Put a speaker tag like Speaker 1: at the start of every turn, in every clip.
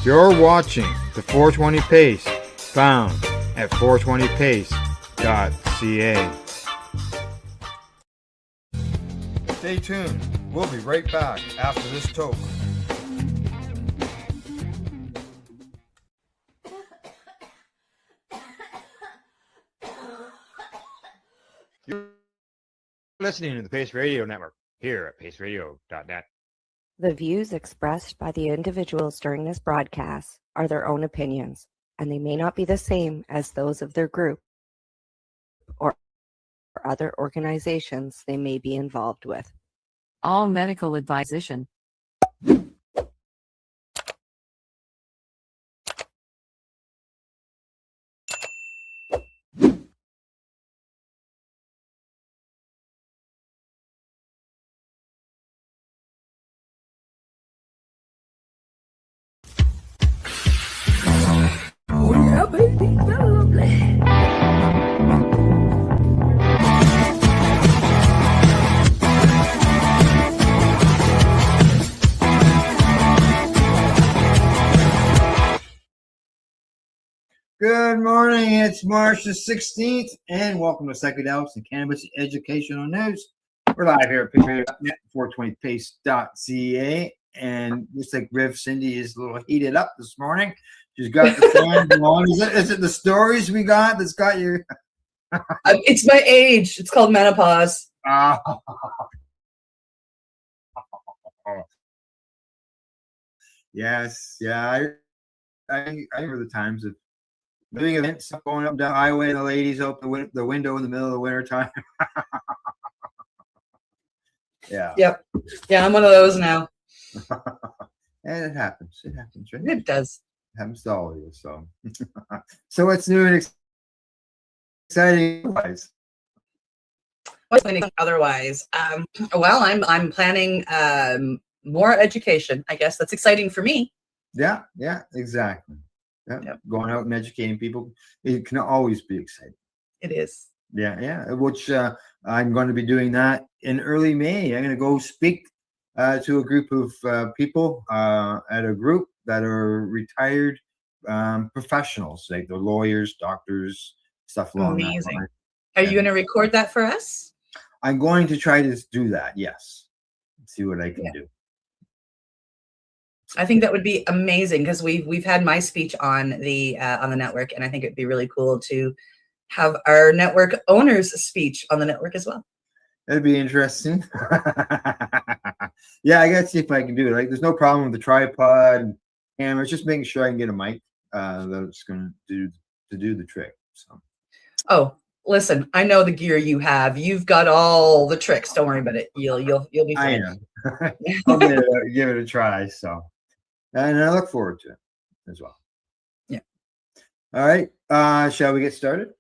Speaker 1: You're watching the 420 Pace, found at 420pace.ca. Stay tuned. We'll be right back after this toke. You're listening to the Pace Radio Network here at paceradio.net.
Speaker 2: The views expressed by the individuals during this broadcast are their own opinions, and they may not be the same as those of their group or other organizations they may be involved with.
Speaker 3: All medical advisation.
Speaker 1: Good morning, it's March the 16th, and welcome to Psychedelics and Cannabis Educational News. We're live here at paceradio.net, 420pace.ca, and looks like Rev Cindy is a little heated up this morning. She's got the fan on. Is it the stories we got that's got you?
Speaker 4: It's my age. It's called menopause.
Speaker 1: Yes, yeah. I remember the times of living events, going up the highway, the ladies open the window in the middle of the winter time. Yeah.
Speaker 4: Yep. Yeah, I'm one of those now.
Speaker 1: And it happens. It happens, right?
Speaker 4: It does.
Speaker 1: It happens to all of you. So, so what's new and exciting otherwise?
Speaker 4: What's planning otherwise? Well, I'm planning more education. I guess that's exciting for me.
Speaker 1: Yeah, exactly. Yeah.
Speaker 4: Yep.
Speaker 1: Going out and educating people, it can always be exciting.
Speaker 4: It is.
Speaker 1: Yeah. Which I'm going to be doing that in early May. I'm going to go speak to a group of people at a group that are retired professionals, like the lawyers, doctors, stuff along that line.
Speaker 4: Amazing. Are you going to record that for us?
Speaker 1: I'm going to try to do that. Yes. See what I can do.
Speaker 4: I think that would be amazing because we've had my speech on the network, and I think it'd be really cool to have our network owners' speech on the network as well.
Speaker 1: That'd be interesting. Yeah, I gotta see if I can do it. Like, there's no problem with the tripod and camera. It's just making sure I can get a mic that's going to do the trick. So.
Speaker 4: Oh, listen, I know the gear you have. You've got all the tricks. Don't worry about it. You'll be fine.
Speaker 1: I know. I'll give it a try. So. And I look forward to it as well.
Speaker 4: Yeah.
Speaker 1: All right. Shall we get started?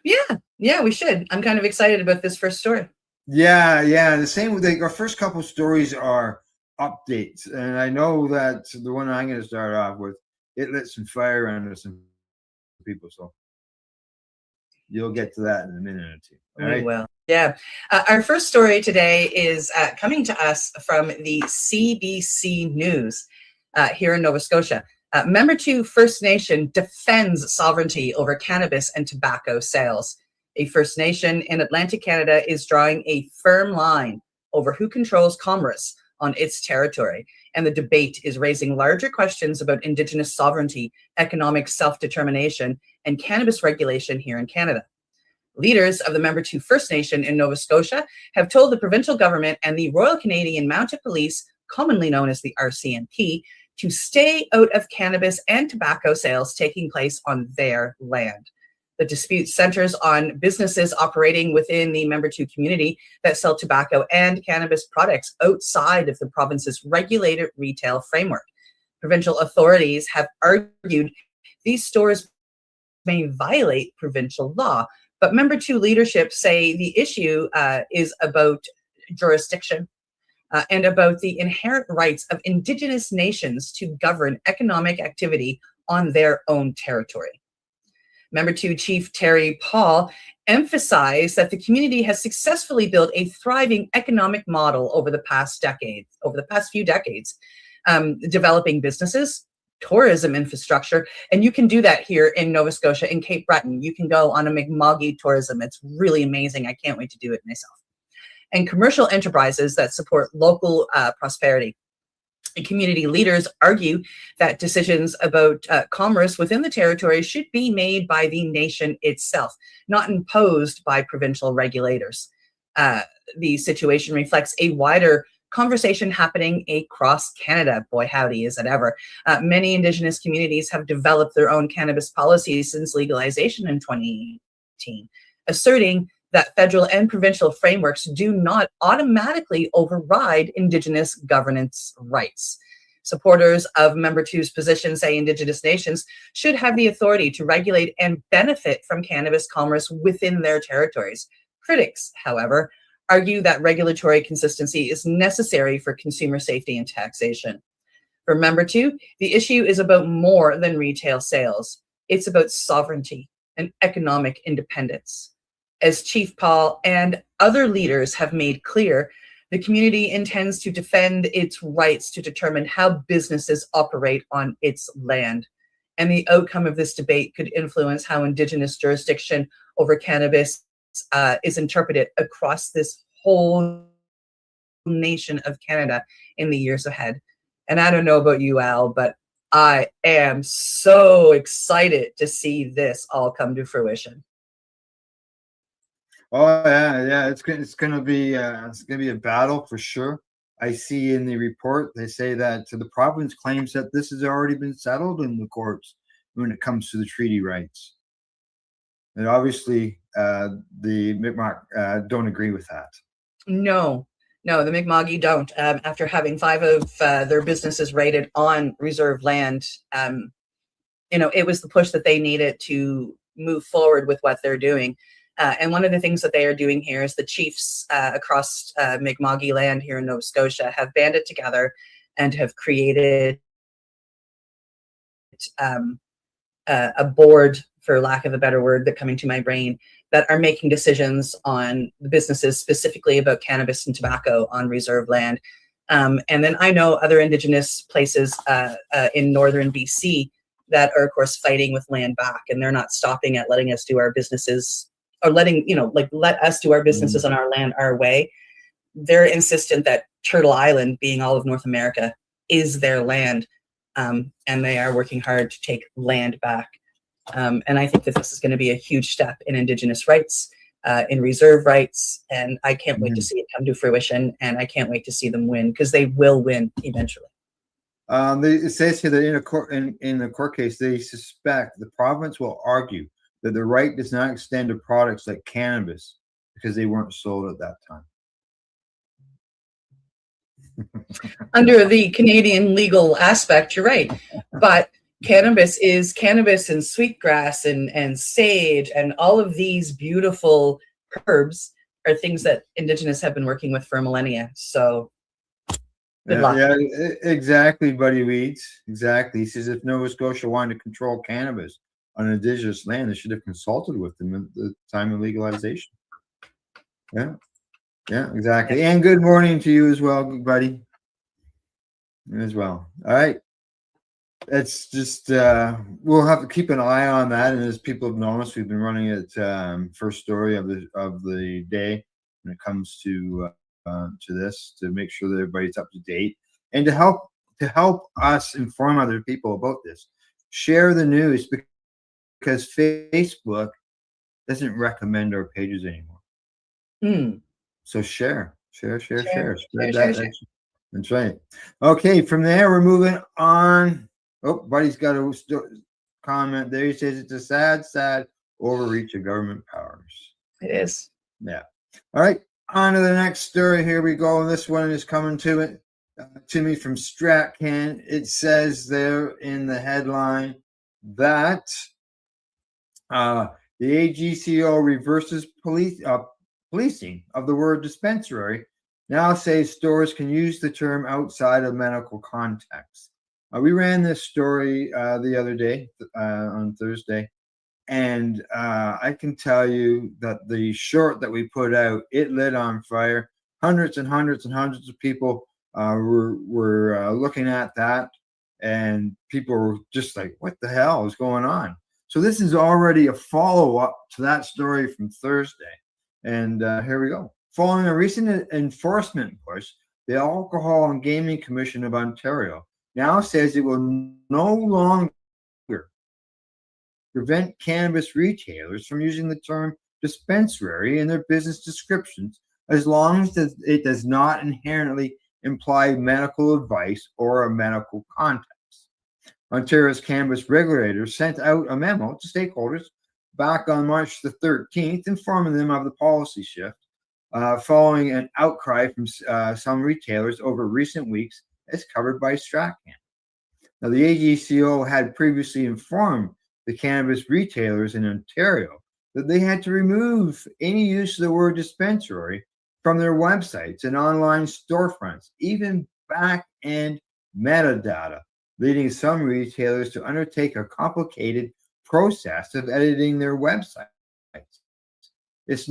Speaker 4: Yeah, we should. I'm kind of excited about this first story.
Speaker 1: Yeah. The same with our first couple stories are updates. And I know that the one I'm going to start off with, it lit some fire under some people. So you'll get to that in a minute or two.
Speaker 4: All right. Well, yeah. Our first story today is coming to us from the CBC News. Here in Nova Scotia. Member 2 First Nation defends sovereignty over cannabis and tobacco sales. A First Nation in Atlantic Canada is drawing a firm line over who controls commerce on its territory, and the debate is raising larger questions about Indigenous sovereignty, economic self-determination, and cannabis regulation here in Canada. Leaders of the Member 2 First Nation in Nova Scotia have told the provincial government and the Royal Canadian Mounted Police, commonly known as the RCMP, to stay out of cannabis and tobacco sales taking place on their land. The dispute centers on businesses operating within the Member 2 community that sell tobacco and cannabis products outside of the province's regulated retail framework. Provincial authorities have argued these stores may violate provincial law, but Member 2 leadership say the issue is about jurisdiction, and about the inherent rights of Indigenous nations to govern economic activity on their own territory. Member 2 Chief Terry Paul emphasized that the community has successfully built a thriving economic model over the past few decades, developing businesses, tourism infrastructure. And you can do that here in Nova Scotia, in Cape Breton. You can go on a Mi'kma'ki tourism. It's really amazing. I can't wait to do it myself. And commercial enterprises that support local prosperity. And community leaders argue that decisions about commerce within the territory should be made by the nation itself, not imposed by provincial regulators. The situation reflects a wider conversation happening across Canada. Boy, howdy, is it ever. Many Indigenous communities have developed their own cannabis policies since legalization in 2018, asserting that federal and provincial frameworks do not automatically override Indigenous governance rights. Supporters of Member Two's position say Indigenous nations should have the authority to regulate and benefit from cannabis commerce within their territories. Critics, however, argue that regulatory consistency is necessary for consumer safety and taxation. For Member Two, the issue is about more than retail sales. It's about sovereignty and economic independence. As Chief Paul and other leaders have made clear, the community intends to defend its rights to determine how businesses operate on its land. And the outcome of this debate could influence how Indigenous jurisdiction over cannabis is interpreted across this whole nation of Canada in the years ahead. And I don't know about you, Al, but I am so excited to see this all come to fruition.
Speaker 1: Oh yeah. It's gonna be a battle for sure. I see in the report they say that the province claims that this has already been settled in the courts when it comes to the treaty rights. And obviously, the Mi'kmaq don't agree with that.
Speaker 4: No, the Mi'kma'ki don't. After having 5 of their businesses raided on reserve land, it was the push that they needed to move forward with what they're doing. And one of the things that they are doing here is the chiefs across Mi'kma'ki land here in Nova Scotia have banded together and have created a board, for lack of a better word, that coming to my brain, that are making decisions on the businesses specifically about cannabis and tobacco on reserve land. And then I know other Indigenous places in northern BC that are, of course, fighting with land back, and they're not stopping at letting us do our businesses, or let us do our businesses on our land our way. They're insistent that Turtle Island, being all of North America, is their land. And they are working hard to take land back. And I think that this is going to be a huge step in Indigenous rights, in reserve rights. And I can't wait to see it come to fruition. And I can't wait to see them win, because they will win eventually.
Speaker 1: It says here that in the court case, they suspect the province will argue that the right does not extend to products like cannabis because they weren't sold at that time.
Speaker 4: Under the Canadian legal aspect, you're right. But cannabis is cannabis and sweetgrass and sage, and all of these beautiful herbs are things that Indigenous have been working with for millennia. So good luck.
Speaker 1: Yeah, exactly, Buddy Weeds. Exactly. He says if Nova Scotia wanted to control cannabis on Indigenous land, they should have consulted with them at the time of legalization. Yeah, exactly. Yeah. And good morning to you as well, buddy. As well. All right. It's just we'll have to keep an eye on that. And as people have noticed, we've been running it first story of the day when it comes to this, to make sure that everybody's up to date, and to help us inform other people about this. Share the news, because Facebook doesn't recommend our pages anymore. So share. Spread that. That's right. Okay, from there we're moving on. Oh, Buddy's got a comment there. He says it's a sad overreach of government powers.
Speaker 4: It is.
Speaker 1: Yeah. All right, on to the next story. Here we go. This one is coming to me from StratCan. It says there in the headline that the AGCO reverses policing of the word dispensary, now says stores can use the term outside of medical context. We ran this story the other day, on Thursday, and I can tell you that the short that we put out, it lit on fire. Hundreds and hundreds and hundreds of people were looking at that, and people were just like, what the hell is going on? So this is already a follow-up to that story from Thursday. And here we go. Following a recent enforcement push, the Alcohol and Gaming Commission of Ontario now says it will no longer prevent cannabis retailers from using the term dispensary in their business descriptions as long as it does not inherently imply medical advice or a medical context. Ontario's cannabis regulators sent out a memo to stakeholders back on March the 13th, informing them of the policy shift following an outcry from some retailers over recent weeks, as covered by Strachan. Now, the AGCO had previously informed the cannabis retailers in Ontario that they had to remove any use of the word dispensary from their websites and online storefronts, even back-end metadata, leading some retailers to undertake a complicated process of editing their websites. It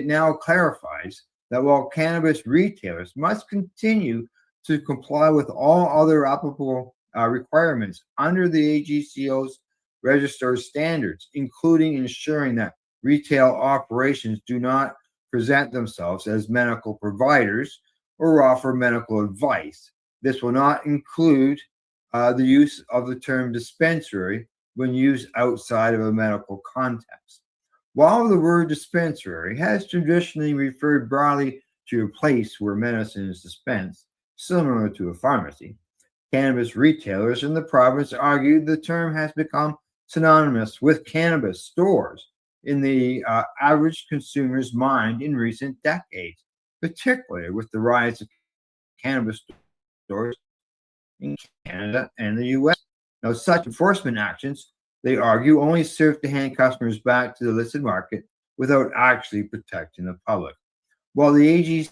Speaker 1: now clarifies that while cannabis retailers must continue to comply with all other applicable requirements under the AGCO's register standards, including ensuring that retail operations do not present themselves as medical providers or offer medical advice. This will not include the use of the term dispensary when used outside of a medical context. While the word dispensary has traditionally referred broadly to a place where medicine is dispensed, similar to a pharmacy, cannabis retailers in the province argued the term has become synonymous with cannabis stores in the average consumer's mind in recent decades, particularly with the rise of cannabis stores in Canada and the US. Now, such enforcement actions, they argue, only serve to hand customers back to the illicit market without actually protecting the public. While the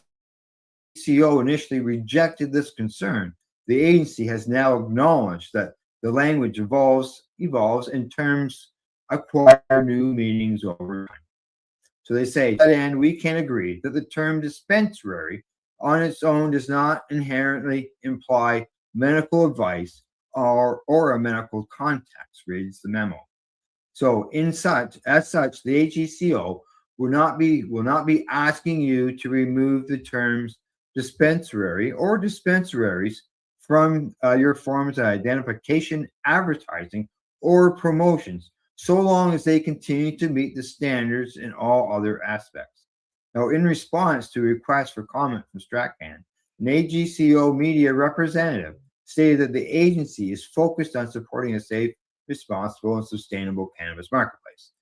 Speaker 1: AGCO initially rejected this concern, the agency has now acknowledged that the language evolves and terms acquire new meanings over time. So they say, to that end, we can agree that the term dispensary on its own does not inherently imply medical advice or a medical context, reads the memo. So as such, the AGCO will not be asking you to remove the terms dispensary or dispensaries from your forms of identification, advertising, or promotions, so long as they continue to meet the standards in all other aspects. Now, in response to a request for comment from Strachan, an AGCO media representative stated that the agency is focused on supporting a safe, responsible, and sustainable cannabis marketplace.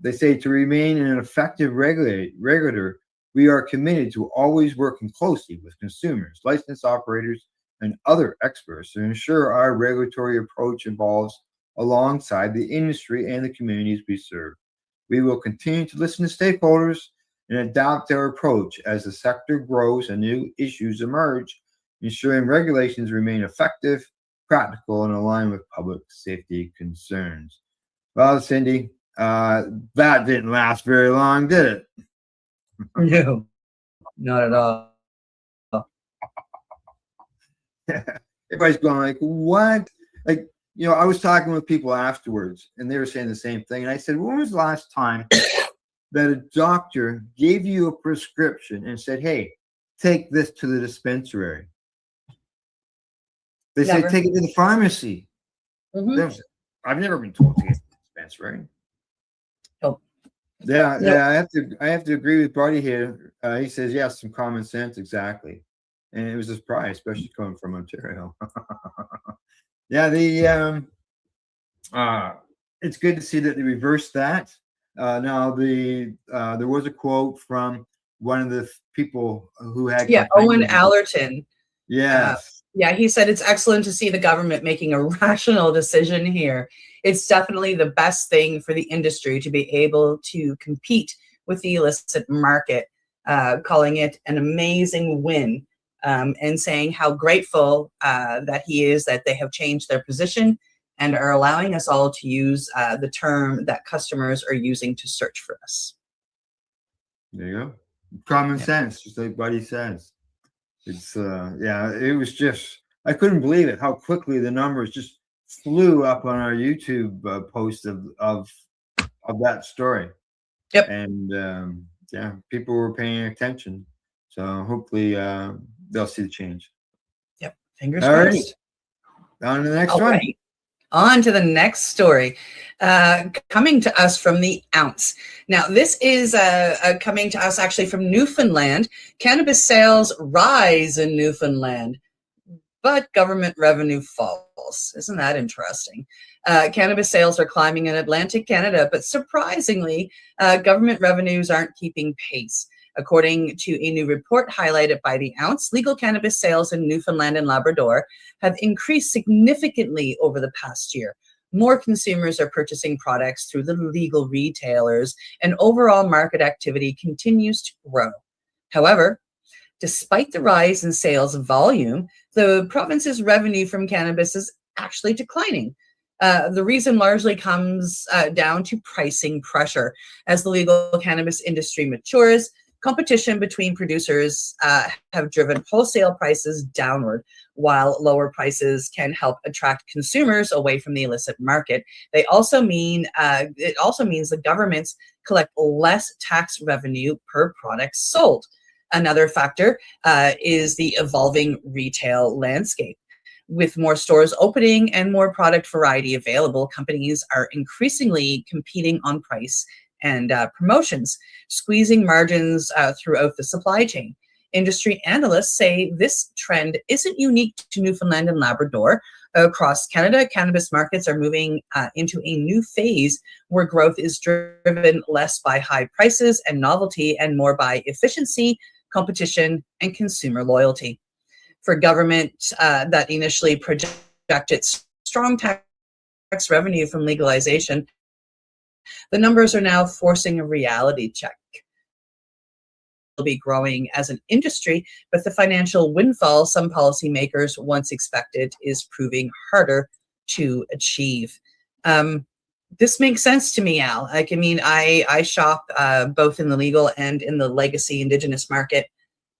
Speaker 1: They say to remain an effective regulator, we are committed to always working closely with consumers, licensed operators, and other experts to ensure our regulatory approach evolves alongside the industry and the communities we serve. We will continue to listen to stakeholders and adapt our approach as the sector grows and new issues emerge, ensuring regulations remain effective, practical, and aligned with public safety concerns. Well, Cindy, that didn't last very long, did it?
Speaker 4: No, not at all.
Speaker 1: Everybody's going like, what? Like, I was talking with people afterwards, and they were saying the same thing. And I said, when was the last time that a doctor gave you a prescription and said, hey, take this to the dispensary? They say, take it to the pharmacy. Mm-hmm. I've never been told to get to the dispensary.
Speaker 4: Oh.
Speaker 1: Yeah, I have to agree with Buddy here. He says, yes, some common sense, exactly. And it was a surprise, especially coming from Ontario. Yeah, it's good to see that they reversed that. Now, there was a quote from one of the people who had
Speaker 4: Owen Allerton.
Speaker 1: Yes.
Speaker 4: He said it's excellent to see the government making a rational decision here. It's definitely the best thing for the industry to be able to compete with the illicit market, calling it an amazing win, and saying how grateful that he is that they have changed their position and are allowing us all to use the term that customers are using to search for us.
Speaker 1: There you go. Common sense, just like Buddy says. It's it was just I couldn't believe it, how quickly the numbers just flew up on our YouTube post of that story.
Speaker 4: Yep.
Speaker 1: And yeah, people were paying attention. So hopefully they'll see the change.
Speaker 4: Yep. Fingers
Speaker 1: All right.
Speaker 4: crossed.
Speaker 1: On to the next
Speaker 4: All
Speaker 1: one.
Speaker 4: right. On to the next story, coming to us from the Ounce. Now, this is coming to us actually from Newfoundland. Cannabis sales rise in Newfoundland, but government revenue falls. Isn't that interesting? Cannabis sales are climbing in Atlantic Canada, but surprisingly, government revenues aren't keeping pace. According to a new report highlighted by the Ounce, legal cannabis sales in Newfoundland and Labrador have increased significantly over the past year. More consumers are purchasing products through the legal retailers, and overall market activity continues to grow. However, despite the rise in sales volume, the province's revenue from cannabis is actually declining. The reason largely comes down to pricing pressure. As the legal cannabis industry matures, competition between producers have driven wholesale prices downward, while lower prices can help attract consumers away from the illicit market. It also means the governments collect less tax revenue per product sold. Another factor is the evolving retail landscape. With more stores opening and more product variety available, companies are increasingly competing on price and promotions, squeezing margins throughout the supply chain. Industry analysts say this trend isn't unique to Newfoundland and Labrador. Across Canada, cannabis markets are moving into a new phase where growth is driven less by high prices and novelty and more by efficiency, competition, and consumer loyalty. For government that initially projected strong tax revenue from legalization, the numbers are now forcing a reality check. Will be growing as an industry, but the financial windfall some policymakers once expected is proving harder to achieve. This makes sense to me, Al. Like, I mean, I shop both in the legal and in the legacy Indigenous market.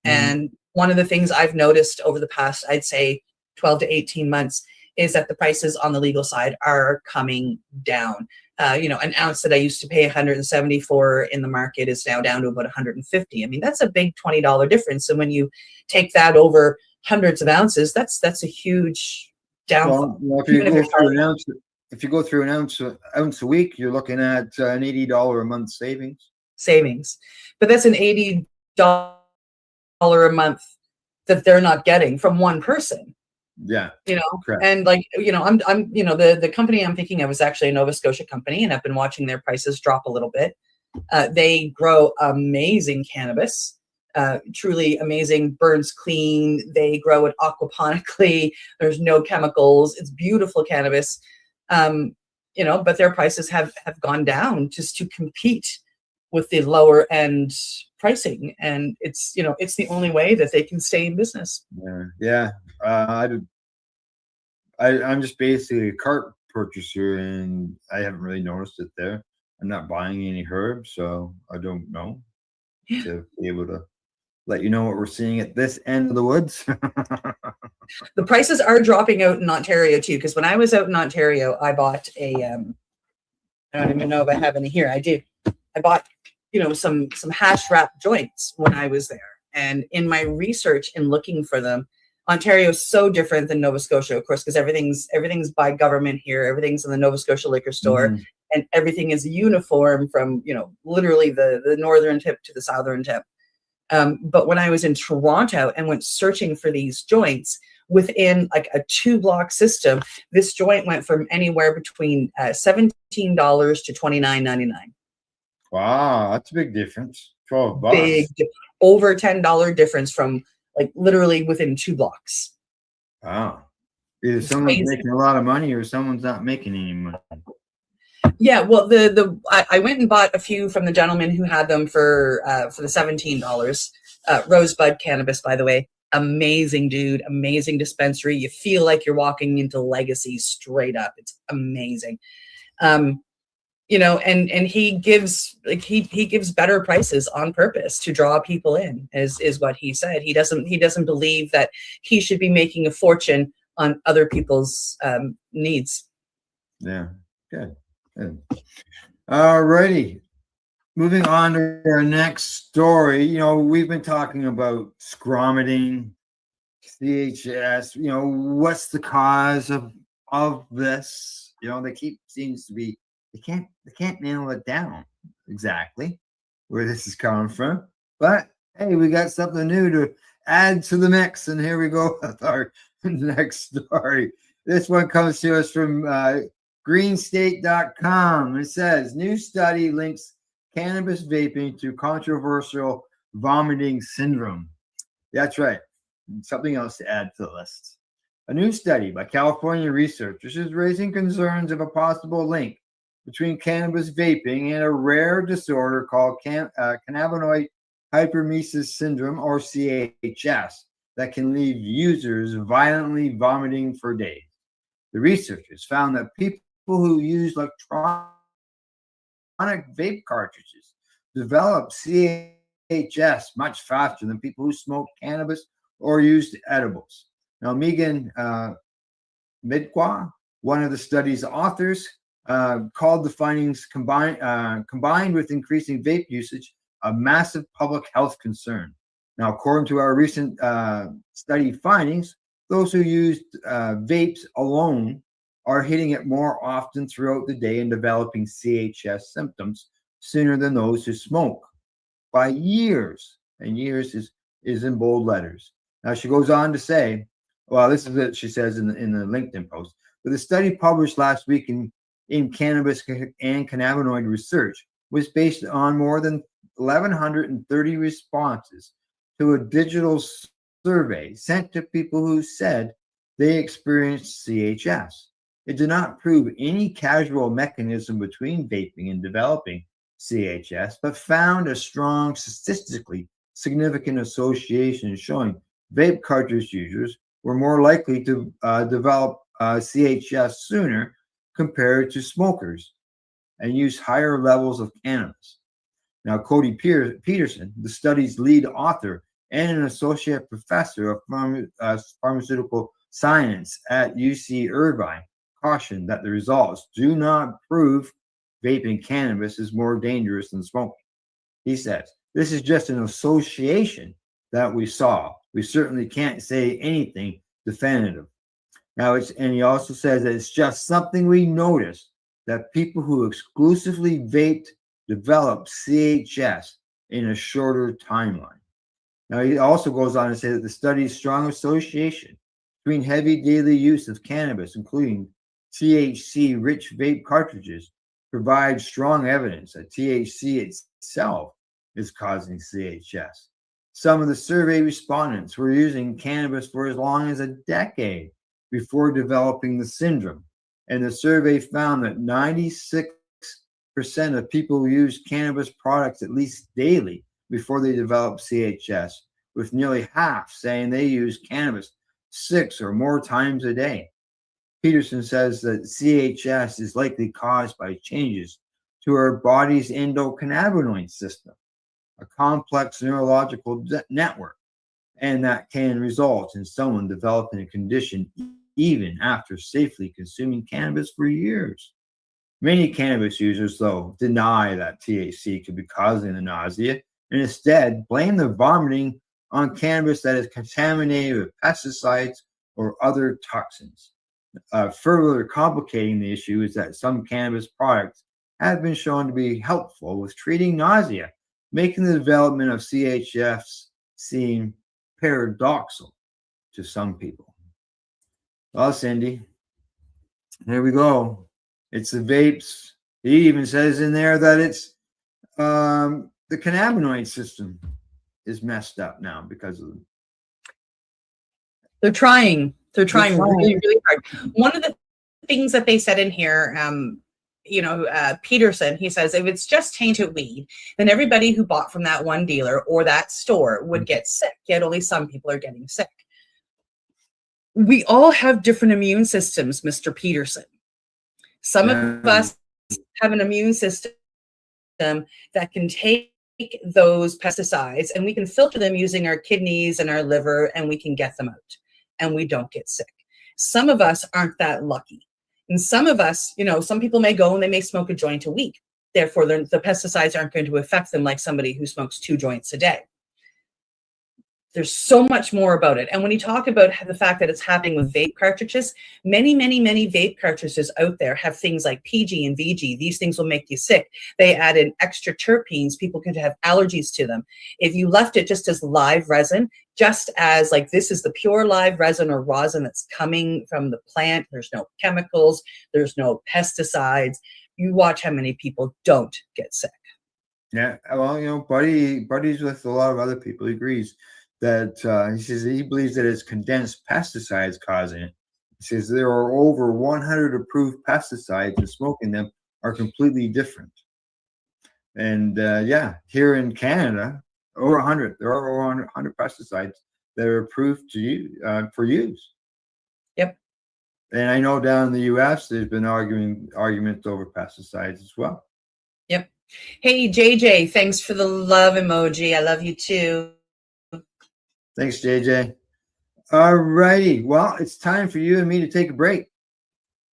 Speaker 4: And one of the things I've noticed over the past, I'd say 12 to 18 months, is that the prices on the legal side are coming down. An ounce that I used to pay $170 for in the market is now down to about $150. I mean, that's a big $20 difference. And when you take that over hundreds of ounces, that's a huge downfall.
Speaker 1: Well, if you go through an ounce a week, you're looking at an $80 a month savings.
Speaker 4: But that's an $80 a month that they're not getting from one person.
Speaker 1: Yeah.
Speaker 4: Correct. And like, I'm the company I'm thinking of is actually a Nova Scotia company, and I've been watching their prices drop a little bit. They grow amazing cannabis, truly amazing, burns clean. They grow it aquaponically. There's no chemicals. It's beautiful cannabis. But their prices have gone down just to compete with the lower end pricing, and it's the only way that they can stay in business.
Speaker 1: Yeah. I'm just basically a cart purchaser, and I haven't really noticed it there. I'm not buying any herbs, so I don't know to be able to let you know what we're seeing at this end of the woods.
Speaker 4: The prices are dropping out in Ontario too, because when I was out in Ontario, I bought I don't even know if I have any here. I do. I bought some hash wrap joints when I was there, and in my research and looking for them, Ontario is so different than Nova Scotia, of course, because everything's by government here. Everything's in the Nova Scotia liquor store, and everything is uniform from literally the northern tip to the southern tip. But when I was in Toronto and went searching for these joints within like a 2-block system, this joint went from anywhere between $17 to $29.99.
Speaker 1: Wow, that's a big difference. $12.
Speaker 4: Big, over $10 difference from like literally within 2 blocks.
Speaker 1: Wow. Either someone's making a lot of money or someone's not making any money.
Speaker 4: Yeah, well, I went and bought a few from the gentleman who had them for the $17. Rosebud Cannabis, by the way, amazing dude, amazing dispensary. You feel like you're walking into Legacy straight up. It's amazing. and he gives he gives better prices on purpose to draw people in, is what he said. He doesn't believe that he should be making a fortune on other people's needs.
Speaker 1: Yeah, good. All righty. Moving on to our next story. We've been talking about scromiting, CHS. What's the cause of this? Seems to be they can't nail it down exactly where this is coming from. But hey, we got something new to add to the mix, and here we go with our next story. This one comes to us from greenstate.com. It says, new study links cannabis vaping to controversial vomiting syndrome. That's right. Something else to add to the list. A new study by California researchers is raising concerns of a possible link between cannabis vaping and a rare disorder called cannabinoid hyperemesis syndrome, or CHS, that can leave users violently vomiting for days. The researchers found that people who use electronic vape cartridges develop CHS much faster than people who smoke cannabis or used edibles. Now, Megan Midqua, one of the study's authors, called the findings combined with increasing vape usage a massive public health concern. Now, according to our recent study findings, those who used vapes alone are hitting it more often throughout the day and developing CHS symptoms sooner than those who smoke by years. And years is in bold letters. Now, she goes on to say, well, this is what she says in the LinkedIn post. But the study published last week in Cannabis and Cannabinoid Research was based on more than 1,130 responses to a digital survey sent to people who said they experienced CHS. It did not prove any causal mechanism between vaping and developing CHS, but found a strong statistically significant association showing vape cartridge users were more likely to develop CHS sooner compared to smokers and use higher levels of cannabis. Now, Cody Peterson, the study's lead author and an associate professor of pharmaceutical science at UC Irvine, cautioned that the results do not prove vaping cannabis is more dangerous than smoking. He says, this is just an association that we saw. We certainly can't say anything definitive. Now, and he also says that it's just something we noticed, that people who exclusively vaped develop CHS in a shorter timeline. Now, he also goes on to say that the study's strong association between heavy daily use of cannabis, including THC-rich vape cartridges, provides strong evidence that THC itself is causing CHS. Some of the survey respondents were using cannabis for as long as a decade before developing the syndrome, and the survey found that 96% of people who use cannabis products at least daily before they develop CHS, with nearly half saying they use cannabis 6 or more times a day. Peterson says that CHS is likely caused by changes to our body's endocannabinoid system, a complex neurological network, and that can result in someone developing a condition even after safely consuming cannabis for years. Many cannabis users, though, deny that THC could be causing the nausea and instead blame the vomiting on cannabis that is contaminated with pesticides or other toxins. Further complicating the issue is that some cannabis products have been shown to be helpful with treating nausea, making the development of CHS seem paradoxical to some people. Well, Cindy, there we go. It's the vapes. He even says in there that it's the cannabinoid system is messed up now because of them.
Speaker 4: They're trying really, really hard. One of the things that they said in here, Peterson, he says, if it's just tainted weed, then everybody who bought from that one dealer or that store would get sick, yet only some people are getting sick. We all have different immune systems, Mr. Peterson. Some of us have an immune system that can take those pesticides, and we can filter them using our kidneys and our liver, and we can get them out and we don't get sick. Some of us aren't that lucky. And some of us, some people may go and they may smoke a joint a week. Therefore, the pesticides aren't going to affect them like somebody who smokes 2 joints a day. There's so much more about it. And when you talk about the fact that it's happening with vape cartridges, many, many, many vape cartridges out there have things like PG and VG. These things will make you sick. They add in extra terpenes. People can have allergies to them. If you left it just as live resin, just as like this is the pure live resin or rosin that's coming from the plant, there's no chemicals, there's no pesticides. You watch how many people don't get sick.
Speaker 1: Yeah, well, Buddy's with a lot of other people. He agrees that he says he believes that it's condensed pesticides causing it. He says there are over 100 approved pesticides, and smoking them are completely different. And here in Canada, over 100. There are over 100 pesticides that are approved to use for use.
Speaker 4: Yep.
Speaker 1: And I know down in the U.S. there's been arguments over pesticides as well.
Speaker 4: Yep. Hey JJ, thanks for the love emoji. I love you too.
Speaker 1: Thanks, JJ. All righty. Well, it's time for you and me to take a break.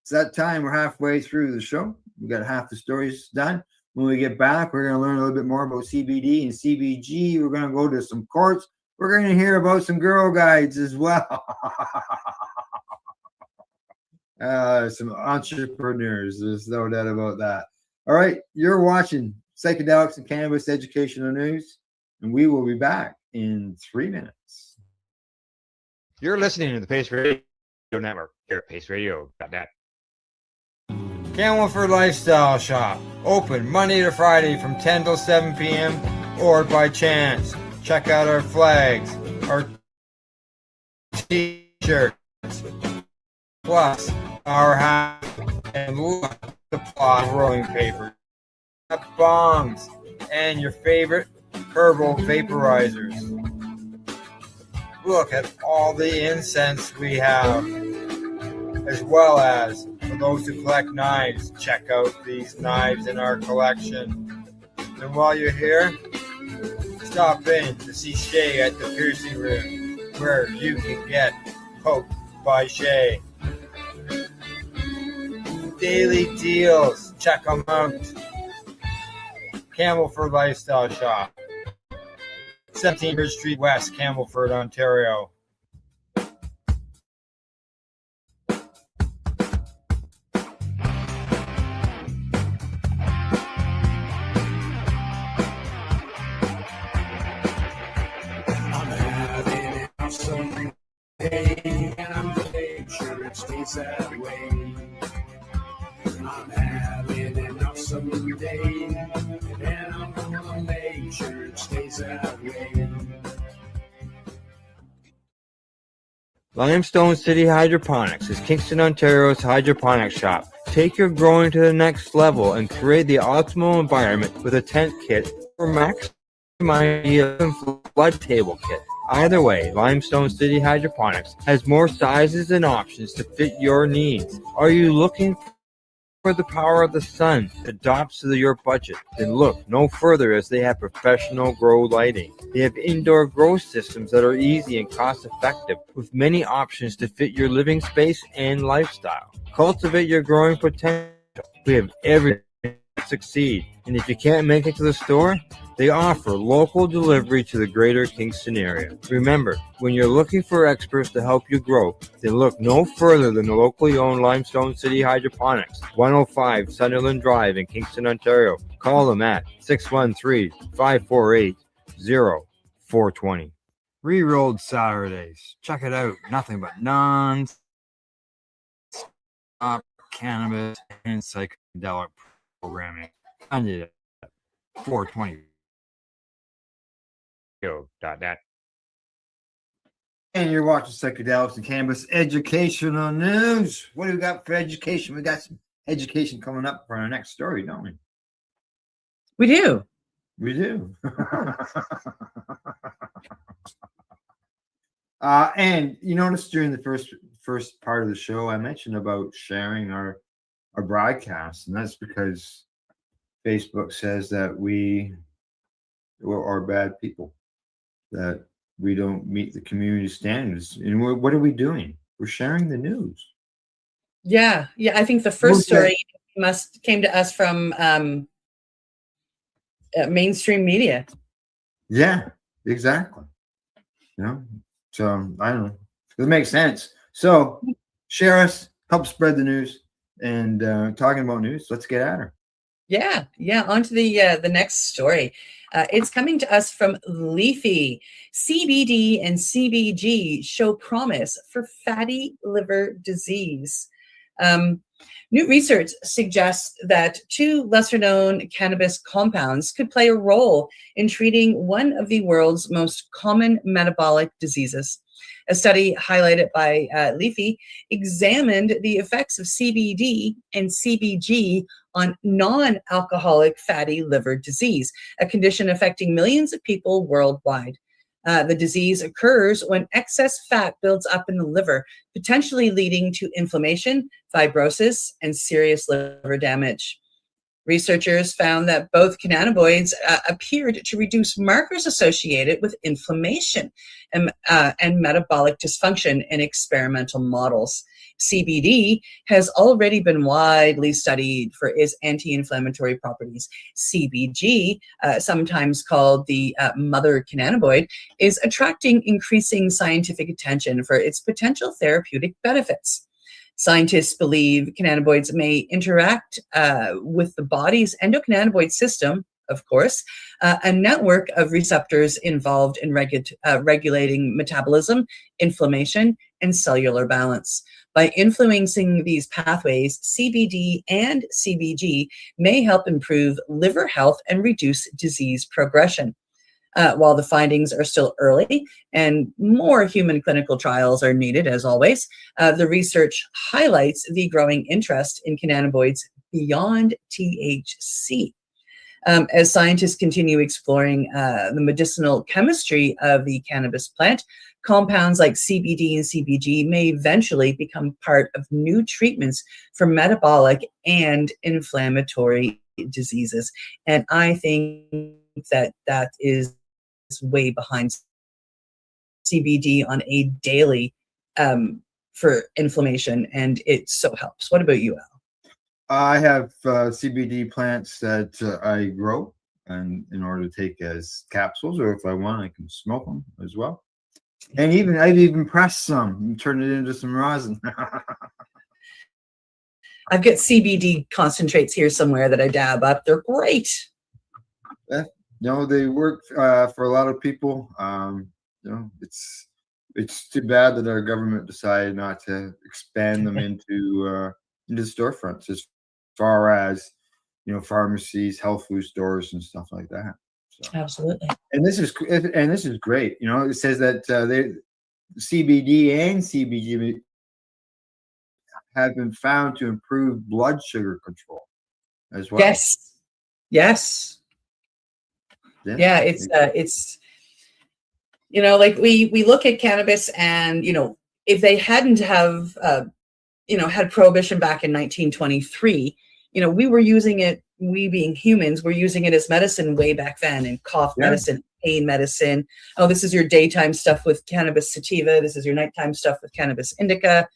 Speaker 1: It's that time. We're halfway through the show. We got half the stories done. When we get back, we're going to learn a little bit more about CBD and CBG. We're going to go to some courts. We're going to hear about some girl guides as well. Some entrepreneurs. There's no doubt about that. All right. You're watching Psychedelics and Cannabis Educational News, and we will be back in 3 minutes.
Speaker 5: You're listening to the Pace Radio Network here at paceradio.net.
Speaker 1: Camelford Lifestyle Shop, open Monday to Friday from 10 till 7 p.m. or by chance. Check out our flags, our t-shirts, plus our hat and look the plot rolling paper, bongs, and your favorite herbal vaporizers. Look at all the incense we have, as well as for those who collect knives, check out these knives in our collection. And while you're here, stop in to see Shay at the piercing room, where you can get poked by Shay. Daily deals, check them out. Camelford Lifestyle Shop, 17 Bridge Street West, Camelford, Ontario.
Speaker 6: That way. I'm having an awesome day, and I'm gonna make sure it stays that way.
Speaker 5: Limestone City Hydroponics is Kingston, Ontario's hydroponics shop. Take your growing to the next level and create the optimal environment with a tent kit or maximize the flood table kit. Either way, Limestone City Hydroponics has more sizes and options to fit your needs. Are you looking for the power of the sun that adapts to your budget? Then look no further, as they have professional grow lighting. They have indoor grow systems that are easy and cost effective, with many options to fit your living space and lifestyle. Cultivate your growing potential. We have everything to succeed. And if you can't make it to the store, they offer local delivery to the greater Kingston area. Remember, when you're looking for experts to help you grow, then look no further than the locally owned Limestone City Hydroponics, 105 Sunderland Drive in Kingston, Ontario. Call them at 613-548-0420.
Speaker 1: Re-rolled Saturdays. Check it out. Nothing but non-stop cannabis and psychedelic programming. Ended at 420.
Speaker 5: .net.
Speaker 1: And you're watching Psychedelics and Cannabis Educational News. What do we got for education? We got some education coming up for our next story, don't we?
Speaker 4: We do.
Speaker 1: We do. And you notice during the first part of the show, I mentioned about sharing our broadcast, and that's because Facebook says that we are bad people, that we don't meet the community standards. And what are we doing? We're sharing the news.
Speaker 4: Yeah, yeah. I think the first story came to us from mainstream media.
Speaker 1: Yeah, exactly. You know, so I don't know. It makes sense. So share us, help spread the news, and talking about news. Let's get at her.
Speaker 4: Yeah, yeah. On to the next story. It's coming to us from Leafy. CBD and CBG show promise for fatty liver disease. New research suggests that two lesser-known cannabis compounds could play a role in treating one of the world's most common metabolic diseases. A study highlighted by Leafy examined the effects of CBD and CBG on non-alcoholic fatty liver disease, a condition affecting millions of people worldwide. The disease occurs when excess fat builds up in the liver, potentially leading to inflammation, fibrosis, and serious liver damage. Researchers found that both cannabinoids appeared to reduce markers associated with inflammation and metabolic dysfunction in experimental models. CBD has already been widely studied for its anti-inflammatory properties. CBG, sometimes called the mother cannabinoid, is attracting increasing scientific attention for its potential therapeutic benefits. Scientists believe cannabinoids may interact with the body's endocannabinoid system, of course, a network of receptors involved in regulating metabolism, inflammation, and cellular balance. By influencing these pathways, CBD and CBG may help improve liver health and reduce disease progression. While the findings are still early and more human clinical trials are needed, as always, the research highlights the growing interest in cannabinoids beyond THC. As scientists continue exploring the medicinal chemistry of the cannabis plant, compounds like CBD and CBG may eventually become part of new treatments for metabolic and inflammatory diseases. And I think that is way behind CBD on a daily for inflammation, and it so helps. What about you, Al?
Speaker 1: I have CBD plants that I grow, and in order to take as capsules, or if I want, I can smoke them as well. And I've even pressed some and turned it into some rosin.
Speaker 4: I've got CBD concentrates here somewhere that I dab up. They're great.
Speaker 1: Yeah, they work for a lot of people. It's too bad that our government decided not to expand them into storefronts, as far as pharmacies, health food stores, and stuff like that. So.
Speaker 4: Absolutely.
Speaker 1: And this is great. It says that CBD and CBG have been found to improve blood sugar control as well.
Speaker 4: Yes. Yeah, it's like we look at cannabis, and if they hadn't have had prohibition back in 1923, we were using it. We being humans, were using it as medicine way back then, in cough medicine, pain medicine. Oh, this is your daytime stuff with cannabis sativa. This is your nighttime stuff with cannabis indica.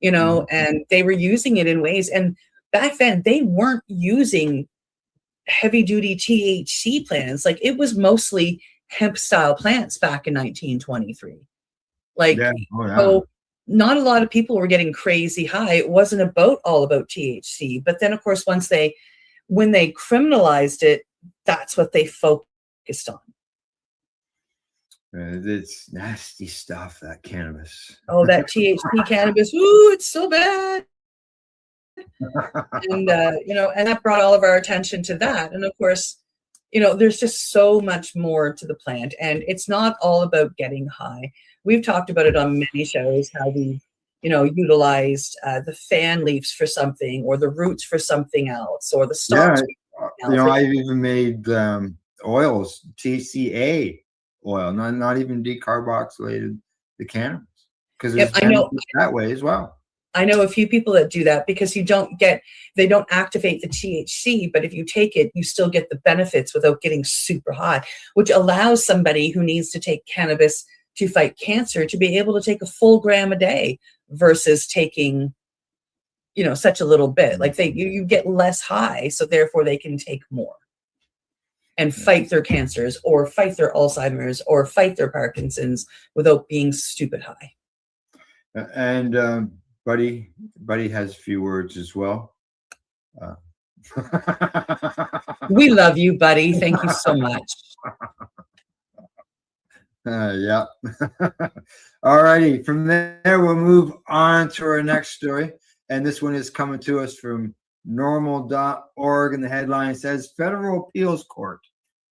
Speaker 4: And they were using it in ways. And back then, they weren't using heavy duty THC plants. Like, it was mostly hemp style plants back in 1923. So not a lot of people were getting crazy high. It wasn't all about THC. But then, of course, when they criminalized it, that's what they focused on.
Speaker 1: It's nasty stuff, that cannabis.
Speaker 4: Oh, that THC cannabis. Ooh, it's so bad. And, and that brought all of our attention to that. And of course, there's just so much more to the plant, and it's not all about getting high. We've talked about it on many shows, how we, utilized the fan leaves for something, or the roots for something else, or the stalks.
Speaker 1: Yeah, I've even made oils, TCA oil, not even decarboxylated the cannabis, because it's that way as well.
Speaker 4: I know a few people that do that because they don't activate the THC, but if you take it, you still get the benefits without getting super high, which allows somebody who needs to take cannabis to fight cancer to be able to take a full gram a day versus taking, such a little bit. Like you get less high, so therefore they can take more and fight their cancers or fight their Alzheimer's or fight their Parkinson's without being stupid high.
Speaker 1: And Buddy has a few words as well.
Speaker 4: We love you, buddy. Thank you so much.
Speaker 1: Yeah. All righty. From there, we'll move on to our next story. And this one is coming to us from normal.org. And the headline says, Federal Appeals Court,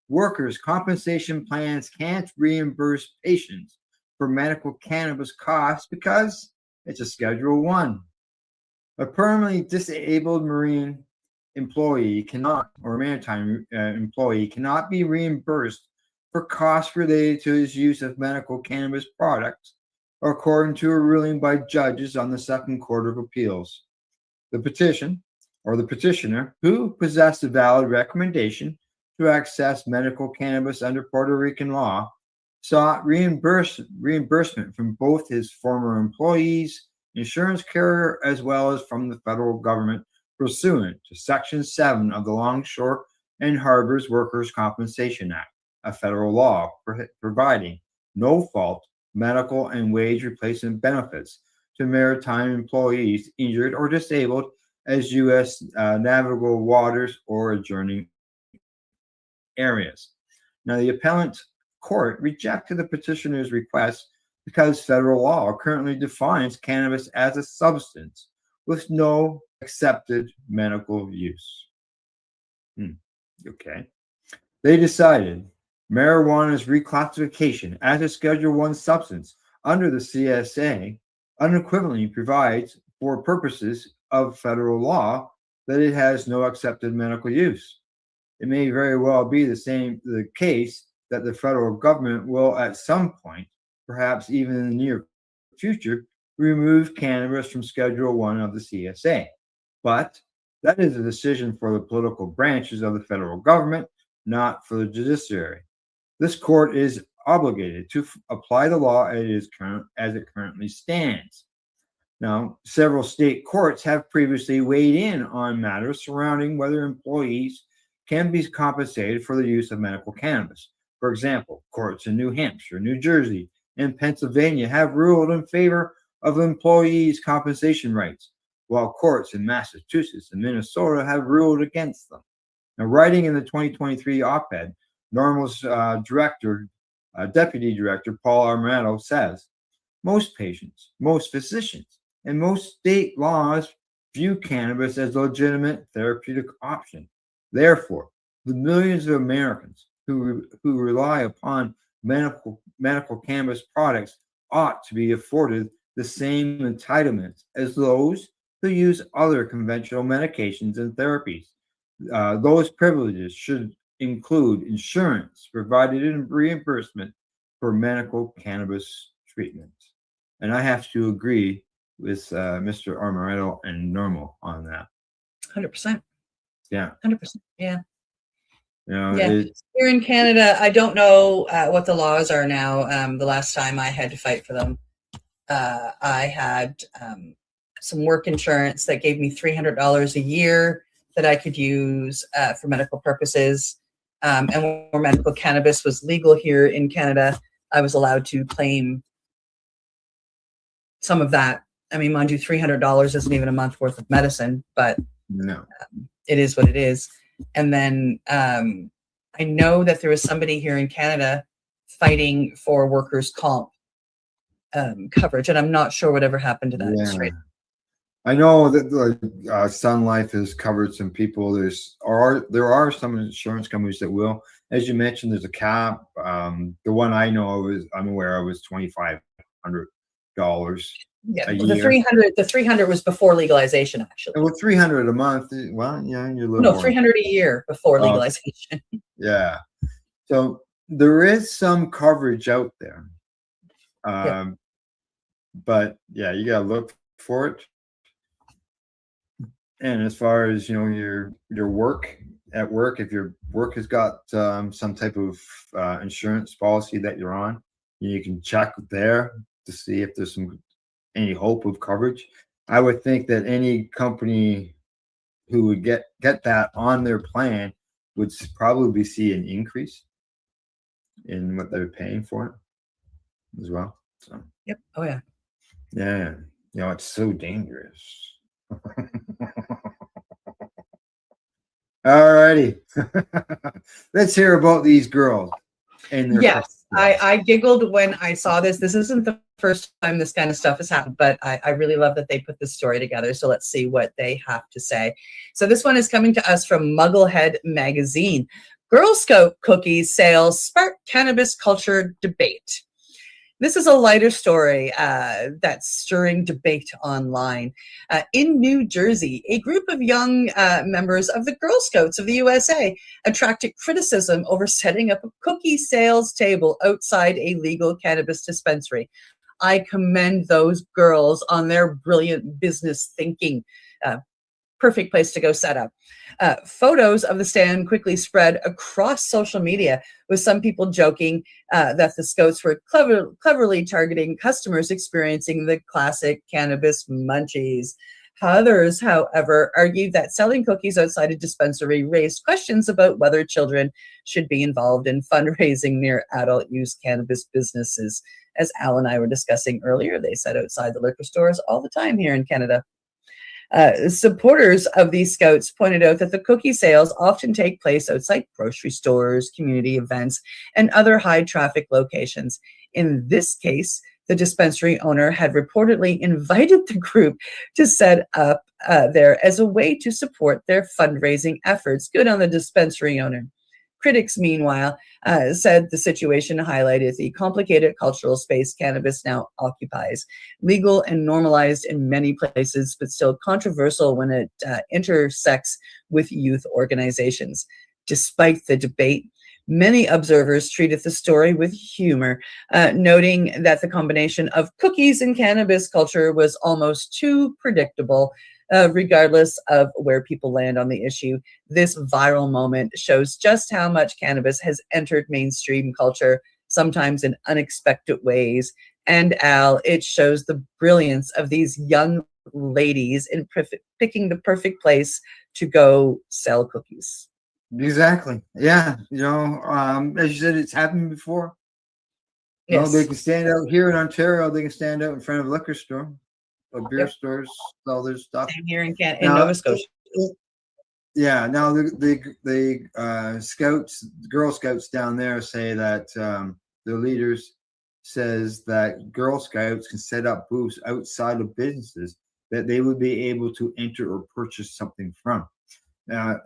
Speaker 1: workers' compensation plans can't reimburse patients for medical cannabis costs because it's a Schedule 1. A permanently disabled marine employee cannot, or maritime employee cannot be reimbursed for costs related to his use of medical cannabis products, according to a ruling by judges on the Second Court of Appeals. The petition, or the petitioner, who possessed a valid recommendation to access medical cannabis under Puerto Rican law, sought reimbursement from both his former employees, insurance carrier, as well as from the federal government pursuant to Section 7 of the Longshore and Harbors Workers' Compensation Act, a federal law providing no-fault medical and wage replacement benefits to maritime employees injured or disabled as U.S. navigable waters or adjoining areas. Now, the appellant court rejected the petitioner's request because federal law currently defines cannabis as a substance with no accepted medical use. Okay. They decided marijuana's reclassification as a Schedule 1 substance under the CSA unequivocally provides for purposes of federal law that it has no accepted medical use. It may very well be the case that the federal government will at some point, perhaps even in the near future, remove cannabis from Schedule 1 of the CSA. But that is a decision for the political branches of the federal government, not for the judiciary. This court is obligated to apply the law as it currently stands. Now, several state courts have previously weighed in on matters surrounding whether employees can be compensated for the use of medical cannabis. For example, courts in New Hampshire, New Jersey, and Pennsylvania have ruled in favor of employees' compensation rights, while courts in Massachusetts and Minnesota have ruled against them. Now, writing in the 2023 op-ed, NORML's Deputy Director Paul Armato says, most patients, most physicians, and most state laws view cannabis as a legitimate therapeutic option. Therefore, the millions of Americans who rely upon medical cannabis products ought to be afforded the same entitlements as those who use other conventional medications and therapies. Those privileges should include insurance provided in reimbursement for medical cannabis treatment. And I have to agree with Mr. Armaretto and NORML on that.
Speaker 4: 100%.
Speaker 1: Yeah.
Speaker 4: 100%. Yeah.
Speaker 1: Yeah.
Speaker 4: Here in Canada, I don't know what the laws are now. The last time I had to fight for them, I had some work insurance that gave me $300 a year that I could use for medical purposes. And where medical cannabis was legal here in Canada, I was allowed to claim some of that. I mean, mind you, $300 isn't even a month worth of medicine, but
Speaker 1: No.
Speaker 4: It is what it is. And then I know that there was somebody here in Canada fighting for workers' comp coverage, and I'm not sure whatever happened to that.
Speaker 1: Yeah.
Speaker 4: Right?
Speaker 1: I know that Sun Life has covered some people. There are some insurance companies that will. As you mentioned, there's a cap. The one I know of I'm aware of is $2,500
Speaker 4: Yeah,
Speaker 1: a
Speaker 4: the
Speaker 1: year.
Speaker 4: 300 was before legalization, actually.
Speaker 1: Well, $300 a month. Well, yeah, you're a little
Speaker 4: No,
Speaker 1: more.
Speaker 4: 300 a year before legalization.
Speaker 1: Yeah. So there is some coverage out there.
Speaker 4: Yeah.
Speaker 1: But yeah, you gotta look for it. And as far as your work at work, if your work has got some type of insurance policy that you're on, you can check there to see if there's any hope of coverage. I would think that any company who would get that on their plan would probably see an increase in what they're paying for it as well. So
Speaker 4: Yep. Oh yeah.
Speaker 1: yeah, it's so dangerous. All righty. Let's hear about these girls and their
Speaker 4: Yes,
Speaker 1: customers.
Speaker 4: I giggled when I saw this. This isn't the first time this kind of stuff has happened, but I really love that they put this story together. So let's see what they have to say. So this one is coming to us from Mugglehead Magazine. Girl Scout cookies sales spark cannabis culture debate. This is a lighter story that's stirring debate online. In New Jersey, a group of young members of the Girl Scouts of the USA attracted criticism over setting up a cookie sales table outside a legal cannabis dispensary. I commend those girls on their brilliant business thinking. Perfect place to go set up. Photos of the stand quickly spread across social media, with some people joking that the Scouts were cleverly targeting customers experiencing the classic cannabis munchies. Others, however, argued that selling cookies outside a dispensary raised questions about whether children should be involved in fundraising near adult use cannabis businesses. As Al and I were discussing earlier, they said outside the liquor stores all the time here in Canada. Supporters of these Scouts pointed out that the cookie sales often take place outside grocery stores, community events, and other high traffic locations. In this case, the dispensary owner had reportedly invited the group to set up there as a way to support their fundraising efforts. Good on the dispensary owner. Critics, meanwhile, said the situation highlighted the complicated cultural space cannabis now occupies. Legal and normalized in many places, but still controversial when it intersects with youth organizations. Despite the debate, many observers treated the story with humor, noting that the combination of cookies and cannabis culture was almost too predictable. Regardless of where people land on the issue, this viral moment shows just how much cannabis has entered mainstream culture, sometimes in unexpected ways. And Al, it shows the brilliance of these young ladies in picking the perfect place to go sell cookies.
Speaker 1: Exactly. Yeah. As you said, it's happened before.
Speaker 4: Yes.
Speaker 1: They can stand out here in Ontario. They can stand out in front of a liquor store, or beer stores, sell their stuff.
Speaker 4: Same here in Nova Scotia.
Speaker 1: Yeah. Now the Scouts, Girl Scouts down there say that the leaders says that Girl Scouts can set up booths outside of businesses that they would be able to enter or purchase something from.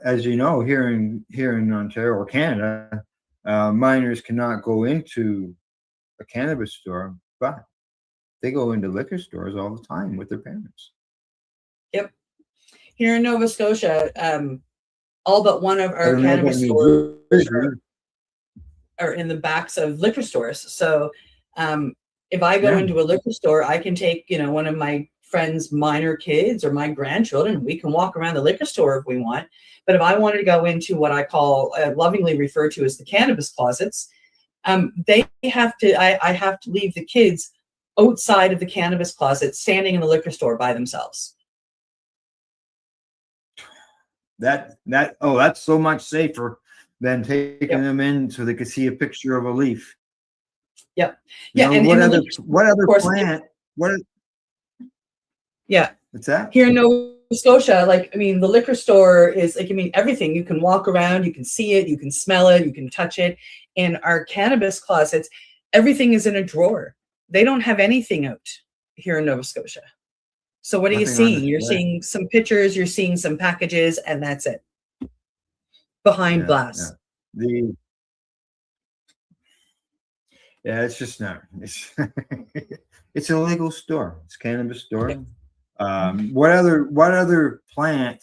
Speaker 1: As you know, here in Ontario or Canada, minors cannot go into a cannabis store, but they go into liquor stores all the time with their parents.
Speaker 4: Yep. Here in Nova Scotia, all but one of our cannabis stores are in the backs of liquor stores. So if I go into a liquor store, I can take, one of my friends' minor kids or my grandchildren. We can walk around the liquor store if we want. But if I wanted to go into what I call lovingly referred to as the cannabis closets, I have to leave the kids outside of the cannabis closet, standing in the liquor store by themselves.
Speaker 1: That's so much safer than taking them in so they could see a picture of a leaf.
Speaker 4: Yep. Yeah.
Speaker 1: What other plant?
Speaker 4: Yeah.
Speaker 1: What's that?
Speaker 4: Here in Nova Scotia, the liquor store is everything. You can walk around, you can see it, you can smell it, you can touch it. In our cannabis closets, everything is in a drawer. They don't have anything out here in Nova Scotia. So what are you seeing? You're seeing some pictures, you're seeing some packages, and that's it. Behind glass.
Speaker 1: Yeah. It's just not. It's a legal store. It's a cannabis store. Yep. What other plant?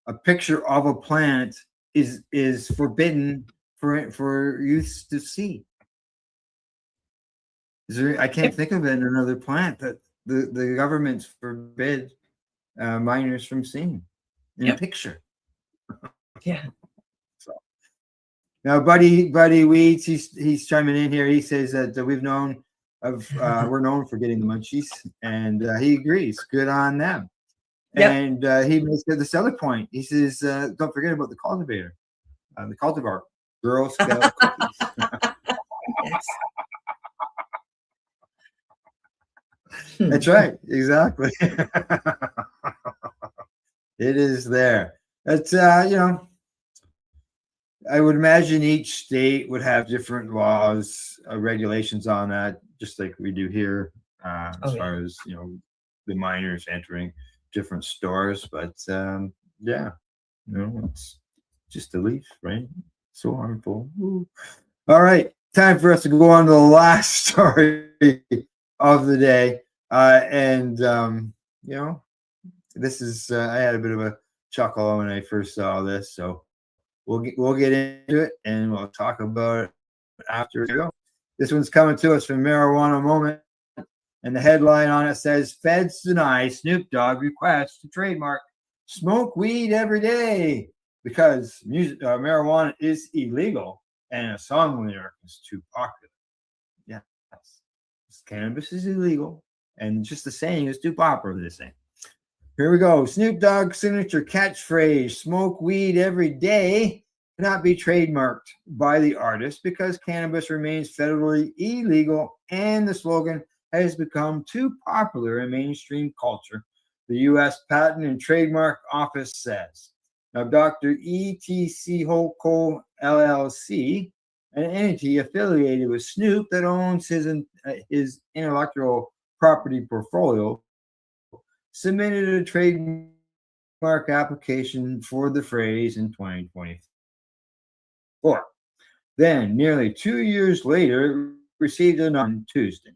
Speaker 1: A picture of a plant is forbidden for youths to see. I can't think of another plant that the government's forbid minors from seeing in
Speaker 4: Yep.
Speaker 1: picture.
Speaker 4: Yeah.
Speaker 1: Now, Buddy Weeds, he's chiming in here. He says that we're known for getting the munchies, and he agrees. Good on them.
Speaker 4: Yep.
Speaker 1: And he makes this other point. He says, "Don't forget about the cultivator, the cultivar, Girl Scout cookies."
Speaker 4: Yes.
Speaker 1: That's right, exactly. It is there. That's I would imagine each state would have different laws, regulations on that, just like we do here, as far as the minors entering different stores. But yeah, it's just a leaf, right? So harmful. Ooh. All right, time for us to go on to the last story of the day, and this is I had a bit of a chuckle when I first saw this, so. We'll get into it and we'll talk about it after we go. This one's coming to us from Marijuana Moment, and the headline on it says, "Feds deny Snoop Dogg request to trademark smoke weed every day because marijuana is illegal and a song lyric is too popular." Yeah, cannabis is illegal and just the saying is too popular. This thing. Here we go. Snoop Dogg's signature catchphrase, "Smoke weed every day," cannot be trademarked by the artist because cannabis remains federally illegal and the slogan has become too popular in mainstream culture, the U.S. Patent and Trademark Office says. Now, Dr. ETC Holdco LLC, an entity affiliated with Snoop that owns his intellectual property portfolio, submitted a trademark application for the phrase in 2024. Then, nearly 2 years later, it received a on Tuesday.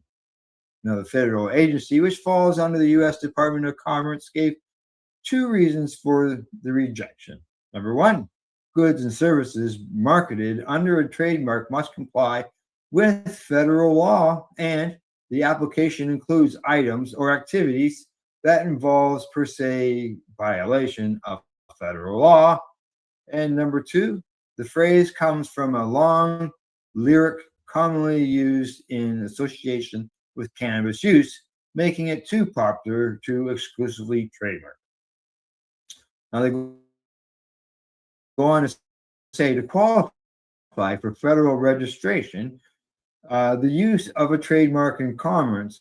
Speaker 1: Now, the federal agency, which falls under the U.S. Department of Commerce, gave two reasons for the rejection. Number one, goods and services marketed under a trademark must comply with federal law, and the application includes items or activities that involves per se violation of federal law. And number two, the phrase comes from a long lyric commonly used in association with cannabis use, making it too popular to exclusively trademark. Now they go on to say to qualify for federal registration, the use of a trademark in commerce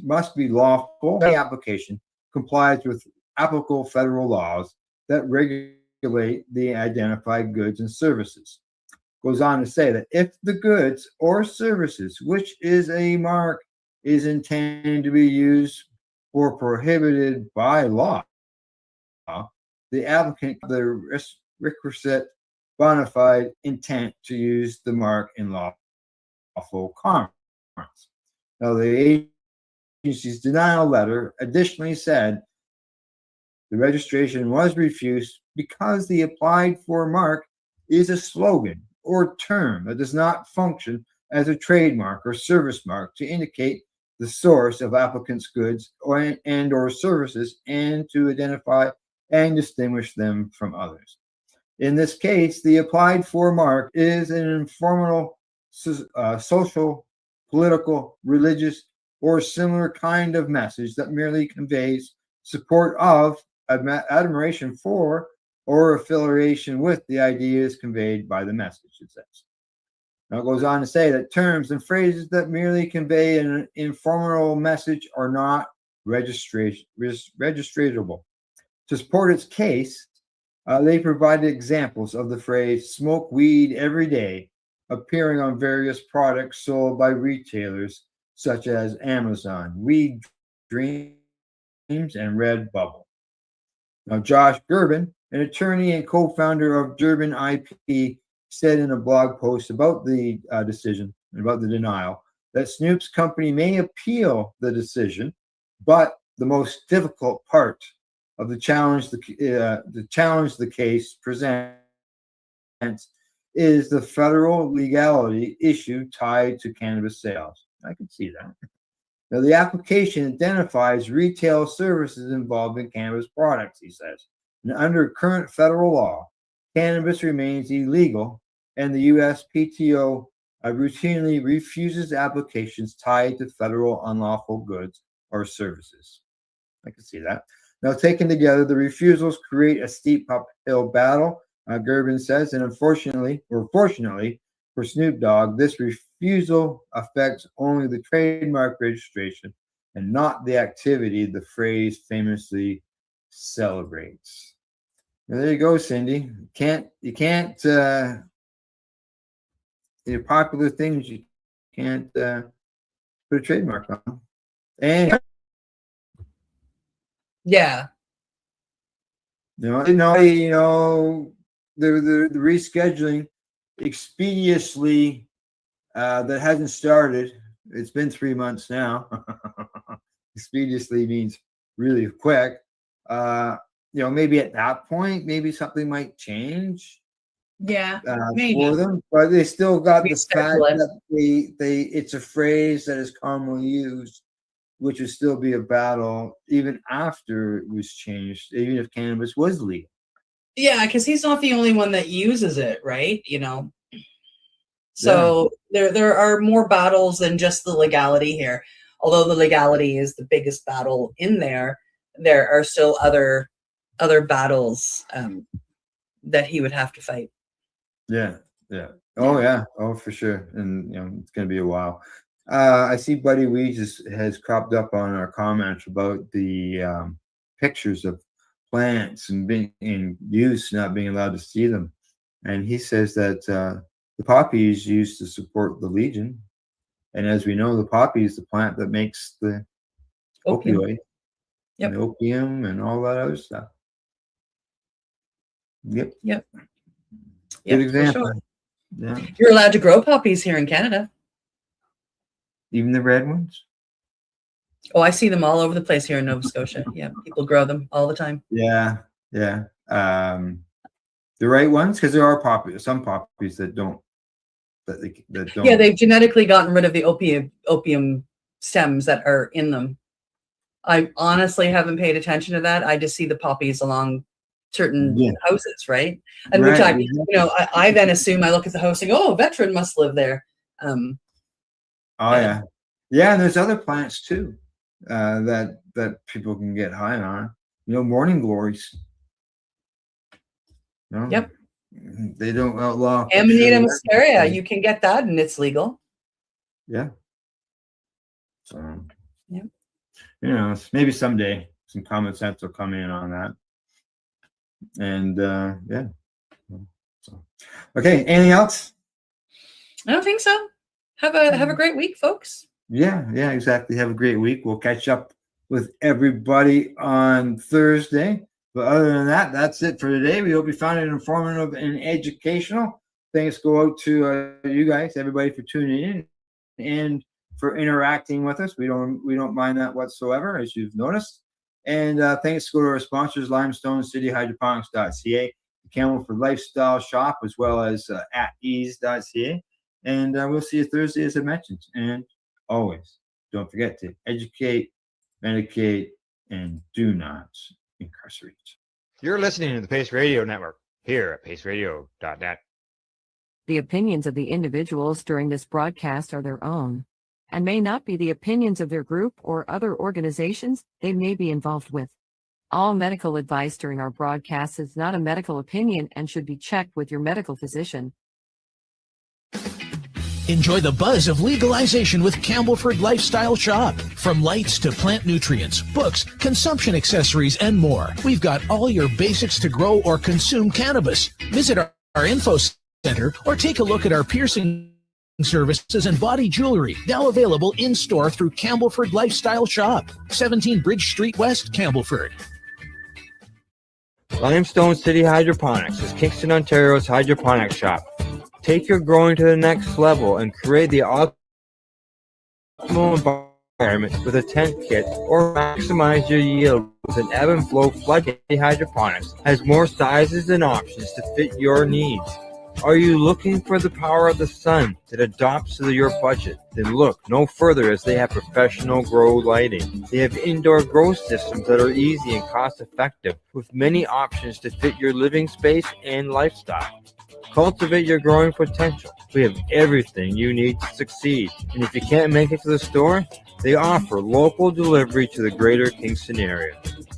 Speaker 1: must be lawful. The application complies with applicable federal laws that regulate the identified goods and services. Goes on to say that if the goods or services, which is a mark, is intended to be used or prohibited by law, the applicant the requisite bona fide intent to use the mark in lawful commerce. Now, the agency's denial letter additionally said the registration was refused because the applied for mark is a slogan or term that does not function as a trademark or service mark to indicate the source of applicants' goods or services and to identify and distinguish them from others. In this case, the applied for mark is an informal, social, political, religious, or similar kind of message that merely conveys support of, admiration for, or affiliation with the ideas conveyed by the message, it says. Now it goes on to say that terms and phrases that merely convey an informal message are not registratable. To support its case, they provided examples of the phrase "smoke weed every day" appearing on various products sold by retailers such as Amazon, Weed Dreams, and Redbubble. Now, Josh Durbin, an attorney and co-founder of Durbin IP, said in a blog post about the decision and about the denial that Snoop's company may appeal the decision, but the most difficult part of the challenge the case presents is the federal legality issue tied to cannabis sales. I can see that. Now, the application identifies retail services involved in cannabis products, he says. And under current federal law, cannabis remains illegal, and the USPTO routinely refuses applications tied to federal unlawful goods or services. I can see that. Now, taken together, the refusals create a steep uphill battle, Gerben says, and unfortunately, or fortunately for Snoop Dogg, this refusal affects only the trademark registration and not the activity the phrase famously celebrates. Now, there you go, Cindy. You can't popular things you can't put a trademark on. And
Speaker 4: Yeah.
Speaker 1: the rescheduling expeditiously that hasn't started. It's been 3 months now. Expeditiously means really quick. Maybe at that point, maybe something might change.
Speaker 4: Yeah, maybe.
Speaker 1: For them, but they still got the fact
Speaker 4: Reschedule it.
Speaker 1: that it's a phrase that is commonly used, which would still be a battle even after it was changed, even if cannabis was legal.
Speaker 4: Yeah, because he's not the only one that uses it, right? So there are more battles than just the legality here. Although the legality is the biggest battle in there, there are still other battles that he would have to fight.
Speaker 1: Yeah. Oh yeah. Oh, for sure. And it's gonna be a while. I see Buddy Weege has cropped up on our comments about the pictures of plants and being in use, not being allowed to see them. And he says that the poppy is used to support the Legion. And as we know, the poppy is the plant that makes the
Speaker 4: Opium.
Speaker 1: opioid, and the opium and all that other stuff. Yep. Good example.
Speaker 4: Sure.
Speaker 1: Yeah.
Speaker 4: You're allowed to grow poppies here in Canada.
Speaker 1: Even the red ones?
Speaker 4: Oh, I see them all over the place here in Nova Scotia. Yeah, people grow them all the time.
Speaker 1: Yeah. The right ones, because there are some poppies that don't. That don't.
Speaker 4: Yeah, they've genetically gotten rid of the opium stems that are in them. I honestly haven't paid attention to that. I just see the poppies along certain houses, right? And which I then assume, I look at the house and go, oh, a veteran must live there.
Speaker 1: Yeah. And there's other plants too that people can get high on. Morning glories.
Speaker 4: Yep.
Speaker 1: They don't outlaw
Speaker 4: Amanita muscaria. You can get that, and it's legal.
Speaker 1: Yeah. So. Yeah. Maybe someday some common sense will come in on that. And So, okay. Anything else?
Speaker 4: I don't think so. Have a great week, folks.
Speaker 1: Yeah, exactly. Have a great week. We'll catch up with everybody on Thursday. But other than that, that's it for today. We hope you found it informative and educational. Thanks go out to you guys, everybody, for tuning in and for interacting with us. We don't mind that whatsoever, as you've noticed. And thanks go to our sponsors, Limestone City Hydroponics.ca, the Campbellford Lifestyle Shop, as well as at ease.ca. And we'll see you Thursday, as I mentioned. And always, don't forget to educate, medicate, and do not incarcerate.
Speaker 5: You're listening to the Pace Radio Network here at paceradio.net.
Speaker 3: The opinions of the individuals during this broadcast are their own and may not be the opinions of their group or other organizations they may be involved with. All medical advice during our broadcast is not a medical opinion and should be checked with your medical physician.
Speaker 7: Enjoy the buzz of legalization with Campbellford Lifestyle Shop. From lights to plant nutrients, books, consumption accessories, and more. We've got all your basics to grow or consume cannabis. Visit our info center or take a look at our piercing services and body jewelry, now available in-store through Campbellford Lifestyle Shop, 17 Bridge Street West, Campbellford.
Speaker 5: Limestone City Hydroponics is Kingston, Ontario's hydroponics shop. Take your growing to the next level and create the optimal environment with a tent kit, or maximize your yield with an ebb and flow floodgate. Hydroponics has more sizes and options to fit your needs. Are you looking for the power of the sun that adapts to your budget? Then look no further, as they have professional grow lighting. They have indoor grow systems that are easy and cost effective, with many options to fit your living space and lifestyle. Cultivate your growing potential. We have everything you need to succeed. And if you can't make it to the store, they offer local delivery to the greater Kingston area.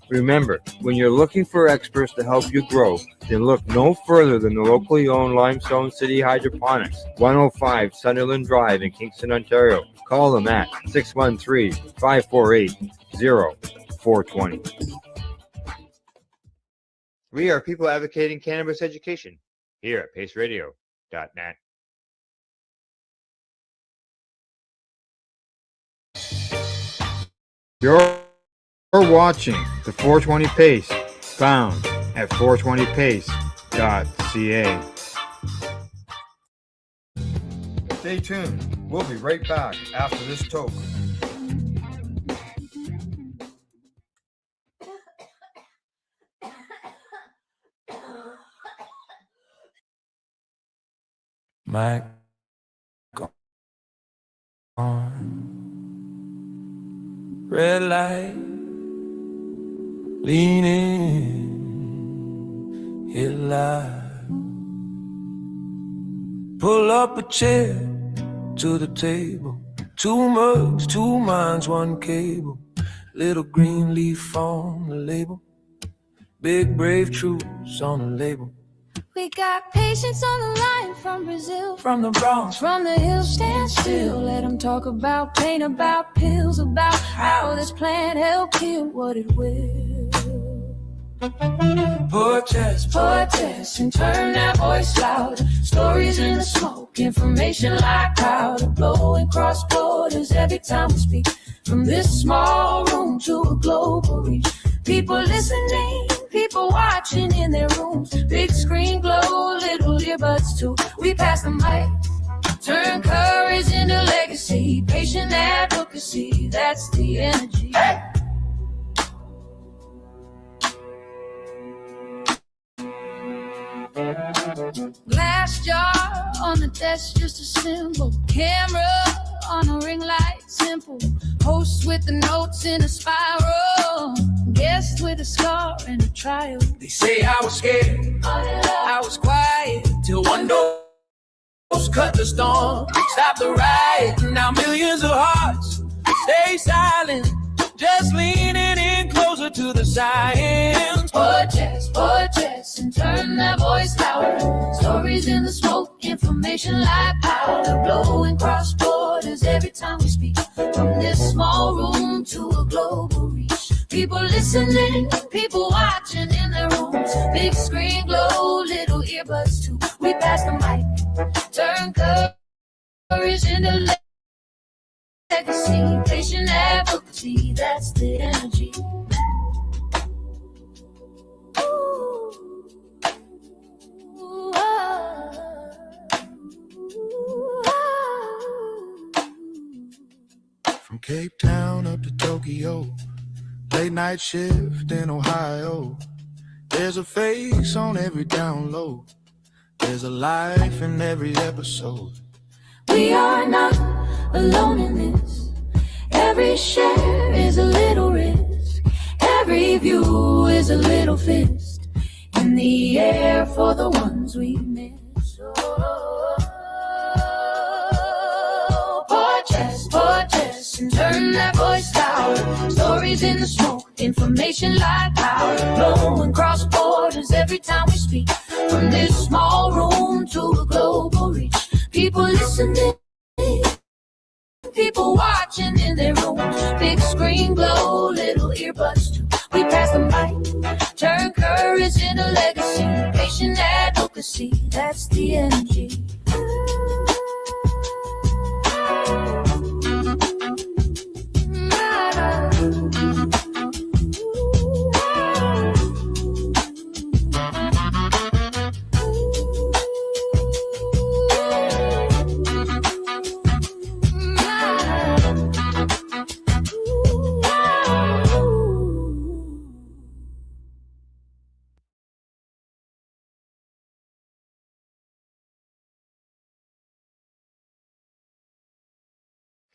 Speaker 5: Remember, when you're looking for experts to help you grow, then look no further than the locally owned Limestone City Hydroponics, 105 Sunderland Drive in Kingston, Ontario. Call them at 613-548-0420. We are people advocating cannabis education here at paceradio.net.
Speaker 1: You're watching the 420 Pace, found at 420pace.ca. Stay tuned. We'll be right back after this toke.
Speaker 8: Mic on. Red light, lean in, hit live. Pull up a chair to the table. 2 mugs, 2 minds, 1 cable. Little green leaf on the label. Big brave truths on the label.
Speaker 9: We got patients on the line from Brazil,
Speaker 8: From the Bronx,
Speaker 9: from the hills, stand still. Let them talk about pain, about pills, about how this plant help kill what it will. Protest and turn that voice loud. Stories in the smoke, information like powder, blowing cross borders every time we speak. From this small room to a global reach. People listening, people watching in their rooms. Big screen glow, little earbuds too. We pass the mic, turn courage into legacy. Patient advocacy, that's the energy. Hey! Glass jar on the desk, just a symbol. Camera on a ring light, simple. Host with the notes in a spiral. Guest with a scar and a trial.
Speaker 8: they say I was scared, I was quiet, till one door cut the storm, stop the riot. Now millions of hearts stay silent, just leaning in closer to the science.
Speaker 9: Protest and turn that voice louder. Stories in the smoke, information like powder, blowing cross borders every time we speak. From this small room to a global reach. People listening, people watching in their rooms. Big screen glow, little earbuds too. We pass the mic, turn courage into legacy. Patient advocacy, that's the energy.
Speaker 8: From Cape Town up to Tokyo, late night shift in Ohio. There's a face on every download. There's a life in every episode.
Speaker 9: We are not alone in this. Every share is a little risk. Every view is a little fist in the air for the ones we miss. Protest and turn that voice louder. Stories in the smoke, information like powder, blowing cross borders every time we speak. From this small room to a global reach. People listening, people watching in their rooms. Big screen glow, little earbuds too. We pass the mic, turn courage into legacy. Patient advocacy, that's the energy.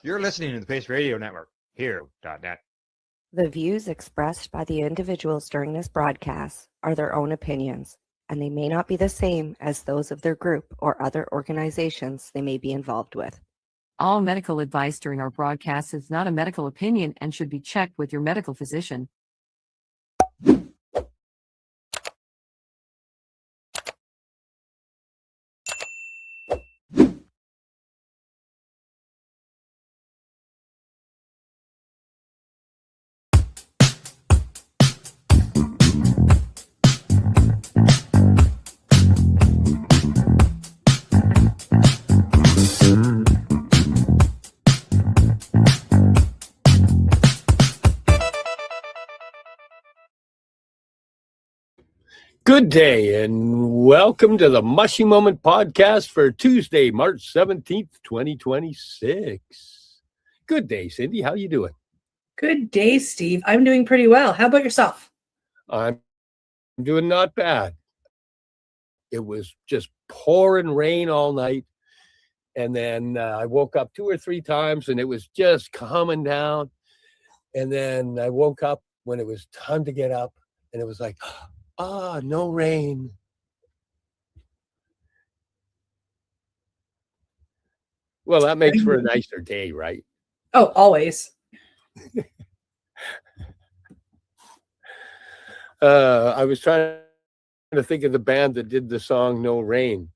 Speaker 5: You're listening to the Pace Radio Network, here.net.
Speaker 2: The views expressed by the individuals during this broadcast are their own opinions, and they may not be the same as those of their group or other organizations they may be involved with.
Speaker 3: All medical advice during our broadcast is not a medical opinion and should be checked with your medical physician.
Speaker 10: Good day and welcome to the Mushy Moment podcast for Tuesday, March 17th, 2026. Good day, Cindy. How you doing?
Speaker 4: Good day, Steve. I'm doing pretty well. How about yourself?
Speaker 10: I'm doing not bad. It was just pouring rain all night. And then I woke up 2 or 3 times and it was just coming down. And then I woke up when it was time to get up and it was like, no rain. Well, that makes for a nicer day, right?
Speaker 4: Oh, always.
Speaker 10: I was trying to think of the band that did the song No Rain,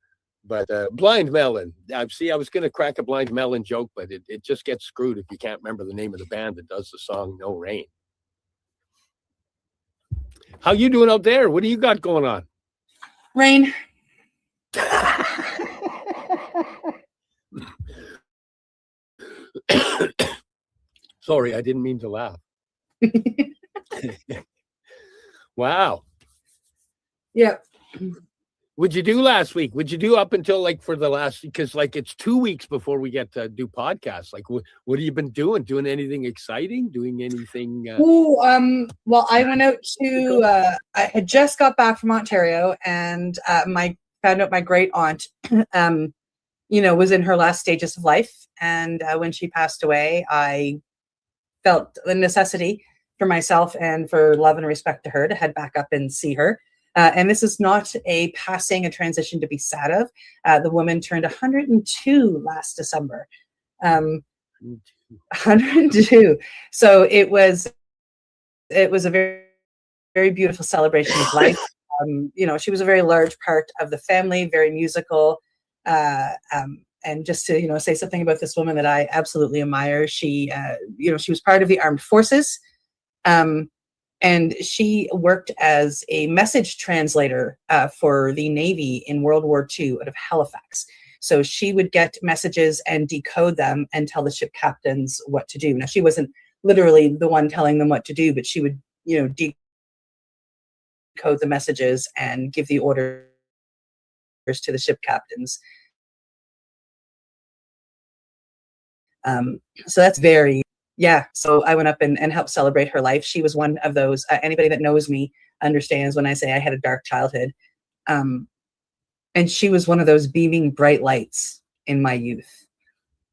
Speaker 10: but Blind Melon. I was going to crack a Blind Melon joke, but it just gets screwed if you can't remember the name of the band that does the song No Rain. How you doing out there? What do you got going on?
Speaker 4: Rain.
Speaker 10: Sorry, I didn't mean to laugh. Wow.
Speaker 4: Yeah.
Speaker 10: What'd you do last week? What'd you do up until for the last, because it's 2 weeks before we get to do podcasts. What have you been doing? Doing anything exciting? Doing anything?
Speaker 4: Well, I went out to, I had just got back from Ontario and found out my great aunt, was in her last stages of life. And when she passed away, I felt the necessity for myself and for love and respect to her to head back up and see her. And this is not a transition to be sad of. The woman turned 102 last December. 102. So it was a very, very beautiful celebration of life. She was a very large part of the family, very musical. And just to, say something about this woman that I absolutely admire. She was part of the armed forces. And she worked as a message translator for the Navy in World War II out of Halifax. So she would get messages and decode them and tell the ship captains what to do. Now, she wasn't literally the one telling them what to do, but she would, decode the messages and give the orders to the ship captains. So that's very... Yeah, so I went up and helped celebrate her life. She was one of those, anybody that knows me understands when I say I had a dark childhood. And she was one of those beaming bright lights in my youth.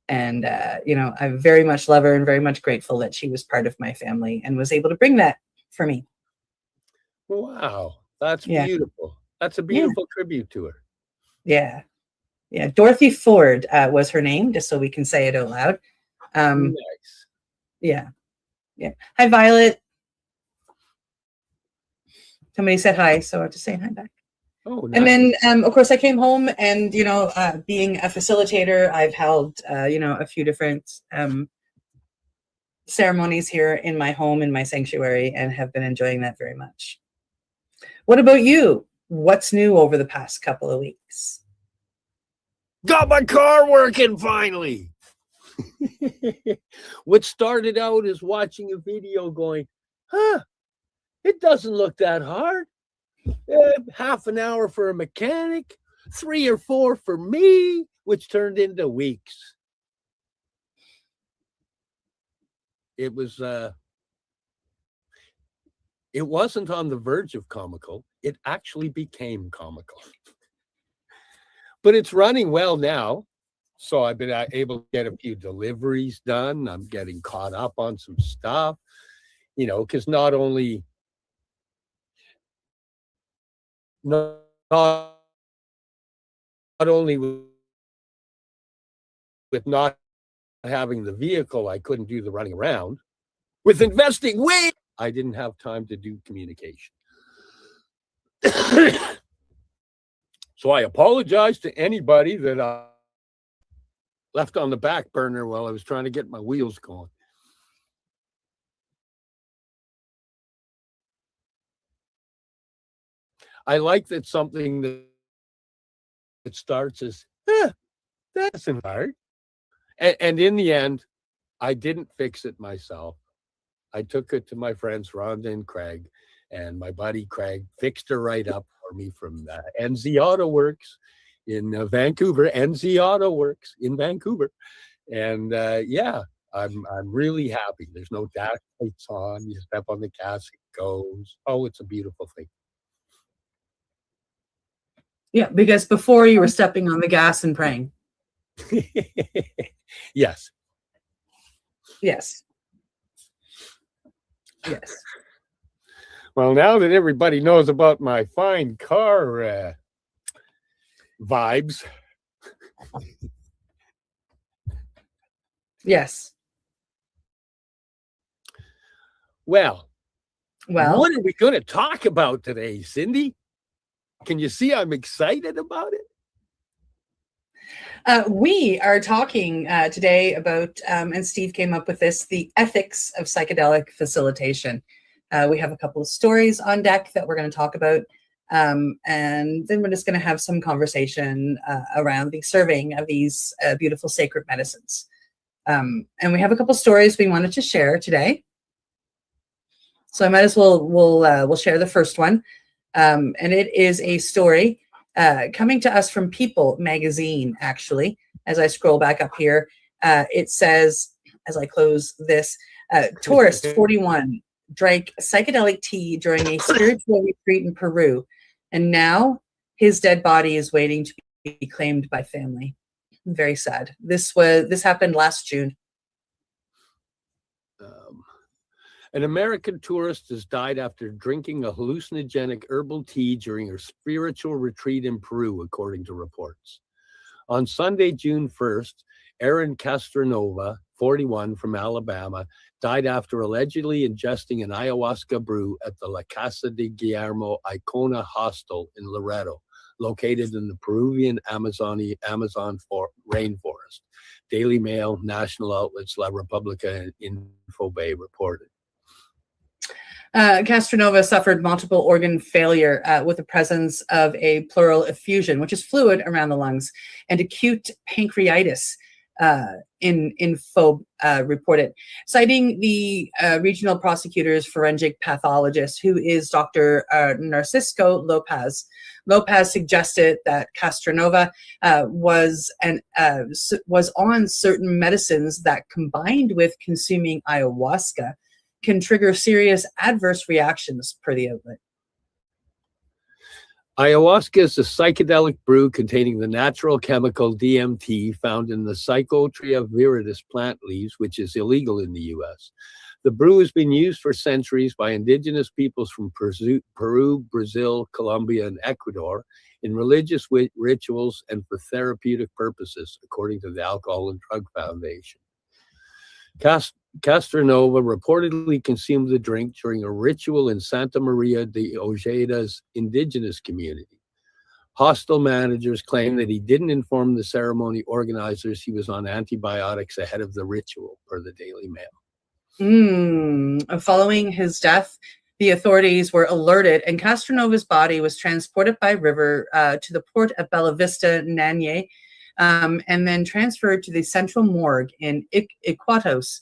Speaker 4: And, I very much love her and very much grateful that she was part of my family and was able to bring that for me.
Speaker 10: Wow, that's beautiful. That's a beautiful tribute to her.
Speaker 4: Yeah. Yeah, Dorothy Ford was her name, just so we can say it out loud.
Speaker 10: Nice.
Speaker 4: Yeah. Hi, Violet. Somebody said hi, so I have to say hi back.
Speaker 10: Oh, nice.
Speaker 4: And then, of course, I came home and, being a facilitator, I've held, a few different ceremonies here in my home, in my sanctuary, and have been enjoying that very much. What about you? What's new over the past couple of weeks?
Speaker 10: Got my car working finally. What started out as watching a video going, it doesn't look that hard. Half an hour for a mechanic, 3 or 4 for me, which turned into weeks. It wasn't on the verge of comical. It actually became comical. But it's running well now. So I've been able to get a few deliveries done. I'm getting caught up on some stuff, because not only not, not only with not having the vehicle, I couldn't do the running around. With investing I didn't have time to do communication. So I apologize to anybody that I left on the back burner while I was trying to get my wheels going. I like that something that starts as, that isn't hard. And in the end, I didn't fix it myself. I took it to my friends Rhonda and Craig, and my buddy Craig fixed her right up for me from NZ Auto Works in Vancouver. NZ Auto Works in Vancouver, and yeah, I'm really happy. There's no dash lights on. You step on the gas, it goes. Oh, it's a beautiful thing.
Speaker 4: Yeah, because before you were stepping on the gas and praying.
Speaker 10: Yes.
Speaker 4: Yes. Yes.
Speaker 10: Well, now that everybody knows about my fine car vibes.
Speaker 4: Yes.
Speaker 10: Well,
Speaker 4: Well,
Speaker 10: what are we going to talk about today, Cindy? Can you see I'm excited about it?
Speaker 4: we are talking today about, and Steve came up with this, the ethics of psychedelic facilitation. We have a couple of stories on deck that we're going to talk about. And then we're just going to have some conversation around the serving of these beautiful sacred medicines. And we have a couple stories we wanted to share today. So I might as well, we'll share the first one. And it is a story coming to us from People magazine, actually. As I scroll back up here, it says, as I close this, tourist 41 drank psychedelic tea during a spiritual retreat in Peru, and now his dead body is waiting to be claimed by family. Very sad. This happened last June.
Speaker 10: An American tourist has died after drinking a hallucinogenic herbal tea during her spiritual retreat in Peru, according to reports. On Sunday, June 1st, Erin Castronova, 41, from Alabama, died after allegedly ingesting an ayahuasca brew at the La Casa de Guillermo Icona Hostel in Loreto, located in the Peruvian Amazon rainforest. Daily Mail, national outlets, La Repubblica, and Infobay reported.
Speaker 4: Castronova suffered multiple organ failure with the presence of a pleural effusion, which is fluid around the lungs, and acute pancreatitis, Info reported, citing the regional prosecutor's forensic pathologist, who is Dr. Narcisco Lopez. Lopez suggested that Castronova was on certain medicines that, combined with consuming ayahuasca, can trigger serious adverse reactions, per the outlet.
Speaker 10: Ayahuasca is a psychedelic brew containing the natural chemical DMT found in the Psychotria viridis plant leaves, which is illegal in the U.S. The brew has been used for centuries by indigenous peoples from Peru, Brazil, Colombia, and Ecuador in religious rituals and for therapeutic purposes, according to the Alcohol and Drug Foundation. Castronova reportedly consumed the drink during a ritual in Santa Maria de Ojeda's indigenous community. Hostel managers claim that he didn't inform the ceremony organizers he was on antibiotics ahead of the ritual, per the Daily Mail.
Speaker 4: Following his death, the authorities were alerted, and Castronova's body was transported by river to the port of Bella Vista, Nanye, and then transferred to the central morgue in Iquitos,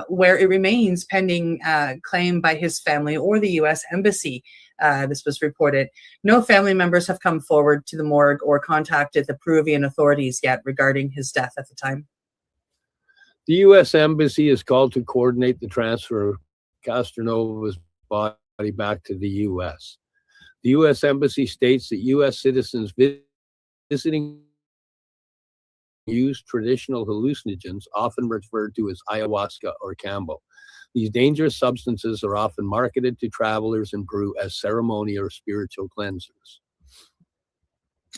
Speaker 4: where it remains pending claim by his family or the U.S. Embassy. This was reported. No family members have come forward to the morgue or contacted the Peruvian authorities yet regarding his death at the time.
Speaker 10: The U.S. Embassy is called to coordinate the transfer of Castronova's body back to the U.S. The U.S. Embassy states that U.S. citizens visiting used traditional hallucinogens, often referred to as ayahuasca or cambo. These dangerous substances are often marketed to travelers in Peru as ceremony or spiritual cleansers.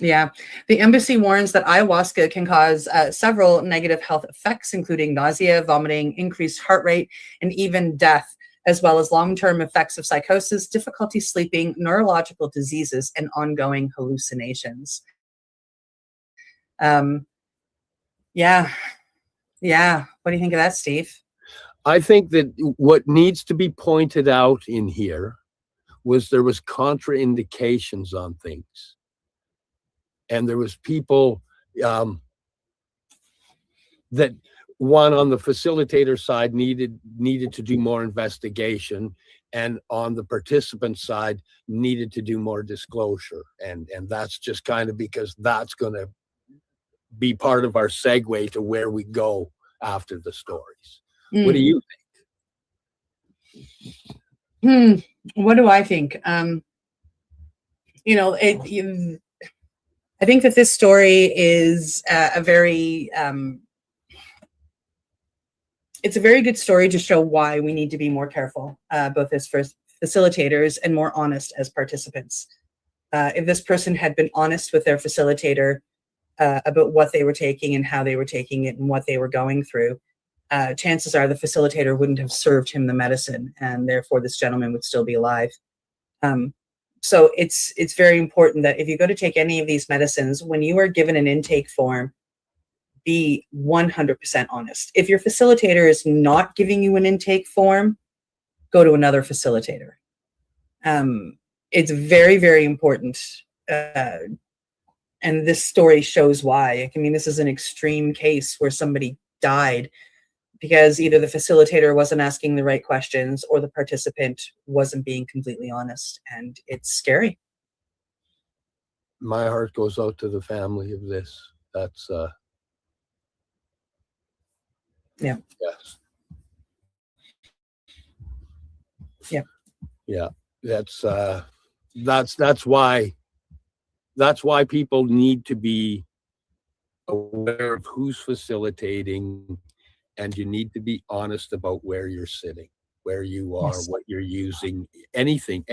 Speaker 4: Yeah, the embassy warns that ayahuasca can cause several negative health effects, including nausea, vomiting, increased heart rate, and even death, as well as long-term effects of psychosis, difficulty sleeping, neurological diseases, and ongoing hallucinations. Yeah. What do you think of that, Steve?
Speaker 10: I think that what needs to be pointed out in here was there was contraindications on things. And there was people that one on the facilitator side needed to do more investigation, and on the participant side needed to do more disclosure. And that's just kind of because that's going to be part of our segue to where we go after the stories. What do you
Speaker 4: think? What do I think? I think that this story is a very it's a very good story to show why we need to be more careful, both as first facilitators and more honest as participants. If this person had been honest with their facilitator about what they were taking and how they were taking it and what they were going through, chances are the facilitator wouldn't have served him the medicine, and therefore this gentleman would still be alive. So it's very important that if you go to take any of these medicines, when you are given an intake form, be 100% honest. If your facilitator is not giving you an intake form, go to another facilitator. It's very, very important. And this story shows why. I mean, this is an extreme case where somebody died because either the facilitator wasn't asking the right questions or the participant wasn't being completely honest, and it's scary.
Speaker 10: My heart goes out to the family of this. That's
Speaker 4: yeah.
Speaker 10: Yes.
Speaker 4: Yeah.
Speaker 10: Yeah. That's why people need to be aware of who's facilitating, and you need to be honest about where you're sitting, where you are,
Speaker 4: Yes.
Speaker 10: what you're using, anything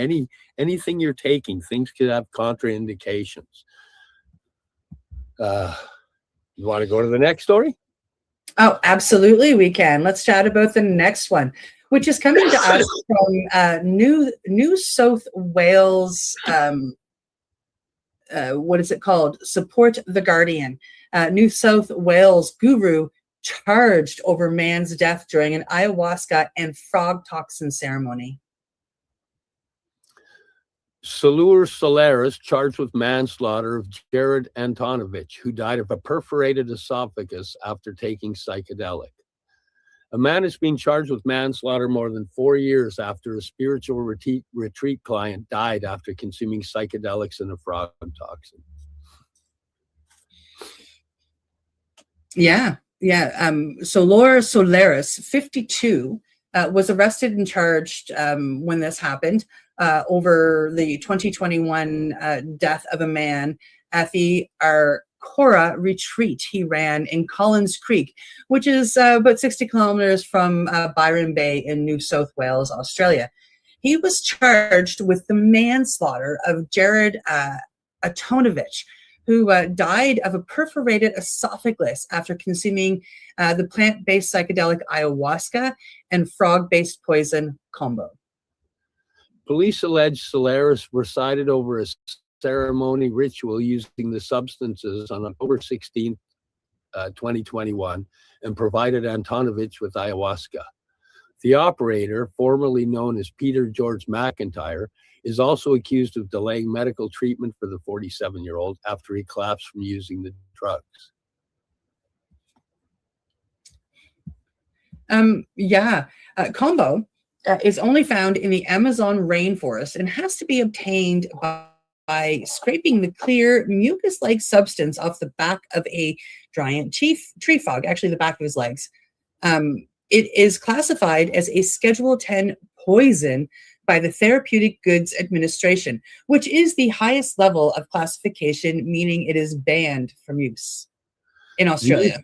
Speaker 10: you're taking. Things could have contraindications. You want to go to the next story?
Speaker 4: Oh, absolutely, we can. Let's chat about the next one, which is coming to us from New South Wales. What is it called? Support the Guardian. New South Wales guru charged over man's death during an ayahuasca and frog toxin ceremony.
Speaker 10: Salur Solaris charged with manslaughter of Jared Antonovich, who died of a perforated esophagus after taking psychedelic. A man is being charged with manslaughter more than 4 years after a spiritual retreat client died after consuming psychedelics and a frog toxin.
Speaker 4: Yeah. So Laura Solaris, 52, was arrested and charged when this happened over the 2021 death of a man at the Arcora retreat he ran in Collins Creek, which is about 60 kilometers from Byron Bay in New South Wales, Australia. He was charged with the manslaughter of Jared Antonovich, who died of a perforated esophagus after consuming the plant-based psychedelic ayahuasca and frog-based poison combo.
Speaker 10: Police allege Solaris presided over a ceremony ritual using the substances on October 16, 2021, and provided Antonovich with ayahuasca. The operator, formerly known as Peter George McIntyre, is also accused of delaying medical treatment for the 47-year-old after he collapsed from using the drugs.
Speaker 4: Combo is only found in the Amazon rainforest and has to be obtained by scraping the clear mucus-like substance off the back of a giant tree frog, actually the back of his legs. It is classified as a Schedule 10 poison by the Therapeutic Goods Administration, which is the highest level of classification, meaning it is banned from use. in Australia.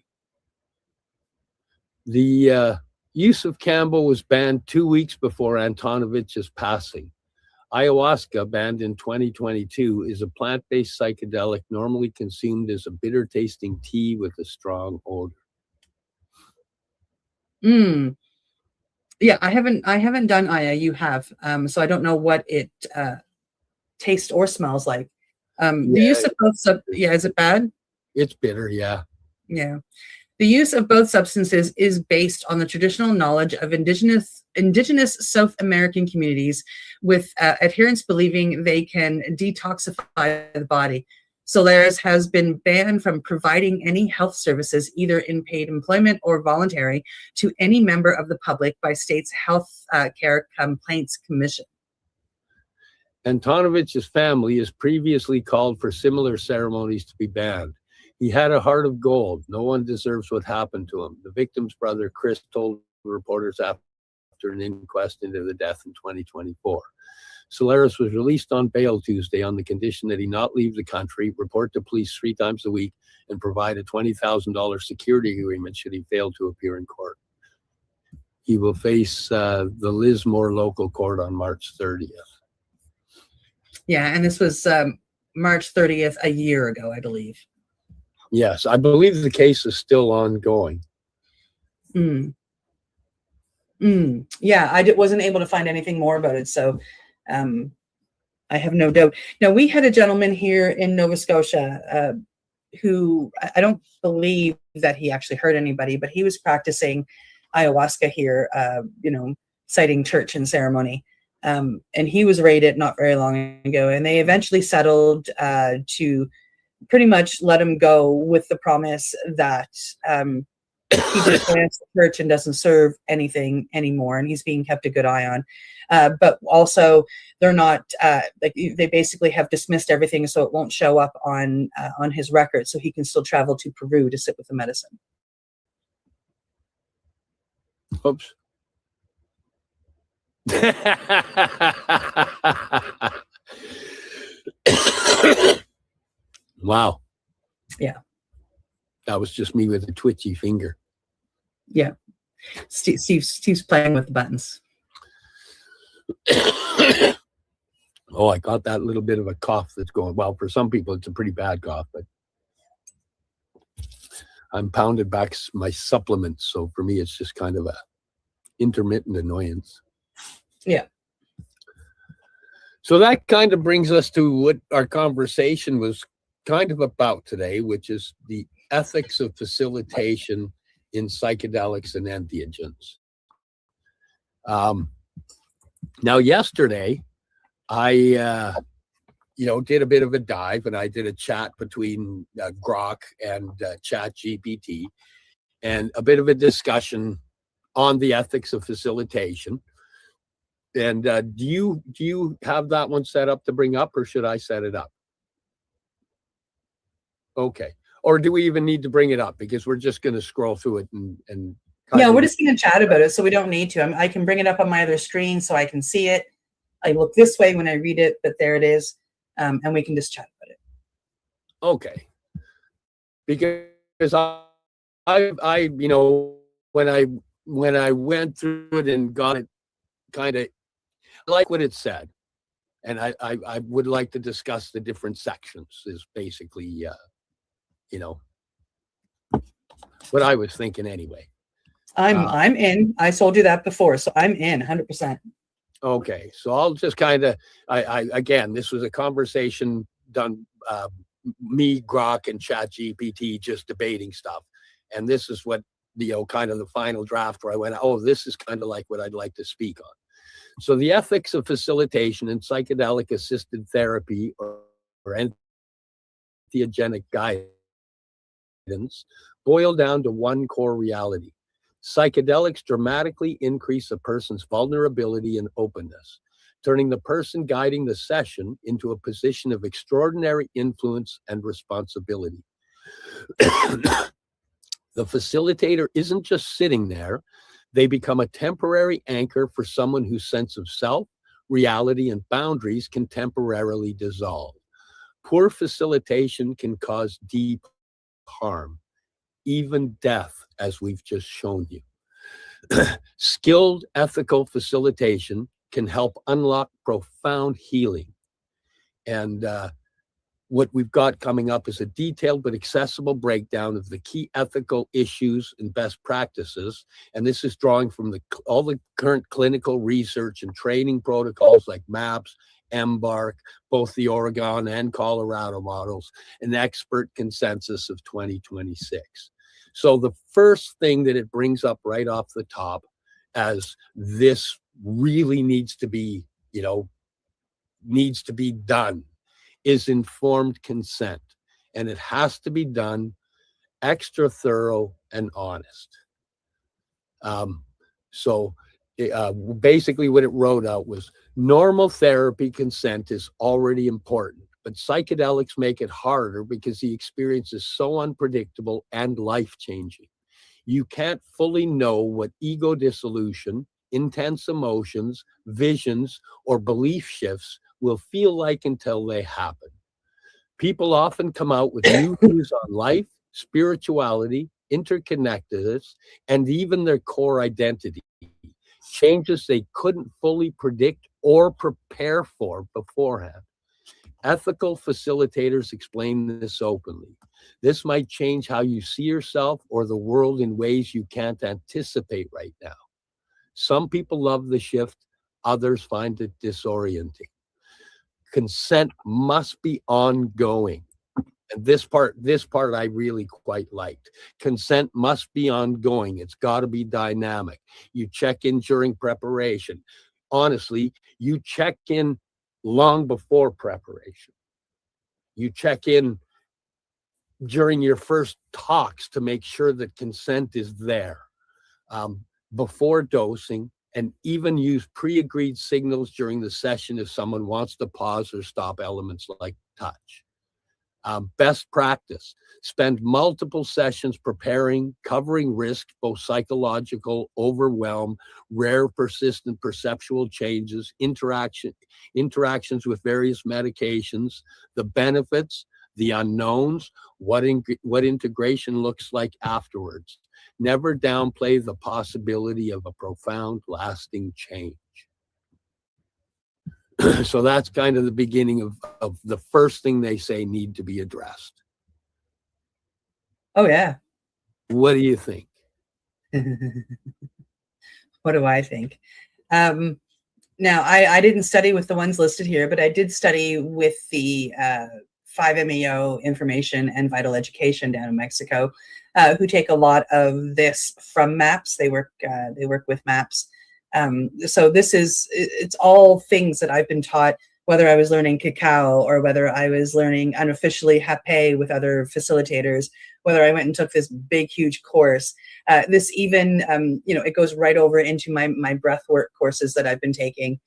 Speaker 10: The use of Campbell was banned 2 weeks before Antonovich's passing. Ayahuasca, banned in 2022, is a plant-based psychedelic normally consumed as a bitter-tasting tea with a strong odor.
Speaker 4: Yeah, I haven't done Aya. You have, so I don't know what it tastes or smells like. The use of both is it bad?
Speaker 10: It's bitter, yeah.
Speaker 4: Yeah. The use of both substances is based on the traditional knowledge of indigenous South American communities, with adherents believing they can detoxify the body. Solaris has been banned from providing any health services, either in paid employment or voluntary, to any member of the public by state's Health Care Complaints Commission.
Speaker 10: Antonovich's family has previously called for similar ceremonies to be banned. He had a heart of gold. No one deserves what happened to him. The victim's brother, Chris, told reporters after an inquest into the death in 2024. Solaris was released on bail Tuesday on the condition that he not leave the country, report to police 3 times a week, and provide a $20,000 security agreement should he fail to appear in court. He will face the Lismore local court on March 30th.
Speaker 4: Yeah, and this was March 30th, a year ago, I believe.
Speaker 10: Yes, I believe the case is still ongoing.
Speaker 4: Yeah, I wasn't able to find anything more about it, so I have no doubt. Now, we had a gentleman here in Nova Scotia who, I don't believe that he actually hurt anybody, but he was practicing ayahuasca here, citing church and ceremony. And he was raided not very long ago, and they eventually settled to pretty much let him go with the promise that he just plants the church and doesn't serve anything anymore, and he's being kept a good eye on. But also, they're not they basically have dismissed everything, so it won't show up on his record, so he can still travel to Peru to sit with the medicine.
Speaker 10: Oops. Wow.
Speaker 4: Yeah.
Speaker 10: That was just me with a twitchy finger.
Speaker 4: Yeah. Steve's playing with the buttons.
Speaker 10: Oh, I got that little bit of a cough that's going. Well, for some people, it's a pretty bad cough, but I'm pounded back my supplements. So for me, it's just kind of a intermittent annoyance.
Speaker 4: Yeah.
Speaker 10: So that kind of brings us to what our conversation was kind of about today, which is the ethics of facilitation in psychedelics and entheogens. Now, yesterday, I did a bit of a dive, and I did a chat between Grok and ChatGPT, and a bit of a discussion on the ethics of facilitation. And do you have that one set up to bring up, or should I set it up? Okay. Or do we even need to bring it up? Because we're just going to scroll through it and
Speaker 4: yeah, we're just going to chat about it, so we don't need to. I can bring it up on my other screen so I can see it. I look this way when I read it, but there it is, and we can just chat about it.
Speaker 10: Okay. Because I when I went through it and got it, kind of like what it said, and I would like to discuss the different sections. Is basically what I was thinking anyway.
Speaker 4: I'm in. I told you that before, so I'm in 100%.
Speaker 10: Okay, so I'll just kind of, again, this was a conversation done, me, Grok, and ChatGPT just debating stuff, and this is what kind of the final draft where I went, oh, this is kind of like what I'd like to speak on. So the ethics of facilitation in psychedelic assisted therapy or entheogenic guidance boil down to one core reality. Psychedelics dramatically increase a person's vulnerability and openness, turning the person guiding the session into a position of extraordinary influence and responsibility. The facilitator isn't just sitting there. They become a temporary anchor for someone whose sense of self, reality, and boundaries can temporarily dissolve. Poor facilitation can cause deep harm. even death, as we've just shown you. Skilled ethical facilitation can help unlock profound healing. And what we've got coming up is a detailed but accessible breakdown of the key ethical issues and best practices. And this is drawing from all the current clinical research and training protocols like MAPS, EMBARK, both the Oregon and Colorado models, an expert consensus of 2026. So the first thing that it brings up right off the top, as this really needs to be done, is informed consent. And it has to be done extra thorough and honest. Basically what it wrote out was, normal therapy consent is already important, but psychedelics make it harder because the experience is so unpredictable and life-changing. You can't fully know what ego dissolution, intense emotions, visions, or belief shifts will feel like until they happen. People often come out with new views on life, spirituality, interconnectedness, and even their core identity, changes they couldn't fully predict or prepare for beforehand. Ethical facilitators explain this openly. This might change how you see yourself or the world in ways you can't anticipate right now. Some people love the shift, others find it disorienting. Consent must be ongoing. And this part I really quite liked. Consent must be ongoing. It's got to be dynamic. You check in during preparation. Honestly, you check in long before preparation. You check in during your first talks to make sure that consent is there. Before dosing, and even use pre-agreed signals during the session if someone wants to pause or stop elements like touch. Best practice, spend multiple sessions preparing, covering risk, both psychological, overwhelm, rare, persistent perceptual changes, interactions with various medications, the benefits, the unknowns, what integration looks like afterwards. Never downplay the possibility of a profound, lasting change. So that's kind of the beginning of the first thing they say need to be addressed.
Speaker 4: Oh, yeah.
Speaker 10: What do you think?
Speaker 4: What do I think? Now, I didn't study with the ones listed here, but I did study with the 5MEO Information and Vital Education down in Mexico, who take a lot of this from MAPS. They work with MAPS. So it's all things that I've been taught, whether I was learning cacao or whether I was learning unofficially hape with other facilitators, whether I went and took this big, huge course. This even, it goes right over into my breathwork courses that I've been taking.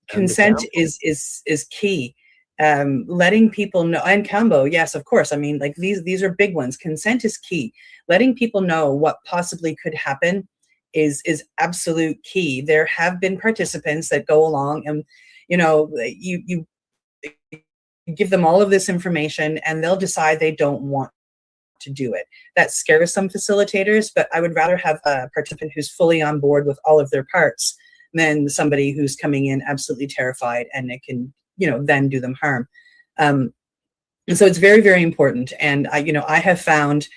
Speaker 4: Consent is key. Letting people know, and combo, yes, of course. I mean, like these are big ones. Consent is key. Letting people know what possibly could happen is absolute key. There have been participants that go along and, you give them all of this information and they'll decide they don't want to do it. That scares some facilitators, but I would rather have a participant who's fully on board with all of their parts than somebody who's coming in absolutely terrified and it can, then do them harm. And so it's very, very important. And I have found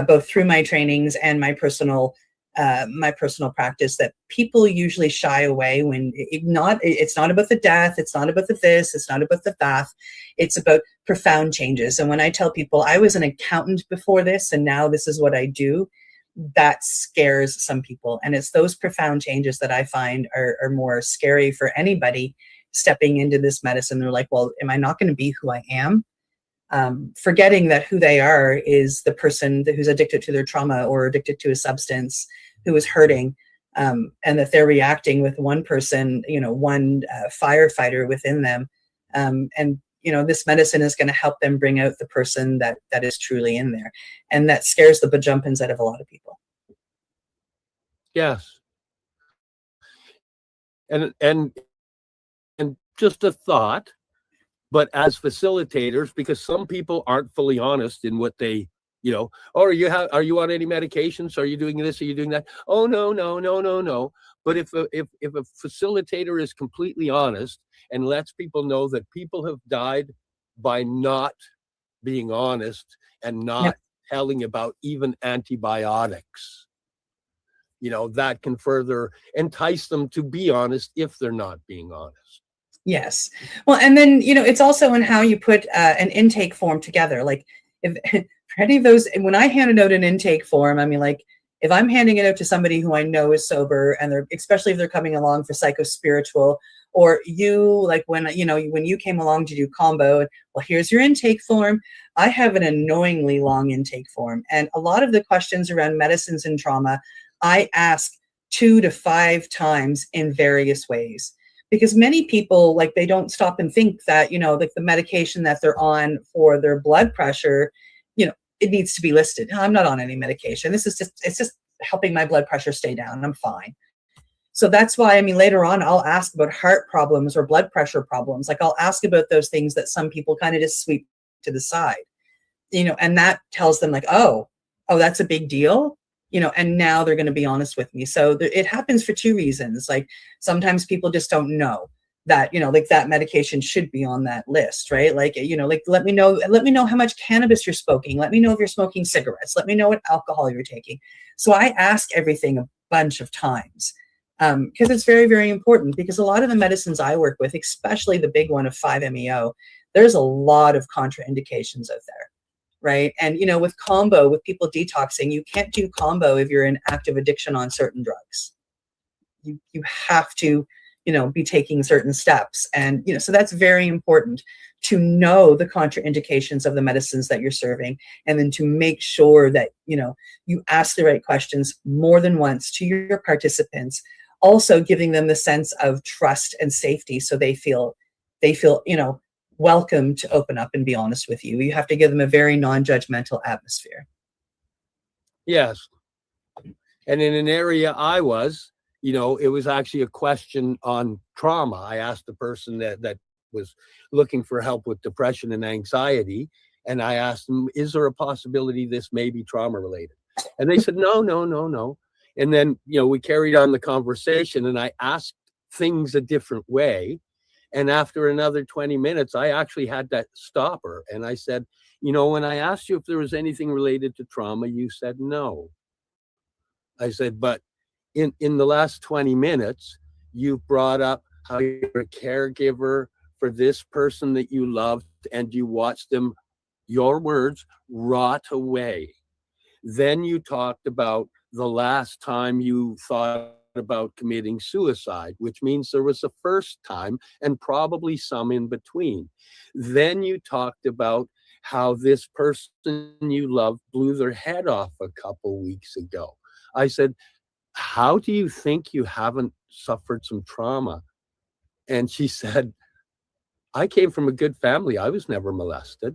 Speaker 4: both through my trainings and my personal practice that people usually shy away when it's not about the death, it's not about the this, it's not about the that, it's about profound changes. And when I tell people I was an accountant before this and now this is what I do, that scares some people. And it's those profound changes that I find are more scary for anybody stepping into this medicine. They're like, well, am I not going to be who I am? Forgetting that who they are is the person who's addicted to their trauma or addicted to a substance, who is hurting, and that they're reacting with one person, one firefighter within them. And this medicine is going to help them bring out the person that is truly in there. And that scares the bajumpins out of a lot of people.
Speaker 10: Yes. And just a thought, but as facilitators, because some people aren't fully honest in what they You know, or are you on any medications? Are you doing this? Are you doing that? Oh, no, no, no, no, no. But if a facilitator is completely honest and lets people know that people have died by not being honest and not telling about even antibiotics, you know, that can further entice them to be honest if they're not being honest.
Speaker 4: Yes. Well, and then, you know, it's also in how you put an intake form together. Like if for any of those, when I handed out an intake form, I mean, like if I'm handing it out to somebody who I know is sober and they're, especially if they're coming along for psychospiritual, or you, like when, you know, when you came along to do combo, well, here's your intake form. I have an annoyingly long intake form. And a lot of the questions around medicines and trauma, I ask 2 to 5 times in various ways. Because many people, like, they don't stop and think that, you know, like the medication that they're on for their blood pressure, you know, it needs to be listed. No, I'm not on any medication. This is just, it's just helping my blood pressure stay down. I'm fine. So that's why, I mean, later on, I'll ask about heart problems or blood pressure problems. Like I'll ask about those things that some people kind of just sweep to the side, you know, and that tells them like, oh, that's a big deal. You know, and now they're going to be honest with me. So it happens for 2 reasons. Like sometimes people just don't know that, you know, like that medication should be on that list, right? Like, you know, like let me know how much cannabis you're smoking. Let me know if you're smoking cigarettes. Let me know what alcohol you're taking. So I ask everything a bunch of times because it's very, very important, because a lot of the medicines I work with, especially the big one of 5-MeO, there's a lot of contraindications out there. Right. And, you know, with combo, with people detoxing, you can't do combo if you're in active addiction on certain drugs. You have to, you know, be taking certain steps. And, you know, so that's very important to know the contraindications of the medicines that you're serving, and then to make sure that, you know, you ask the right questions more than once to your participants, also giving them the sense of trust and safety so they feel, you know, welcome to open up and be honest with you. You have to give them a very non-judgmental atmosphere.
Speaker 10: Yes. And in an area I was, you know, it was actually a question on trauma. I asked the person that was looking for help with depression and anxiety, and I asked them, is there a possibility this may be trauma related? And they said, no, no, no, no. And then, you know, we carried on the conversation and I asked things a different way. And after another 20 minutes, I actually had to stop her. And I said, you know, when I asked you if there was anything related to trauma, you said no. I said, but in the last 20 minutes, you brought up how you're a caregiver for this person that you loved, and you watched them, your words, rot away. Then you talked about the last time you thought about committing suicide, which means there was a first time and probably some in between. Then you talked about how this person you love blew their head off a couple weeks ago. I said, how do you think you haven't suffered some trauma? And she said, I came from a good family. I was never molested.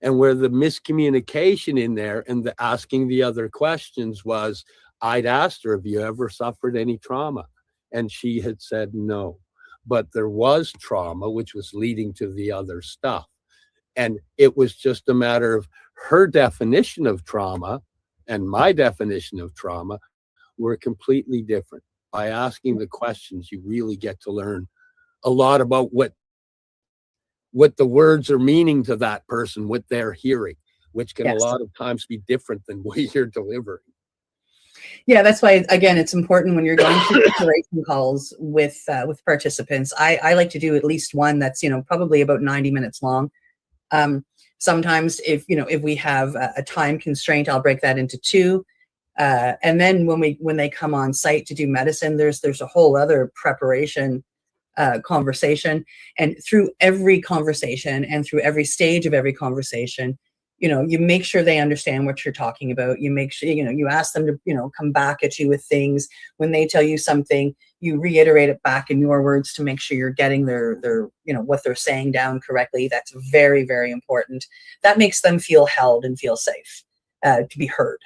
Speaker 10: And where the miscommunication in there and the asking the other questions was, I'd asked her, have you ever suffered any trauma? And she had said no. But there was trauma, which was leading to the other stuff. And it was just a matter of her definition of trauma and my definition of trauma were completely different. By asking the questions, you really get to learn a lot about what the words are meaning to that person, what they're hearing, which can a lot of times be different than what you're delivering.
Speaker 4: Yeah, that's why, again, it's important when you're going through preparation calls with participants. I like to do at least one that's, you know, probably about 90 minutes long. Sometimes if we have a time constraint, I'll break that into 2. And then when they come on site to do medicine, there's a whole other preparation conversation. And through every conversation and through every stage of every conversation, you know, you make sure they understand what you're talking about. You make sure, you know, you ask them to, you know, come back at you with things. When they tell you something, you reiterate it back in your words to make sure you're getting their, you know, what they're saying down correctly. That's very, very important. That makes them feel held and feel safe, to be heard.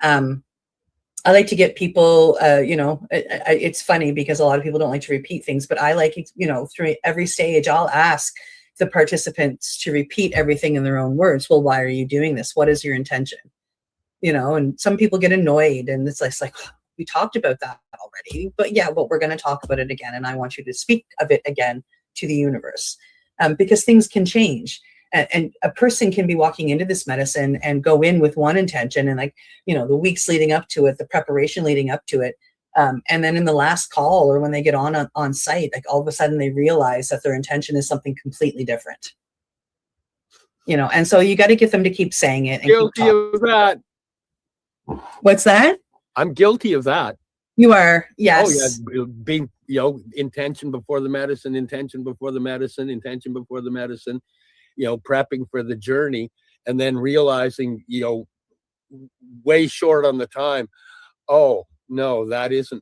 Speaker 4: I like to get people, you know, it's funny because a lot of people don't like to repeat things, but I like, you know, through every stage, I'll ask, the participants to repeat everything in their own words. Well, why are you doing this? What is your intention? You know, and some people get annoyed, and it's like we talked about that already, but yeah, but we're going to talk about it again. And I want you to speak of it again to the universe, because things can change. And a person can be walking into this medicine and go in with one intention, and like, you know, the weeks leading up to it, the preparation leading up to it. And then in the last call, or when they get on site, like all of a sudden they realize that their intention is something completely different. You know, and so you got to get them to keep saying it. And
Speaker 10: Guilty of that.
Speaker 4: What's that?
Speaker 10: I'm guilty of that.
Speaker 4: You are, yes.
Speaker 10: Oh yeah, being, you know, intention before the medicine, intention before the medicine, intention before the medicine, you know, prepping for the journey, and then realizing, you know, way short on the time. Oh no, that isn't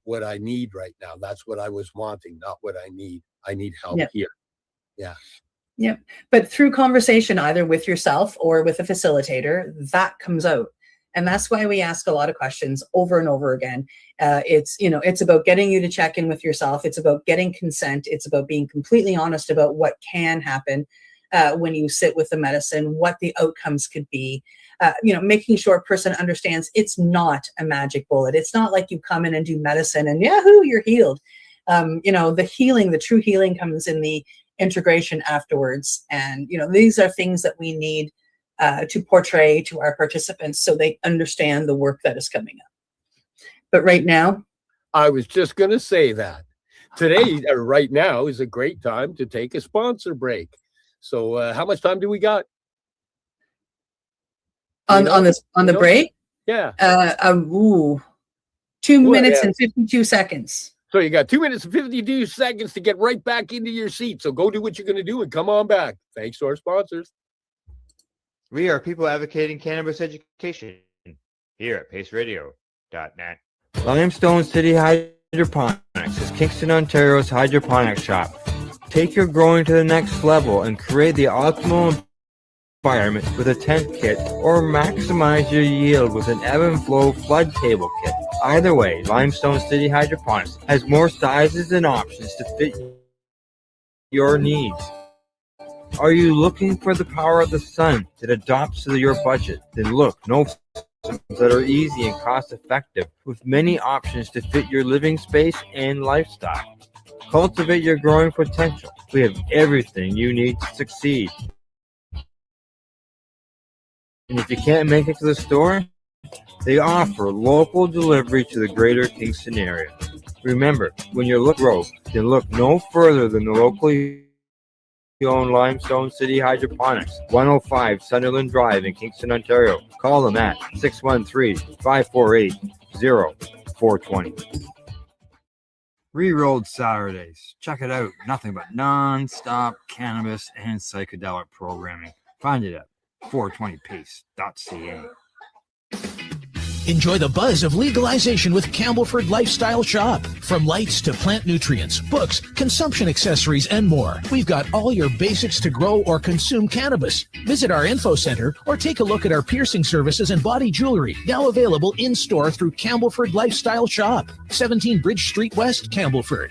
Speaker 10: what I need right now. That's what I was wanting, not what I need. I need help here. Yeah.
Speaker 4: Yeah. But through conversation, either with yourself or with a facilitator, that comes out. And that's why we ask a lot of questions over and over again. It's, you know, it's about getting you to check in with yourself. It's about getting consent. It's about being completely honest about what can happen when you sit with the medicine, what the outcomes could be. You know, making sure a person understands it's not a magic bullet. It's not like you come in and do medicine and yahoo, you're healed. You know, the healing, the true healing comes in the integration afterwards. And, you know, these are things that we need to portray to our participants so they understand the work that is coming up. But right now,
Speaker 10: I was just going to say that today, right now, is a great time to take a sponsor break. So how much time do we got?
Speaker 4: On the break?
Speaker 10: Yeah.
Speaker 4: 2 minutes and 52 seconds.
Speaker 10: So you got 2 minutes and 52 seconds to get right back into your seat. So go do what you're going to do and come on back. Thanks to our sponsors.
Speaker 5: We are people advocating cannabis education here at paceradio.net. Limestone City Hydroponics is Kingston, Ontario's hydroponics shop. Take your growing to the next level and create the optimal environment with a tent kit, or maximize your yield with an ebb and flow flood table kit. Either way, Limestone City Hydroponics has more sizes and options to fit your needs. Are you looking for the power of the sun that adapts to your budget? Then look no systems that are easy and cost effective, with many options to fit your living space and lifestyle. Cultivate your growing potential. We have everything you need to succeed. And if you can't make it to the store, they offer local delivery to the greater Kingston area. Remember, when you're broke, then look no further than the locally owned Limestone City Hydroponics, 105 Sunderland Drive in Kingston, Ontario. Call them at 613-548-0420.
Speaker 11: Rerolled Saturdays. Check it out. Nothing but non-stop cannabis and psychedelic programming. Find it at 420pace.ca.
Speaker 7: Enjoy the buzz of legalization with Campbellford Lifestyle Shop. From lights to plant nutrients, books, consumption accessories, and more, we've got all your basics to grow or consume cannabis. Visit our info center or take a look at our piercing services and body jewelry, now available in-store through Campbellford Lifestyle Shop, 17 Bridge Street West, Campbellford.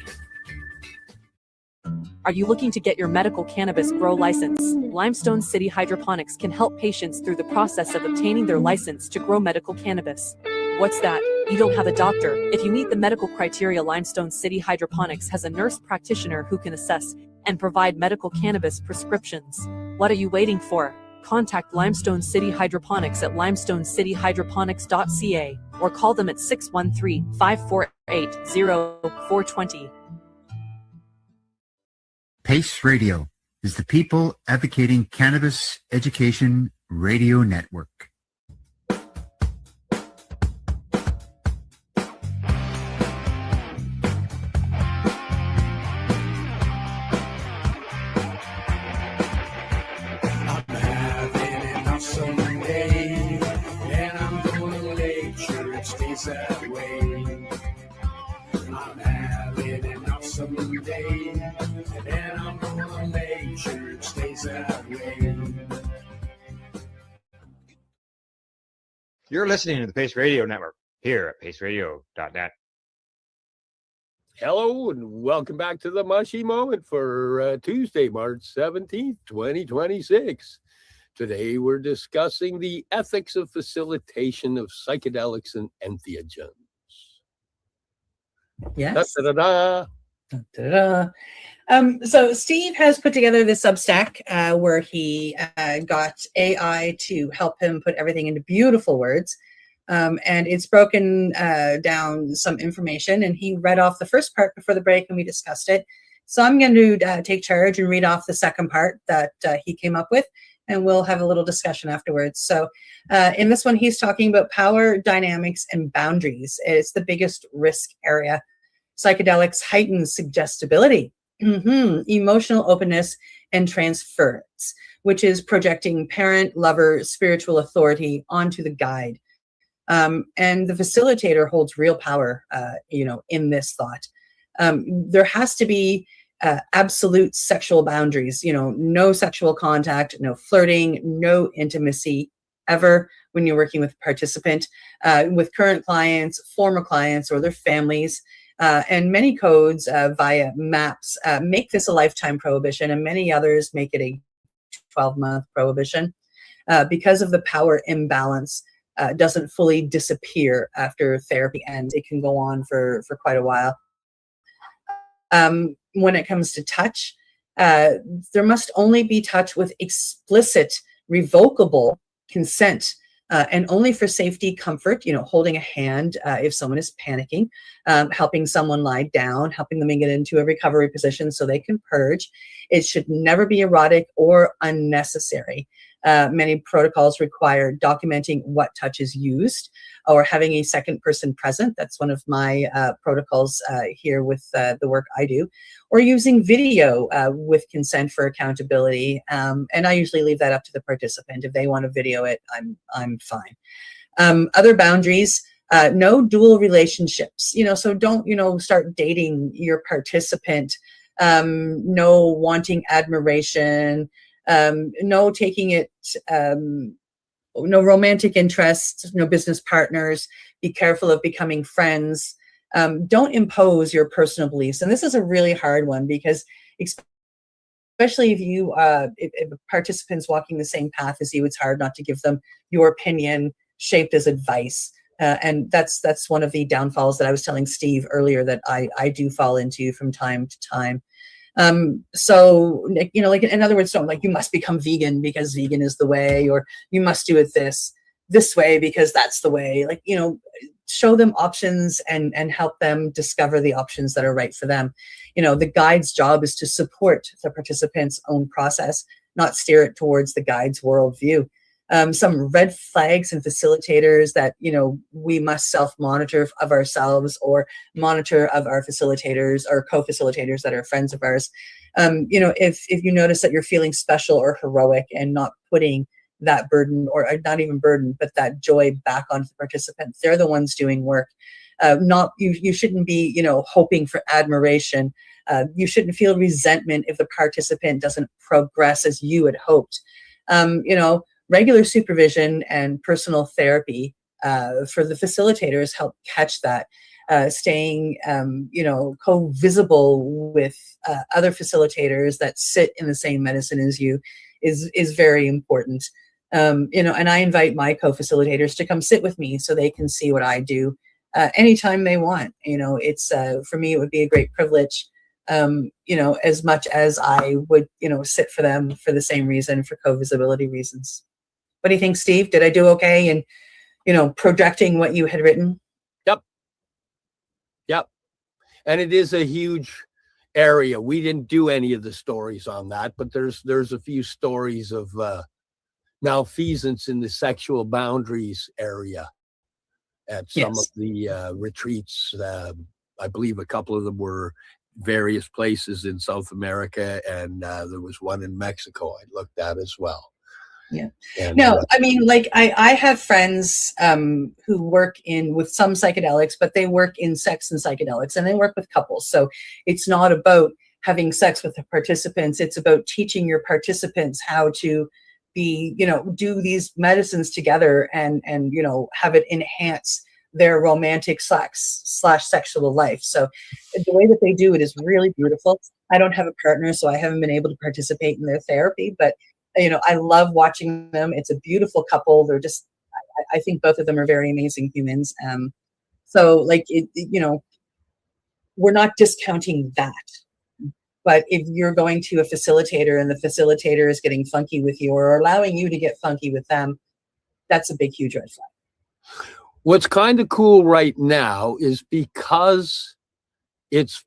Speaker 12: Are you looking to get your medical cannabis grow license? Limestone City Hydroponics can help patients through the process of obtaining their license to grow medical cannabis. What's that? You don't have a doctor. If you meet the medical criteria, Limestone City Hydroponics has a nurse practitioner who can assess and provide medical cannabis prescriptions. What are you waiting for? Contact Limestone City Hydroponics at limestonecityhydroponics.ca or call them at 613-548-0420.
Speaker 13: PACE Radio is the People Advocating Cannabis Education Radio Network.
Speaker 6: I'm having an awesome day, and I'm gonna make sure it stays that way. I'm having an awesome day, and I'm gonna make sure it stays that way.
Speaker 5: You're listening to the Pace Radio Network here at paceradio.net.
Speaker 10: Hello and welcome back to the Mushy Moment for Tuesday, March 17th, 2026. Today we're discussing the ethics of facilitation of psychedelics and entheogens.
Speaker 4: Yes.
Speaker 10: Da-da-da-da.
Speaker 4: Da-da-da. So Steve has put together this Substack where he got AI to help him put everything into beautiful words. And it's broken down some information, and he read off the first part before the break and we discussed it. So I'm going to take charge and read off the second part that he came up with, and we'll have a little discussion afterwards. So in this one, he's talking about power dynamics and boundaries. It's the biggest risk area. Psychedelics heighten suggestibility, emotional openness, and transference, which is projecting parent, lover, spiritual authority onto the guide. And the facilitator holds real power, in this thought. There has to be absolute sexual boundaries, no sexual contact, no flirting, no intimacy ever when you're working with a participant, with current clients, former clients, or their families. And many codes via MAPS make this a lifetime prohibition, and many others make it a 12-month prohibition because of the power imbalance. Doesn't fully disappear after therapy ends. It can go on for quite a while. When it comes to touch, there must only be touch with explicit, revocable consent, and only for safety, comfort, holding a hand if someone is panicking, helping someone lie down, helping them get into a recovery position so they can purge. It should never be erotic or unnecessary. Many protocols require documenting what touch is used or having a second person present. That's one of my protocols here with the work I do, or using video with consent for accountability. And I usually leave that up to the participant. If they want to video it, I'm fine. Other boundaries, no dual relationships, so don't, start dating your participant. No wanting admiration, no taking it, no romantic interests, no business partners. Be careful of becoming friends. Don't impose your personal beliefs. And this is a really hard one because especially if if a participant's walking the same path as you, it's hard not to give them your opinion shaped as advice. And that's one of the downfalls that I was telling Steve earlier that I do fall into from time to time. So, like in other words, don't you must become vegan because vegan is the way, or you must do it this way because that's the way. Show them options and help them discover the options that are right for them. The guide's job is to support the participant's own process, not steer it towards the guide's worldview. Some red flags and facilitators that, we must self-monitor of ourselves or monitor of our facilitators or co-facilitators that are friends of ours. If you notice that you're feeling special or heroic and not putting that burden, or not even burden, but that joy back onto the participants, they're the ones doing work. You shouldn't be, hoping for admiration. You shouldn't feel resentment if the participant doesn't progress as you had hoped. Regular supervision and personal therapy for the facilitators help catch that. Staying, co-visible with other facilitators that sit in the same medicine as you is very important. And I invite my co-facilitators to come sit with me so they can see what I do anytime they want. It's for me, it would be a great privilege. As much as I would, sit for them for the same reason, for co-visibility reasons. What do you think, Steve? Did I do okay in, projecting what you had written?
Speaker 10: Yep. And it is a huge area. We didn't do any of the stories on that, but there's a few stories of malfeasance in the sexual boundaries area at some of the retreats. I believe a couple of them were various places in South America, and there was one in Mexico I looked at as well.
Speaker 4: Yeah.
Speaker 10: And,
Speaker 4: no, I mean, I have friends who work with some psychedelics, but they work in sex and psychedelics, and they work with couples. So it's not about having sex with the participants. It's about teaching your participants how to be, do these medicines together and have it enhance their romantic slash sexual life. So the way that they do it is really beautiful. I don't have a partner, so I haven't been able to participate in their therapy, but I love watching them. It's a beautiful couple. They're just, I think both of them are very amazing humans. So like, we're not discounting that. But if you're going to a facilitator and the facilitator is getting funky with you or allowing you to get funky with them, that's a big, huge red flag.
Speaker 10: What's kind of cool right now is because it's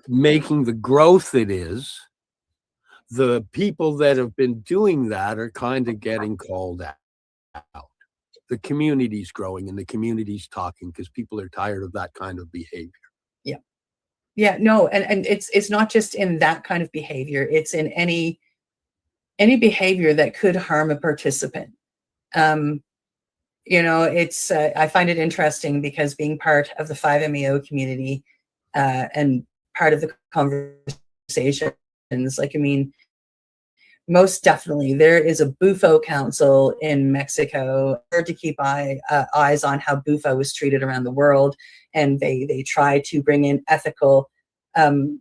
Speaker 10: making the growth it is, the people that have been doing that are kind of getting called out. The community's growing and the community's talking because people are tired of that kind of behavior.
Speaker 4: Yeah. Yeah, no, and it's not just in that kind of behavior. It's in any behavior that could harm a participant. It's I find it interesting because being part of the 5MEO community and part of the conversations, most definitely there is a Bufo council in Mexico to keep eyes on how Bufo is treated around the world, and they try to bring in ethical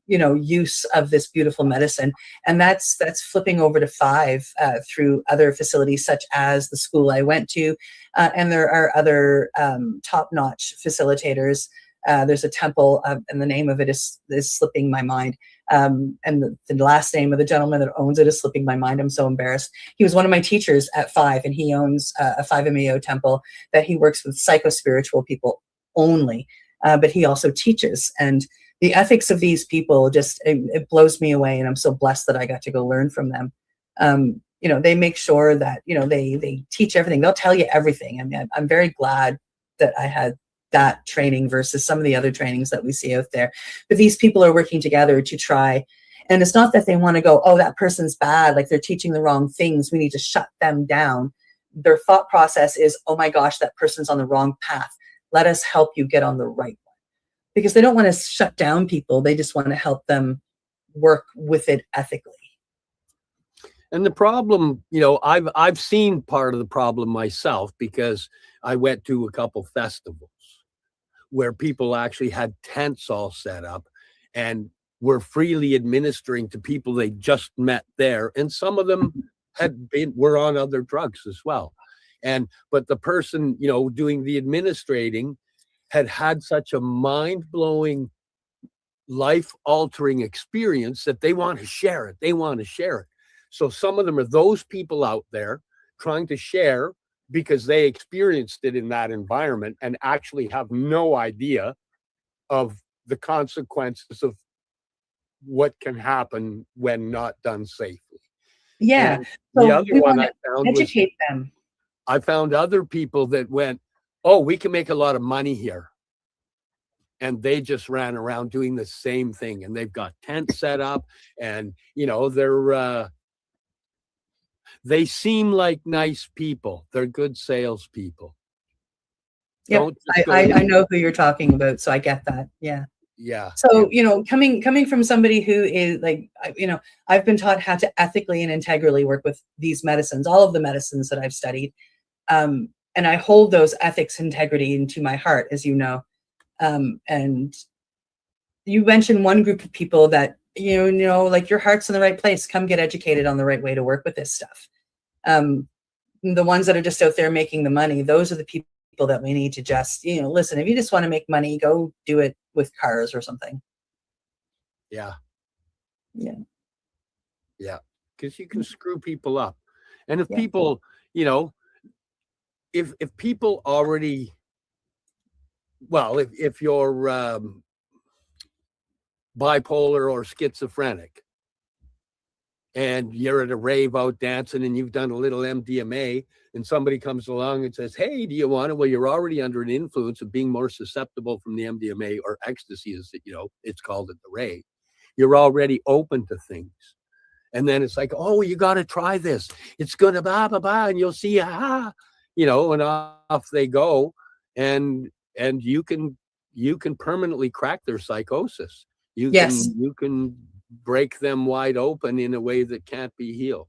Speaker 4: use of this beautiful medicine, and that's flipping over to 5 through other facilities such as the school I went to, and there are other top-notch facilitators. There's a temple, and the name of it is slipping my mind. And the last name of the gentleman that owns it is slipping my mind. I'm so embarrassed. He was one of my teachers at 5, and he owns a 5MEO temple that he works with psychospiritual people only, but he also teaches. And the ethics of these people just, it blows me away, and I'm so blessed that I got to go learn from them. They make sure that, they teach everything. They'll tell you everything. I mean, I'm very glad that I had that training versus some of the other trainings that we see out there. But these people are working together to try, and it's not that they want to go, oh, that person's bad, like they're teaching the wrong things, we need to shut them down. Their thought process is, oh my gosh, that person's on the wrong path. Let us help you get on the right one. Because they don't want to shut down people. They just want to help them work with it ethically.
Speaker 10: And the problem, I've seen part of the problem myself because I went to a couple festivals where people actually had tents all set up and were freely administering to people they just met there. And some of them were on other drugs as well. But the person, doing the administrating had such a mind-blowing, life-altering experience that they want to share it. So some of them are those people out there trying to share because they experienced it in that environment and actually have no idea of the consequences of what can happen when not done safely.
Speaker 4: Yeah.
Speaker 10: And the other one I found
Speaker 4: educate them.
Speaker 10: I found other people that went, oh, we can make a lot of money here. And they just ran around doing the same thing. And they've got tents set up and, they seem like nice people. They're good salespeople.
Speaker 4: Yeah, I know who you're talking about. So I get that. Yeah.
Speaker 10: Yeah.
Speaker 4: So, coming from somebody who is like, I've been taught how to ethically and integrally work with these medicines, all of the medicines that I've studied. And I hold those ethics, integrity into my heart, as you know. And you mentioned one group of people that, like your heart's in the right place. Come get educated on the right way to work with this stuff. The ones that are just out there making the money, those are the people that we need to just, listen, if you just want to make money, go do it with cars or something.
Speaker 10: Yeah.
Speaker 4: Yeah.
Speaker 10: Yeah. Because you can screw people up. And if people, if people already, well, if you're bipolar or schizophrenic and you're at a rave out dancing and you've done a little MDMA and somebody comes along and says, hey, do you want it? Well, you're already under an influence of being more susceptible from the MDMA or ecstasy, as it's called at the rave. You're already open to things. And then it's like, oh, you got to try this. It's going to blah, blah, blah. And you'll see, and off they go. And you can permanently crack their psychosis. You can break them wide open in a way that can't be healed.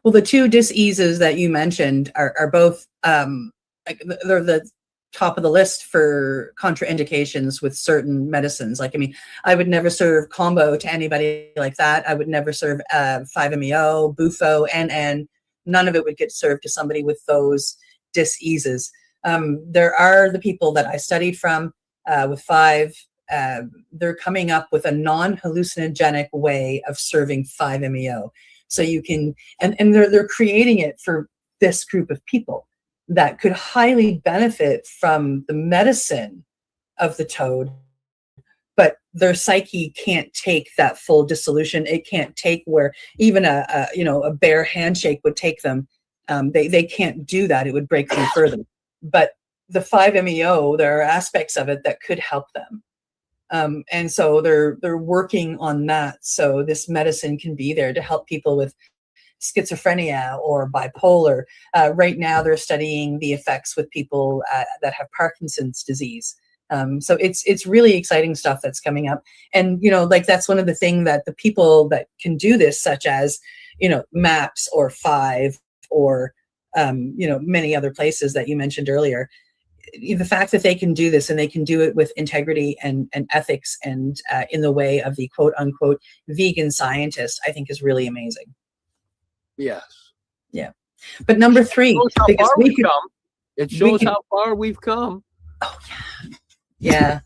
Speaker 4: Well, the two diseases that you mentioned are both they're the top of the list for contraindications with certain medicines. Like, I mean, I would never serve combo to anybody like that. I would never serve 5-MeO, Bufo, NN. None of it would get served to somebody with those diseases. There are the people that I studied from with 5. They're coming up with a non-hallucinogenic way of serving 5-MeO. So you can, and they're creating it for this group of people that could highly benefit from the medicine of the toad, but their psyche can't take that full dissolution. It can't take where even a bare handshake would take them. They can't do that. It would break them further. But the 5-MeO, there are aspects of it that could help them. And so they're working on that. So this medicine can be there to help people with schizophrenia or bipolar. Right now, they're studying the effects with people that have Parkinson's disease. So it's really exciting stuff that's coming up. And, like that's one of the things that the people that can do this, such as, MAPS or 5 or, many other places that you mentioned earlier, the fact that they can do this and they can do it with integrity and ethics and in the way of the quote unquote vegan scientist, I think is really amazing.
Speaker 10: Yes.
Speaker 4: Yeah. But number 3, because
Speaker 10: it shows how far we've come.
Speaker 4: Oh yeah. Yeah.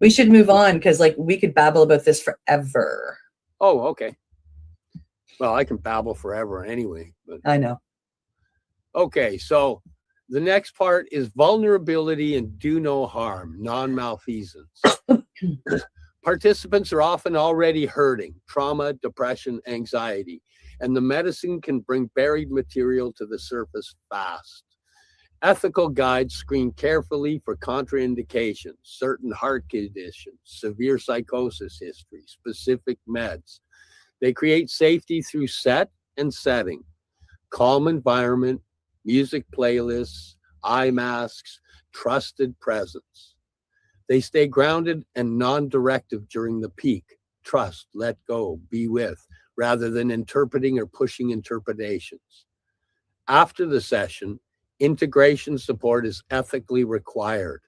Speaker 4: We should move on because we could babble about this forever.
Speaker 10: Oh, okay. Well, I can babble forever anyway, but
Speaker 4: I know.
Speaker 10: Okay, so the next part is vulnerability and do no harm, non-malfeasance. Participants are often already hurting, trauma, depression, anxiety, and the medicine can bring buried material to the surface fast. Ethical guides screen carefully for contraindications, certain heart conditions, severe psychosis history, specific meds. They create safety through set and setting, calm environment, music playlists, eye masks, trusted presence. They stay grounded and non-directive during the peak. Trust, let go, be with, rather than interpreting or pushing interpretations. After the session, integration support is ethically required,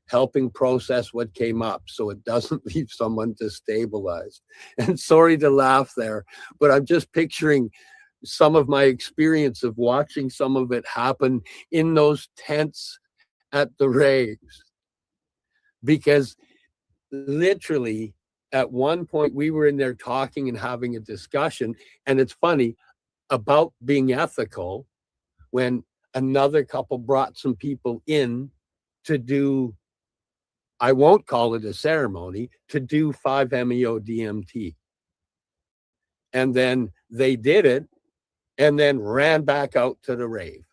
Speaker 10: helping process what came up so it doesn't leave someone destabilized. And sorry to laugh there, but I'm just picturing some of my experience of watching some of it happen in those tents at the raves. Because literally at one point we were in there talking and having a discussion, and it's funny about being ethical when another couple brought some people in to do, I won't call it a ceremony, to do 5-MeO DMT. And then they did it and then ran back out to the rave.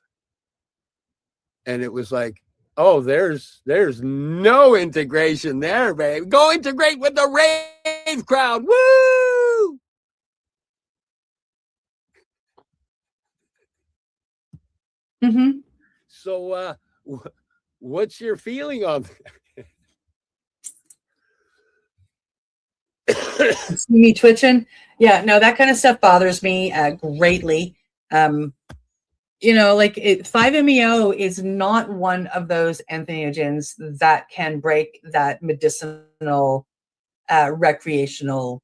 Speaker 10: And it was like, oh, there's no integration there, babe. Go integrate with the rave crowd. Woo!
Speaker 4: Mm-hmm.
Speaker 10: So what's your feeling on
Speaker 4: that? See me twitching? Yeah, no, that kind of stuff bothers me greatly. 5-MeO is not one of those entheogens that can break that medicinal recreational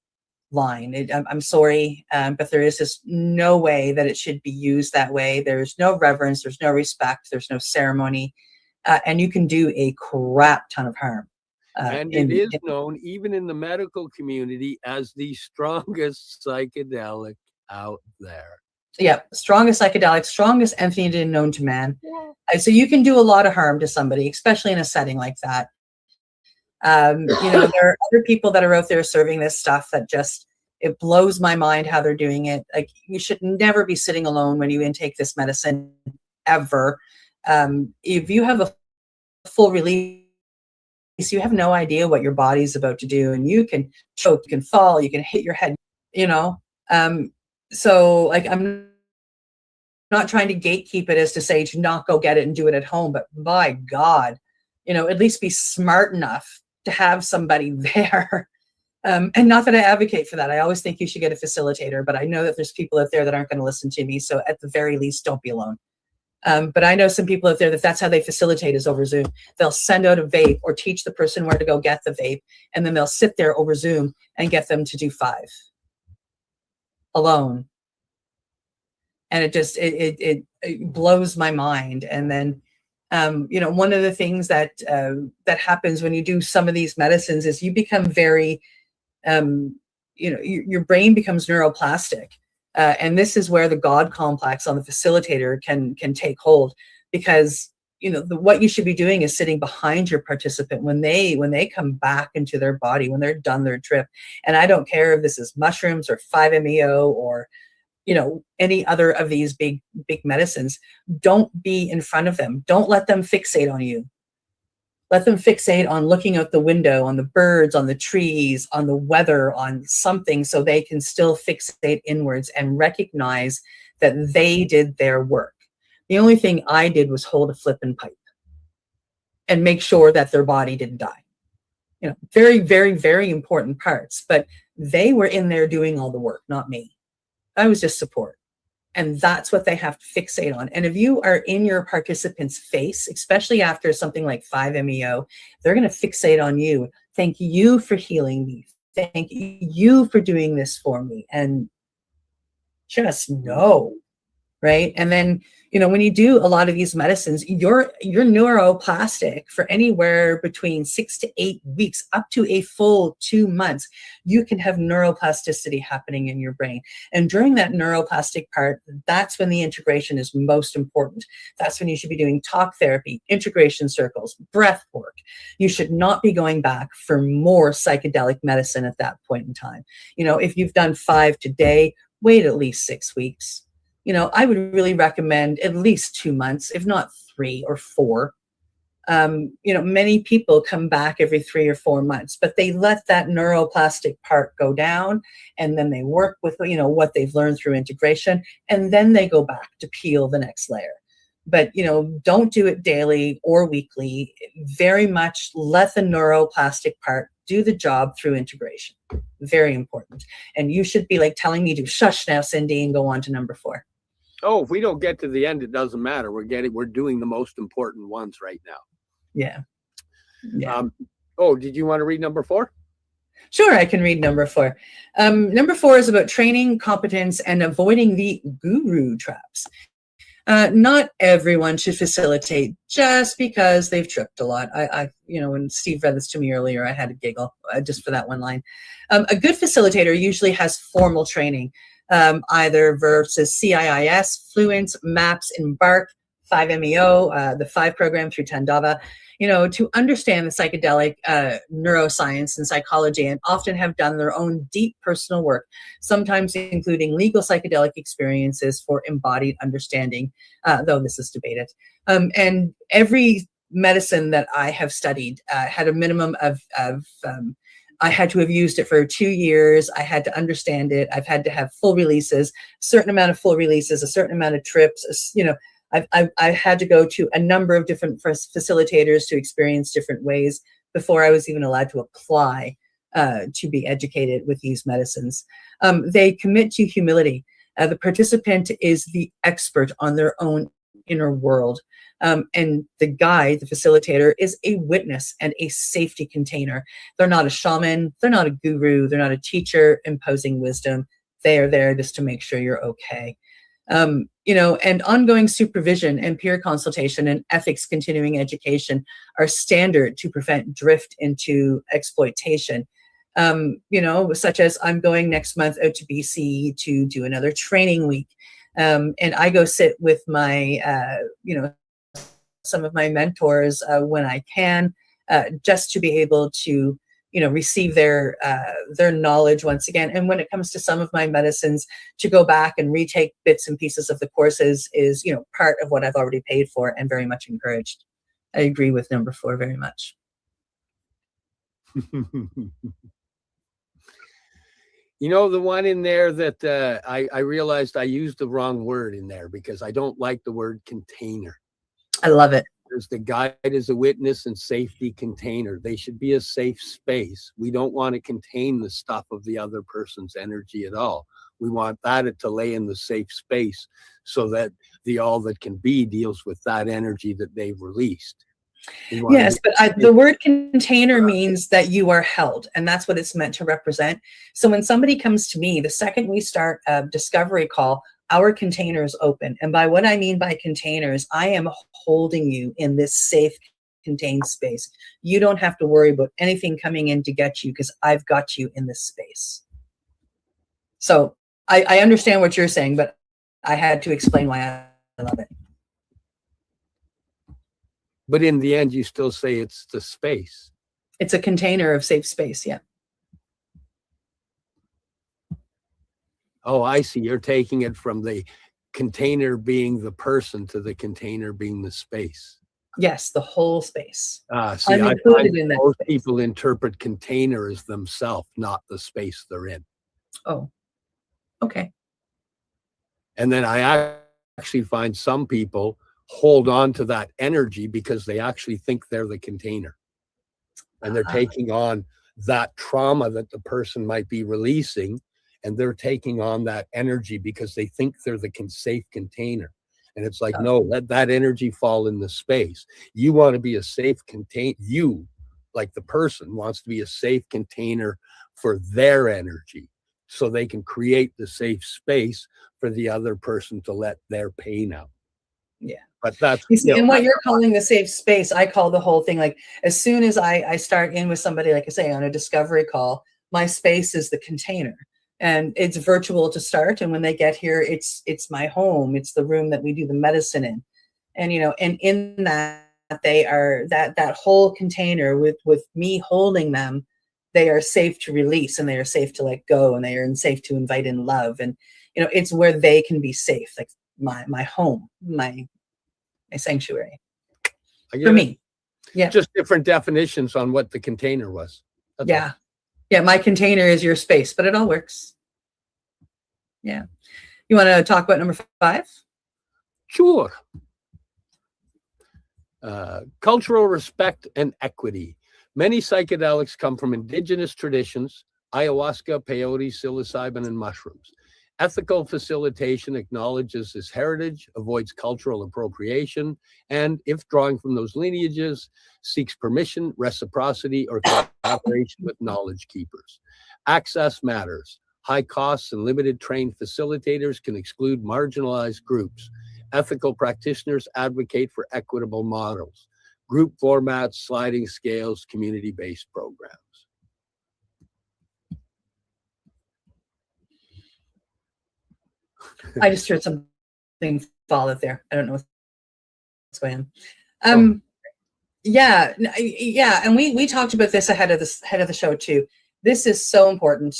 Speaker 4: line. I'm sorry, but there is just no way that it should be used that way. There's no reverence, there's no respect, there's no ceremony, and you can do a crap ton of harm.
Speaker 10: And it is known, even in the medical community, as the strongest psychedelic out there.
Speaker 4: Yeah, strongest psychedelic, strongest entheogen known to man. Yeah. So you can do a lot of harm to somebody, especially in a setting like that. There are other people that are out there serving this stuff that just, it blows my mind how they're doing it. Like, you should never be sitting alone when you intake this medicine, ever. If you have a full release, you have no idea what your body's about to do, and you can choke, you can fall, you can hit your head, so like, I'm not trying to gatekeep it as to say to not go get it and do it at home, but by God, at least be smart enough to have somebody there. And not that I advocate for that. I always think you should get a facilitator, but I know that there's people out there that aren't going to listen to me. So at the very least, don't be alone. But I know some people out there that's how they facilitate is over Zoom. They'll send out a vape or teach the person where to go get the vape, and then they'll sit there over Zoom and get them to do 5 alone. And it just it blows my mind. And then one of the things that happens when you do some of these medicines is you become very your brain becomes neuroplastic. And this is where the God complex on the facilitator can take hold, because what you should be doing is sitting behind your participant when they come back into their body, when they're done their trip. And I don't care if this is mushrooms or 5-MeO or any other of these big medicines. Don't be in front of them. Don't let them fixate on you. Let them fixate on looking out the window, on the birds, on the trees, on the weather, on something, so they can still fixate inwards and recognize that they did their work. The only thing I did was hold a flippin' pipe and make sure that their body didn't die. Very, very, very important parts, but they were in there doing all the work, not me. I was just support. And that's what they have to fixate on. And if you are in your participant's face, especially after something like 5-MeO, they're going to fixate on you. Thank you for healing me. Thank you for doing this for me. And just know, right? And then, when you do a lot of these medicines, you're neuroplastic for anywhere between 6 to 8 weeks, up to a full 2 months. You can have neuroplasticity happening in your brain. And during that neuroplastic part, that's when the integration is most important. That's when you should be doing talk therapy, integration circles, breath work. You should not be going back for more psychedelic medicine at that point in time. If you've done 5 today, wait at least 6 weeks. I would really recommend at least 2 months, if not 3 or 4. Many people come back every 3 or 4 months, but they let that neuroplastic part go down, and then they work with, what they've learned through integration, and then they go back to peel the next layer. But, don't do it daily or weekly. Very much let the neuroplastic part do the job through integration. Very important. And you should be telling me to shush now, Cindy, and go on to number 4.
Speaker 10: Oh, if we don't get to the end, it doesn't matter. We're doing the most important ones right now.
Speaker 4: Yeah.
Speaker 10: Did you want to read number 4?
Speaker 4: Sure, I can read number 4. Number 4 is about training, competence, and avoiding the guru traps. Not everyone should facilitate just because they've tripped a lot. When Steve read this to me earlier, I had a giggle just for that one line. A good facilitator usually has formal training, either versus CIIS, Fluent, MAPS, Embark, 5-MeO, the 5 program through Tandava, to understand the psychedelic neuroscience and psychology, and often have done their own deep personal work, sometimes including legal psychedelic experiences for embodied understanding, though this is debated. And every medicine that I have studied had a minimum of I had to have used it for 2 years. I had to understand it. I've had to have full releases, a certain amount of full releases, a certain amount of trips. I've had to go to a number of different facilitators to experience different ways before I was even allowed to apply to be educated with these medicines. They commit to humility. The participant is the expert on their own inner world. And the guide, the facilitator, is a witness and a safety container. They're not a shaman. They're not a guru. They're not a teacher imposing wisdom. They are there just to make sure you're okay. And ongoing supervision and peer consultation and ethics continuing education are standard to prevent drift into exploitation. Such as I'm going next month out to BC to do another training week. And I go sit with my, some of my mentors when I can, just to be able to, receive their knowledge once again. And when it comes to some of my medicines, to go back and retake bits and pieces of the courses is, part of what I've already paid for and very much encouraged. I agree with number 4 very much.
Speaker 10: The one in there that I realized I used the wrong word in there because I don't like the word container.
Speaker 4: I love it.
Speaker 10: There's the guide as a witness and safety container. They should be a safe space. We don't want to contain the stuff of the other person's energy at all. We want that to lay in the safe space so that the all that can be deals with that energy that they've released.
Speaker 4: Yes, but the word container means that you are held, and that's what it's meant to represent. So when somebody comes to me, the second we start a discovery call, our container is open. And by what I mean by containers, I am holding you in this safe, contained space. You don't have to worry about anything coming in to get you because I've got you in this space. So I understand what you're saying, but I had to explain why I love it.
Speaker 10: But in the end, you still say it's the space.
Speaker 4: It's a container of safe space, yeah.
Speaker 10: Oh, I see. You're taking it from the container being the person to the container being the space.
Speaker 4: Yes, the whole space.
Speaker 10: See,
Speaker 4: I'm
Speaker 10: I
Speaker 4: included
Speaker 10: find
Speaker 4: in that
Speaker 10: most
Speaker 4: space.
Speaker 10: people interpret container as themselves, not the space they're in.
Speaker 4: Oh, okay.
Speaker 10: And then I actually find some people hold on to that energy because they actually think they're the container. And they're taking on that trauma that the person might be releasing, and they're taking on that energy because they think they're the safe container. And it's like, no, let that energy fall in the space. You want to be a safe container. You, like the person, wants to be a safe container for their energy so they can create the safe space for the other person to let their pain out.
Speaker 4: Yeah.
Speaker 10: But that's,
Speaker 4: you see, and what you're calling the safe space, I call the whole thing, like, as soon as I start in with somebody, like I say, on a discovery call, my space is the container. And it's virtual to start. And when they get here, it's my home. It's the room that we do the medicine in. And, you know, and in that, they are that whole container with me holding them, they are safe to release, and they are safe to let go, and they are safe to invite in love. And, you know, it's where they can be safe, like my home, my sanctuary. For me. Yeah.
Speaker 10: Just different definitions on what the container was. That's
Speaker 4: yeah.
Speaker 10: all.
Speaker 4: Yeah, my container is your space, but it all works. Yeah. You want to talk about number 5?
Speaker 10: Sure. Cultural respect and equity. Many psychedelics come from indigenous traditions, ayahuasca, peyote, psilocybin, and mushrooms. Ethical facilitation acknowledges this heritage, avoids cultural appropriation, and, if drawing from those lineages, seeks permission, reciprocity, or cooperation with knowledge keepers. Access matters. High costs and limited trained facilitators can exclude marginalized groups. Ethical practitioners advocate for equitable models. Group formats, sliding scales, community-based programs.
Speaker 4: I just heard something fall out there. I don't know what's going on. Yeah, and we talked about this ahead of the show too. This is so important.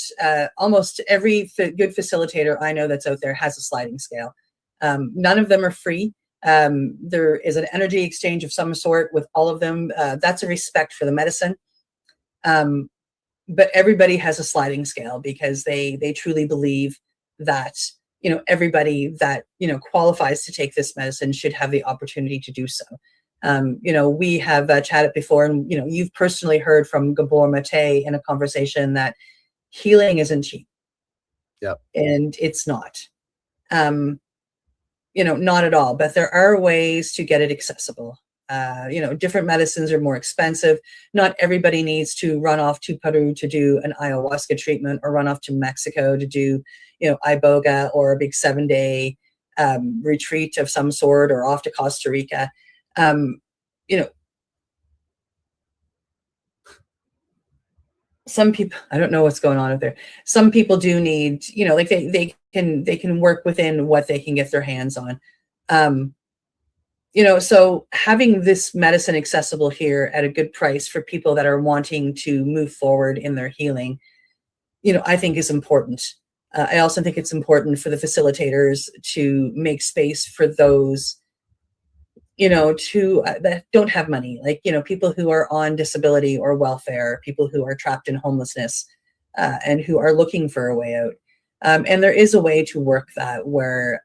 Speaker 4: Almost every good facilitator I know that's out there has a sliding scale. None of them are free. There is an energy exchange of some sort with all of them. That's a respect for the medicine. But everybody has a sliding scale because they truly believe that, you know, everybody that, you know, qualifies to take this medicine should have the opportunity to do so. You know, we have chatted before, and, you know, you've personally heard from Gabor Mate in a conversation that healing isn't cheap.
Speaker 10: Yep.
Speaker 4: And it's not. You know, not at all, but there are ways to get it accessible. You know, different medicines are more expensive. Not everybody needs to run off to Peru to do an ayahuasca treatment, or run off to Mexico to do, you know, iboga or a big 7-day retreat of some sort, or off to Costa Rica. You know, some people, I don't know what's going on out there. Some people do need, you know, like they can work within what they can get their hands on. You know, so having this medicine accessible here at a good price for people that are wanting to move forward in their healing, you know, I think is important. I also think it's important for the facilitators to make space for those, you know, that don't have money, like, you know, people who are on disability or welfare, people who are trapped in homelessness, and who are looking for a way out. And there is a way to work that where,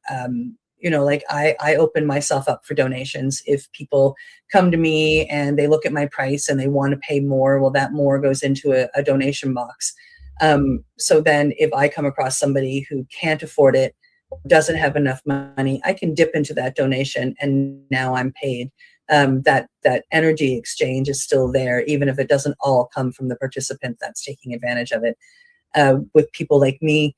Speaker 4: you know, like I open myself up for donations. If people come to me and they look at my price and they want to pay more, well, that more goes into a donation box. So then if I come across somebody who can't afford it, doesn't have enough money, I can dip into that donation and now I'm paid. That energy exchange is still there, even if it doesn't all come from the participant that's taking advantage of it. With people like me,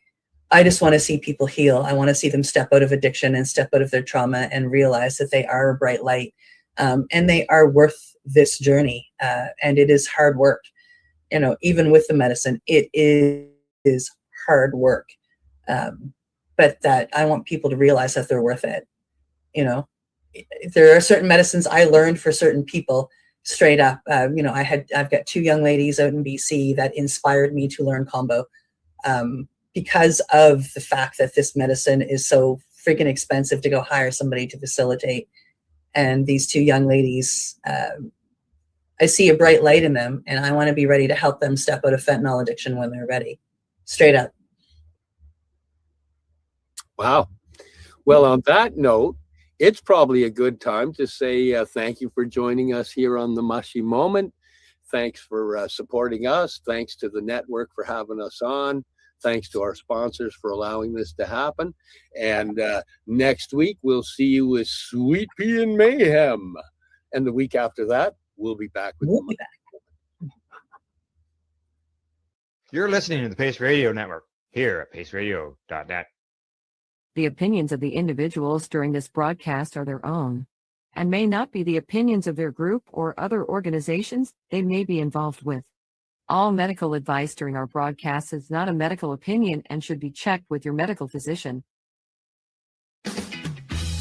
Speaker 4: I just want to see people heal. I want to see them step out of addiction and step out of their trauma and realize that they are a bright light, and they are worth this journey. And it is hard work. You know, even with the medicine, it is hard work. But that I want people to realize that they're worth it. You know, there are certain medicines I learned for certain people straight up. You know, I've got 2 young ladies out in BC that inspired me to learn combo, because of the fact that this medicine is so freaking expensive to go hire somebody to facilitate. And these 2 young ladies, I see a bright light in them, and I want to be ready to help them step out of fentanyl addiction when they're ready. Straight up.
Speaker 10: Wow. Well, on that note, it's probably a good time to say thank you for joining us here on The Mushy Moment. Thanks for supporting us. Thanks to the network for having us on. Thanks to our sponsors for allowing this to happen. And next week, we'll see you with Sweet Pea and Mayhem. And the week after that, we'll be back with
Speaker 4: We'll be back.
Speaker 11: You're listening to the Pace Radio Network here at paceradio.net.
Speaker 3: The opinions of the individuals during this broadcast are their own and may not be the opinions of their group or other organizations they may be involved with. All medical advice during our broadcast is not a medical opinion and should be checked with your medical physician.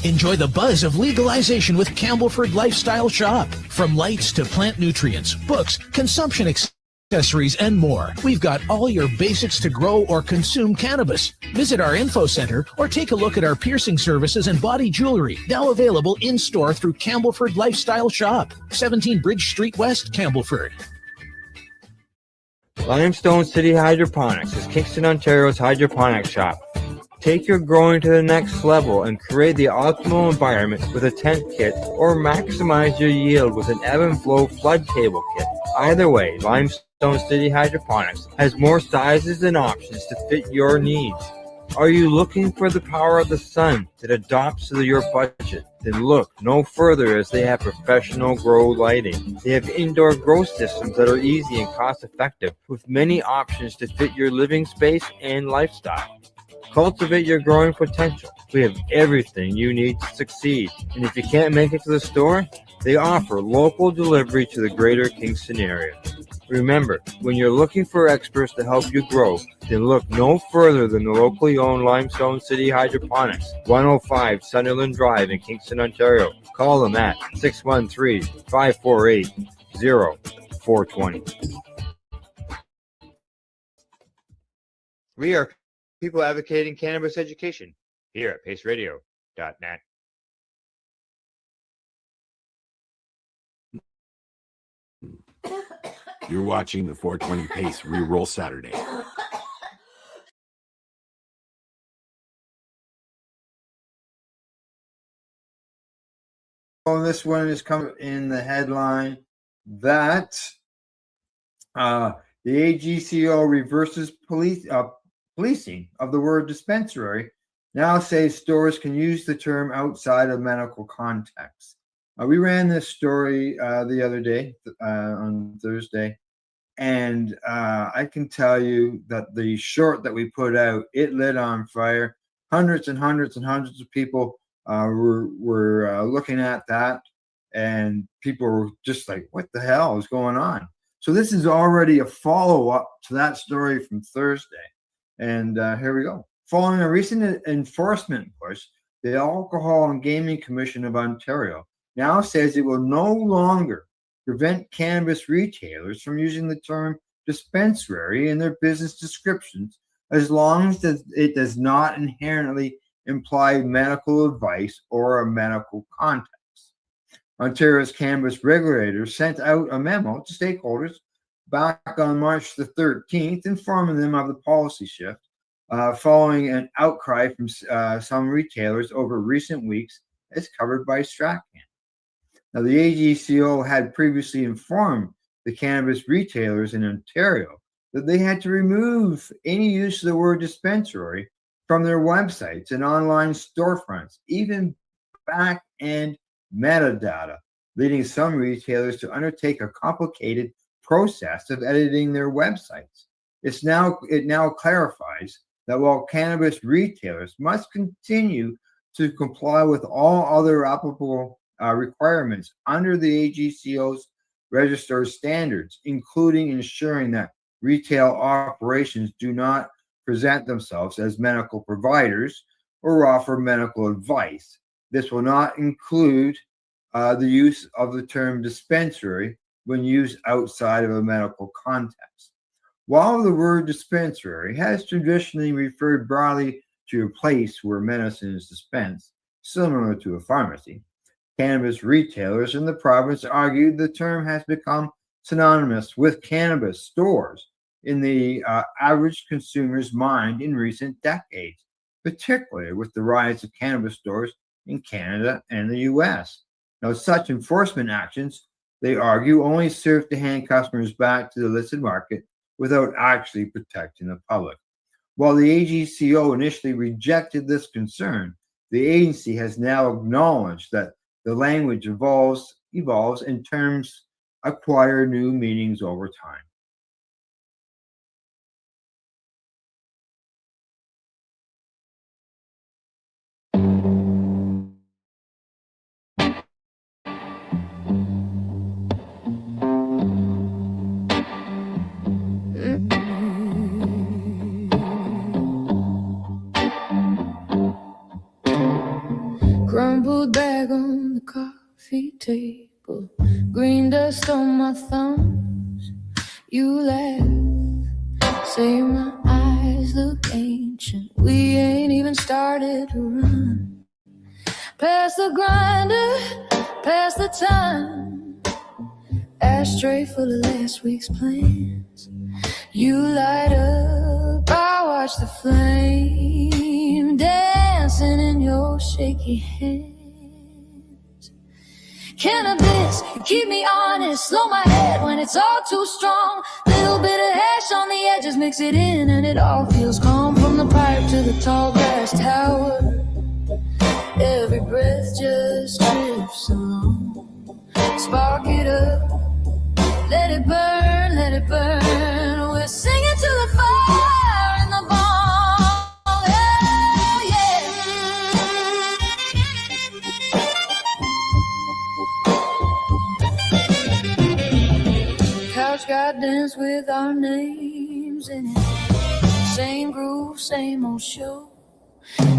Speaker 7: Enjoy the buzz of legalization with Campbellford Lifestyle Shop. From lights to plant nutrients, books, consumption accessories, and more. We've got all your basics to grow or consume cannabis. Visit our info center or take a look at our piercing services and body jewelry, now available in-store through Campbellford Lifestyle Shop, 17 Bridge Street West, Campbellford.
Speaker 5: Limestone City Hydroponics is Kingston, Ontario's hydroponics shop. Take your growing to the next level and create the optimal environment with a tent kit, or maximize your yield with an ebb and flow flood table kit. Either way, Limestone City Hydroponics has more sizes and options to fit your needs. Are you looking for the power of the sun that adapts to your budget? Then look no further, as they have professional grow lighting. They have indoor grow systems that are easy and cost effective, with many options to fit your living space and lifestyle. Cultivate your growing potential. We have everything you need to succeed. And if you can't make it to the store, they offer local delivery to the greater Kingston area. Remember, when you're looking for experts to help you grow, then look no further than the locally owned Limestone City Hydroponics, 105 Sunderland Drive in Kingston, Ontario. Call them at 613-548-0420.
Speaker 11: We are people advocating cannabis education here at paceradio.net.
Speaker 6: You're watching the 420 Pace Reroll Saturday.
Speaker 1: Oh, this one is coming in the headline that the AGCO reverses policing of the word dispensary, now says stores can use the term outside of medical context. We ran this story the other day on Thursday, and I can tell you that the short that we put out, it lit on fire. Hundreds and hundreds and hundreds of people were looking at that, and people were just like, what the hell is going on? So this is already a follow-up to that story from Thursday. And here we go. Following a recent enforcement push, the Alcohol and Gaming Commission of Ontario now says it will no longer prevent cannabis retailers from using the term dispensary in their business descriptions, as long as it does not inherently imply medical advice or a medical context. Ontario's cannabis regulators sent out a memo to stakeholders back on March the 13th, informing them of the policy shift, following an outcry from some retailers over recent weeks, as covered by Strachan. Now, the AGCO had previously informed the cannabis retailers in Ontario that they had to remove any use of the word dispensary from their websites and online storefronts, even back-end metadata, leading some retailers to undertake a complicated process of editing their websites. It now clarifies that while cannabis retailers must continue to comply with all other applicable requirements under the AGCO's register standards, including ensuring that retail operations do not present themselves as medical providers or offer medical advice. This will not include the use of the term dispensary when used outside of a medical context. While the word dispensary has traditionally referred broadly to a place where medicine is dispensed, similar to a pharmacy, cannabis retailers in the province argued the term has become synonymous with cannabis stores in the average consumer's mind in recent decades, particularly with the rise of cannabis stores in Canada and the US. Now, such enforcement actions, they argue, only serve to hand customers back to the illicit market without actually protecting the public. While the AGCO initially rejected this concern, the agency has now acknowledged that the language evolves and terms acquire new meanings over time.
Speaker 9: Crumpled bag on the coffee table, green dust on my thumbs. You laugh, say my eyes look ancient. We ain't even started to run. Past the grinder, past the time. Ashtray full of last week's plans. You light up, I watch the flame dancing in your shaky hands. Cannabis, you keep me honest, slow my head when it's all too strong. Little bit of hash on the edges, mix it in and it all feels calm. From the pipe to the tall grass tower, every breath just drifts along. Spark it up, let it burn, let it burn. We're singing to the fire in the bong. Oh, yeah. Couch got dance with our names in it. Same groove, same old show.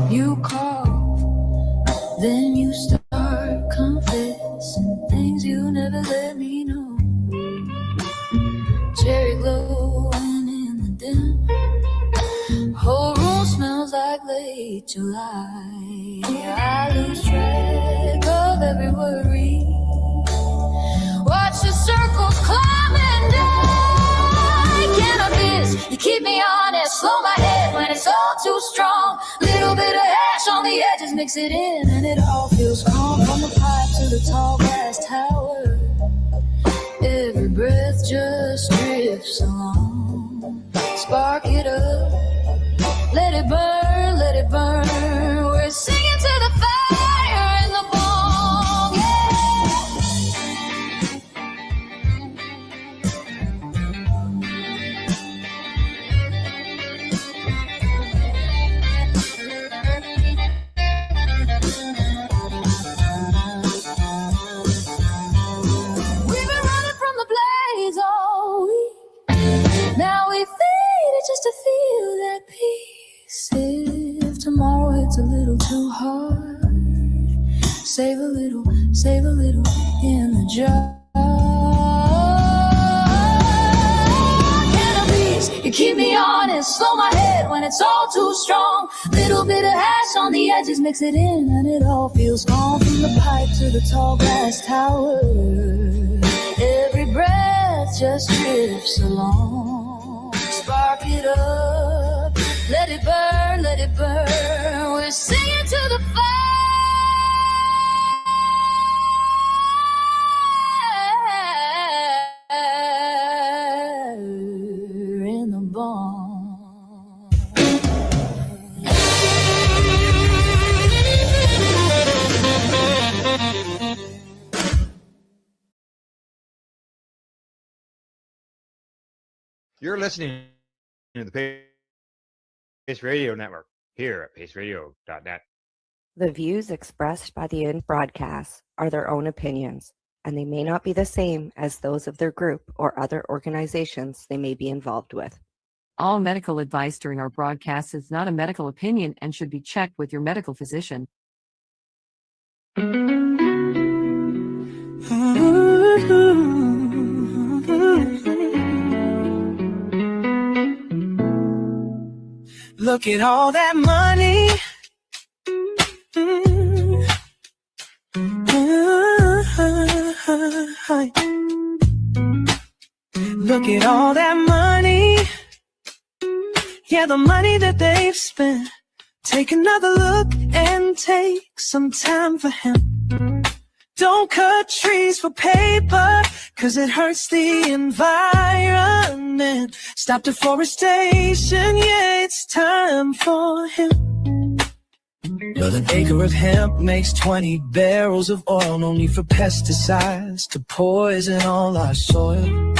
Speaker 9: You call, then you start confessing things you never let me know. Cherry glowing in the dim, whole room smells like late July. I lose track of every worry. Watch the circles climb and die. Cannabis, you keep me honest, slow my head when it's all too strong. Little bit of hash on the edges, mix it in and it all feels calm. From the pipe to the tall glass tower, every breath just drifts along. Spark it up, let it burn, let it burn. We're singing to the fire in the bong, all week. Now we fade it just to feel that peace. If tomorrow hits a little too hard, save a little in the jar. Cannabis, you keep me honest, slow my head when it's all too strong. Little bit of hash on the edges, mix it in and it all feels calm. From the pipe to the tall glass tower, every breath just drifts along. Spark it up, let it burn, let it burn. We're singing to the fire in
Speaker 5: You're listening to the Pace Radio Network here at paceradio.net.
Speaker 2: The views expressed by the broadcast are their own opinions, and they may not be the same as those of their group or other organizations they may be involved with.
Speaker 3: All medical advice during our broadcast is not a medical opinion and should be checked with your medical physician.
Speaker 8: Look at all that money. Look at all that money. Yeah, the money that they've spent. Take another look and take some time for him. Don't cut trees for paper, 'cause it hurts the environment. Stop deforestation, yeah, it's time for him. Well, an acre of hemp makes 20 barrels of oil, no need for pesticides to poison all our soil.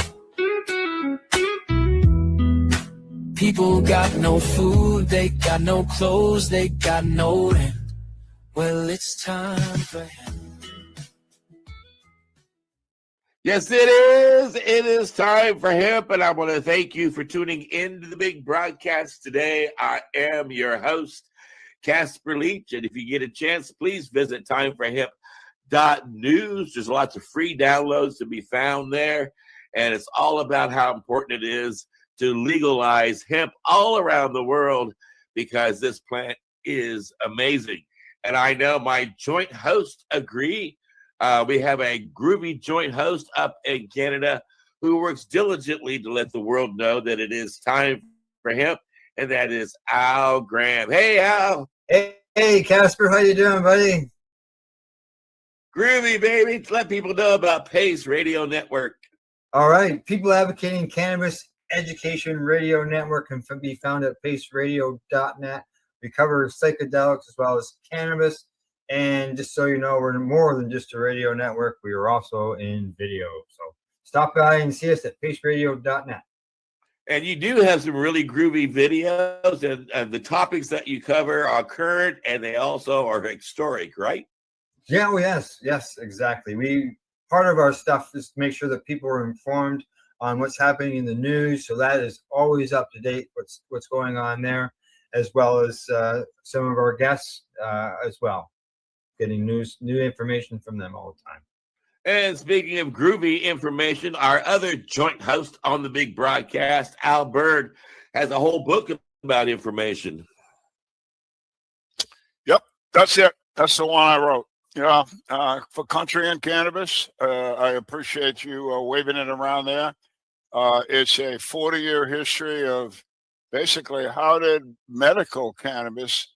Speaker 8: People got no food, they got no clothes, they got no rent. Well, it's time for him.
Speaker 14: Yes, it is. It is time for hemp, and I want to thank you for tuning in to the big broadcast today. I am your host, Casper Leach, and if you get a chance, please visit timeforhemp.news. There's lots of free downloads to be found there, and it's all about how important it is to legalize hemp all around the world because this plant is amazing. And I know my joint hosts agree. We have a groovy joint host up in Canada who works diligently to let the world know that it is time for hemp, and that is Al Graham. Hey, Al.
Speaker 1: Hey, Casper, how you doing, buddy?
Speaker 14: Groovy, baby. Let people know about Pace Radio Network.
Speaker 1: All right. People Advocating Cannabis Education Radio Network can be found at paceradio.net. We cover psychedelics as well as cannabis. And just so you know, we're more than just a radio network. We are also in video. So stop by and see us at paceradio.net.
Speaker 14: And you do have some really groovy videos, and the topics that you cover are current, and they also are historic, right?
Speaker 1: Yeah, well, yes, exactly. Part of our stuff is to make sure that people are informed on what's happening in the news. So that is always up to date, what's going on there, as well as some of our guests as well. Getting new information from them all the time.
Speaker 14: And speaking of groovy information, our other joint host on the big broadcast, Al Bird, has a whole book about information.
Speaker 15: Yep, that's it. That's the one I wrote. Yeah, for country and cannabis. I appreciate you waving it around there. It's a 40-year history of basically how did medical cannabis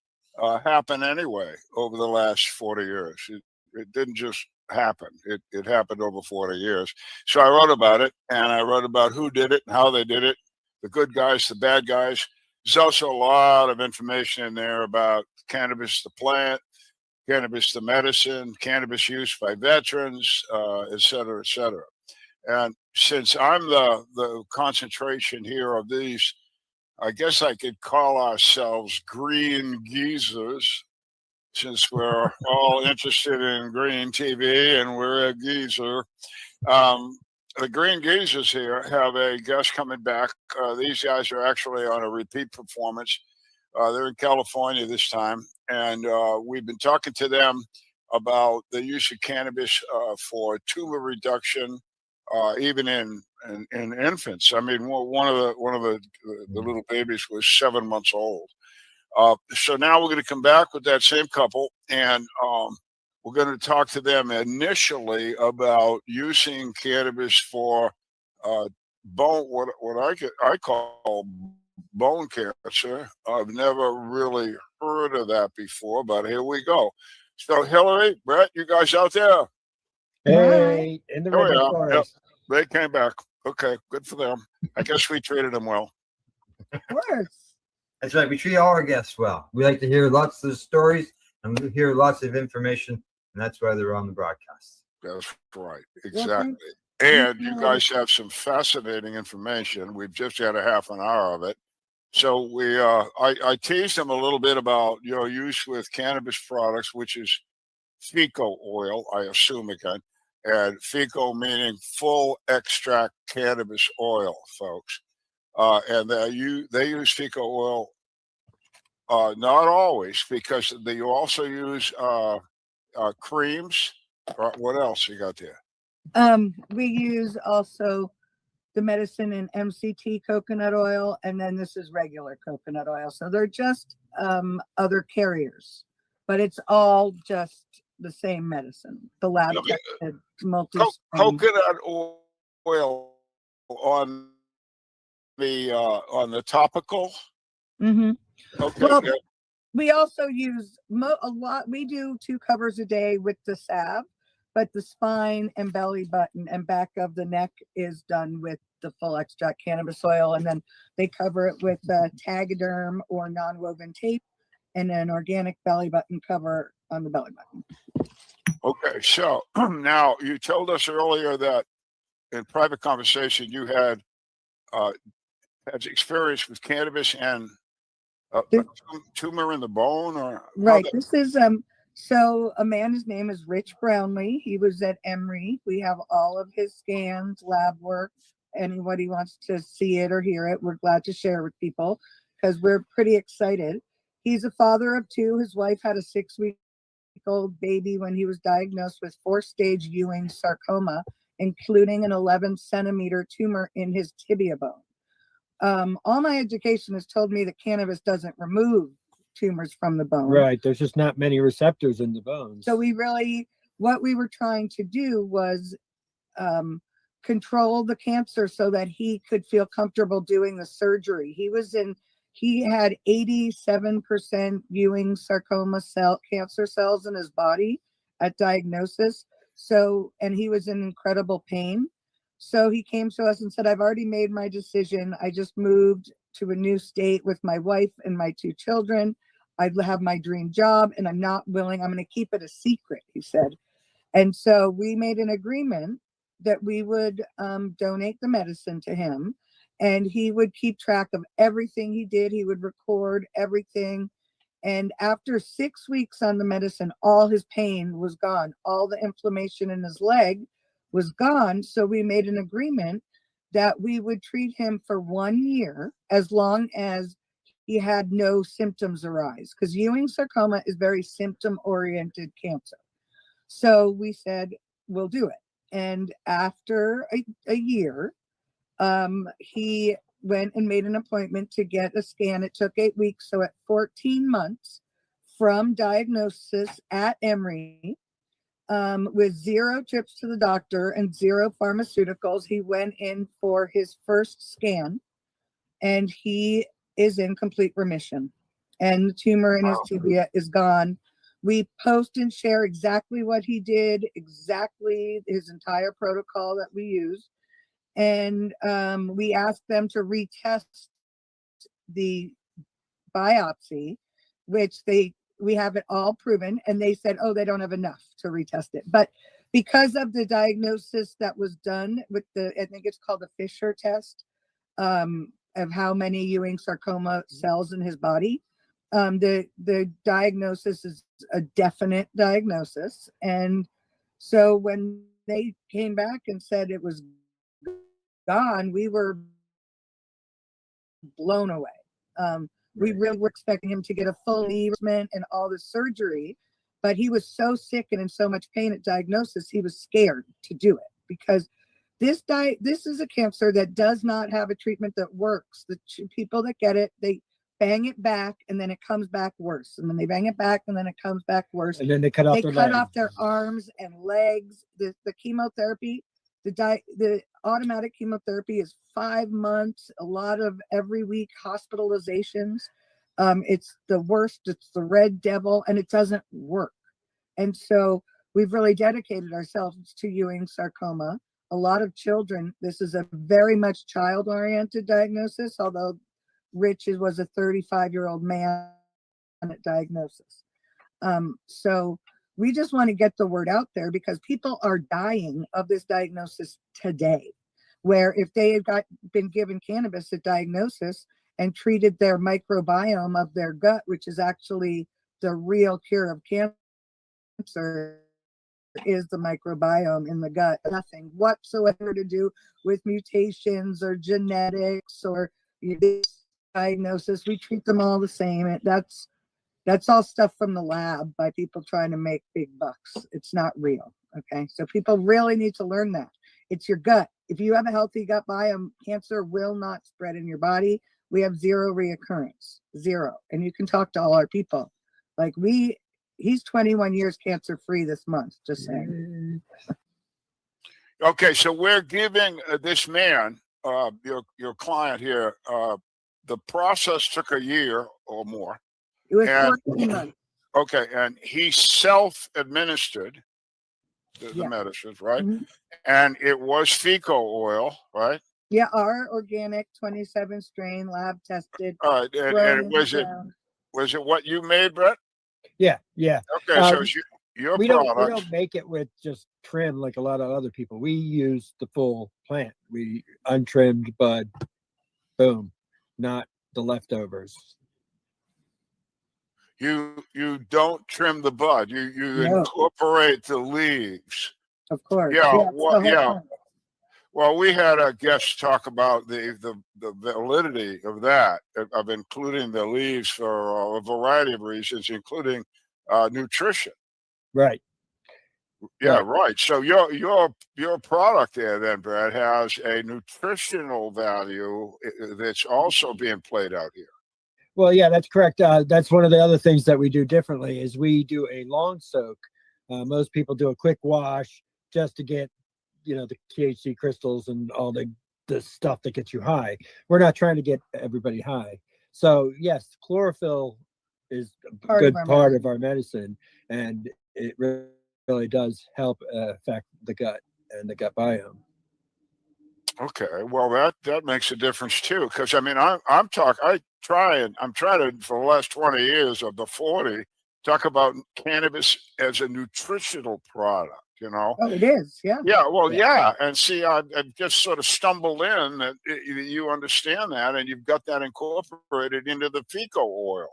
Speaker 15: happen anyway over the last 40 years. It didn't just happen. It happened over 40 years. So I wrote about it, and I wrote about who did it and how they did it, the good guys, the bad guys. There's also a lot of information in there about cannabis, the plant, cannabis, the medicine, cannabis use by veterans, et cetera, et cetera. And since I'm the concentration here of these, I guess I could call ourselves green geezers, since we're all interested in green TV and we're a geezer. The green geezers here have a guest coming back. These guys are actually on a repeat performance. They're in California this time, and we've been talking to them about the use of cannabis for tumor reduction, even in infants. I mean, one of the little babies was 7 months old. So now we're going to come back with that same couple, and we're going to talk to them initially about using cannabis for bone, what I call bone cancer. I've never really heard of that before, but here we go. So Hillary, Brett, you guys out there?
Speaker 16: Hey, in the river forest.
Speaker 15: Yep. They came back. Okay, good for them. I guess we treated them well.
Speaker 16: Of course.
Speaker 1: That's right. We treat all our guests well. We like to hear lots of stories and we hear lots of information, and that's why they're on the broadcast.
Speaker 15: That's right. Exactly. And you guys have some fascinating information. We've just had a half an hour of it. So I teased them a little bit about your use with cannabis products, which is FICO oil, I assume again, and FICO meaning full extract cannabis oil, folks. And they use FICO oil, not always, because you also use creams. What else you got there?
Speaker 17: We use also the medicine in MCT coconut oil, and then this is regular coconut oil. So they're just other carriers, but it's all just the same medicine. The lab tested
Speaker 15: coconut oil on the topical.
Speaker 17: Mm-hmm.
Speaker 15: Okay.
Speaker 17: Well, we also use a lot. We do 2 covers a day with the salve, but the spine and belly button and back of the neck is done with the full extract cannabis oil. And then they cover it with Tagaderm or non-woven tape and an organic belly button cover on the belly button.
Speaker 15: Okay. So now you told us earlier that in private conversation you had experience with cannabis and a tumor in the bone, or
Speaker 17: right. This is so a man, his name is Rich Brownlee. He was at Emory. We have all of his scans, lab work. Anybody wants to see it or hear it, we're glad to share with people because we're pretty excited. He's a father of 2. His wife had a 6-week-old baby when he was diagnosed with 4-stage Ewing sarcoma, including an 11-centimeter tumor in his tibia bone. All my education has told me that cannabis doesn't remove tumors from the bone.
Speaker 16: Right. There's just not many receptors in the bones.
Speaker 17: So what we were trying to do was control the cancer so that he could feel comfortable doing the surgery. He had 87% Ewing sarcoma cancer cells in his body at diagnosis. And he was in incredible pain. So he came to us and said, I've already made my decision. I just moved to a new state with my wife and my 2 children. I have my dream job and I'm going to keep it a secret, he said. And so we made an agreement that we would donate the medicine to him and he would keep track of everything he did. He would record everything. And after 6 weeks on the medicine, all his pain was gone. All the inflammation in his leg was gone. So we made an agreement that we would treat him for 1 year as long as he had no symptoms arise, because Ewing sarcoma is very symptom-oriented cancer. So we said, we'll do it. And after a year, he went and made an appointment to get a scan. It took 8 weeks. So at 14 months from diagnosis at Emory, with 0 trips to the doctor and 0 pharmaceuticals, he went in for his first scan and he is in complete remission. And the tumor in his tibia is gone. We post and share exactly what he did, exactly his entire protocol that we use. And we asked them to retest the biopsy, which we have it all proven. And they said, oh, they don't have enough to retest it. But because of the diagnosis that was done with I think it's called the Fisher test, of how many Ewing sarcoma cells in his body, the diagnosis is a definite diagnosis. And so when they came back and said it was gone, we were blown away. We really were expecting him to get a full knee replacement and all the surgery, but he was so sick and in so much pain at diagnosis, he was scared to do it because this is a cancer that does not have a treatment that works. The people that get it, they bang it back and then it comes back worse. And then they bang it back and then it comes back worse.
Speaker 16: And then they cut off
Speaker 17: their arms and legs. The chemotherapy, the automatic chemotherapy is 5 months, a lot of every week hospitalizations. It's the worst, it's the red devil, and it doesn't work. And so we've really dedicated ourselves to Ewing sarcoma. A lot of children, this is a very much child-oriented diagnosis, although Rich was a 35-year-old man at diagnosis. So We just want to get the word out there because people are dying of this diagnosis today, where if they had been given cannabis at diagnosis and treated their microbiome of their gut, which is actually the real cure of cancer, is the microbiome in the gut. Nothing whatsoever to do with mutations or genetics or diagnosis. We treat them all the same. That's all stuff from the lab by people trying to make big bucks. It's not real. Okay. So people really need to learn that. It's your gut. If you have a healthy gut biome, cancer will not spread in your body. We have zero reoccurrence, zero. And you can talk to all our people. Like he's 21 years cancer free this month, just saying.
Speaker 15: Okay. So we're giving this man, your client here, the process took a year or more.
Speaker 17: It was 14 months.
Speaker 15: Okay, and he self-administered the medicines, right?
Speaker 17: Mm-hmm.
Speaker 15: And it was fecal oil, right?
Speaker 17: Yeah, our organic 27 strain lab tested.
Speaker 15: All right, and was it what you made, Brett?
Speaker 16: Yeah.
Speaker 15: Okay, so it's your
Speaker 16: we
Speaker 15: product.
Speaker 16: don't make it with just trim like a lot of other people. We use the full plant. We untrimmed bud, boom, not the leftovers.
Speaker 15: You don't trim the bud. You incorporate the leaves.
Speaker 17: Of course.
Speaker 15: Yeah. Well, we had a guest talk about the validity of that, of including the leaves for a variety of reasons, including nutrition.
Speaker 16: Right.
Speaker 15: Yeah, right. So your product there, then, Brad, has a nutritional value that's also being played out here.
Speaker 16: Well, yeah, that's correct. That's one of the other things that we do differently is we do a long soak. Most people do a quick wash just to get, the THC crystals and all the stuff that gets you high. We're not trying to get everybody high. So yes, chlorophyll is a good part of our medicine, and it really does help affect the gut and the gut biome.
Speaker 15: Okay, well that makes a difference too, because I mean I'm trying to for the last 20 years of the 40 talk about cannabis as a nutritional product.
Speaker 17: Oh, it is, yeah.
Speaker 15: Yeah, well, yeah, and see, I've just sort of stumbled in that you understand that, and you've got that incorporated into the fecal oil.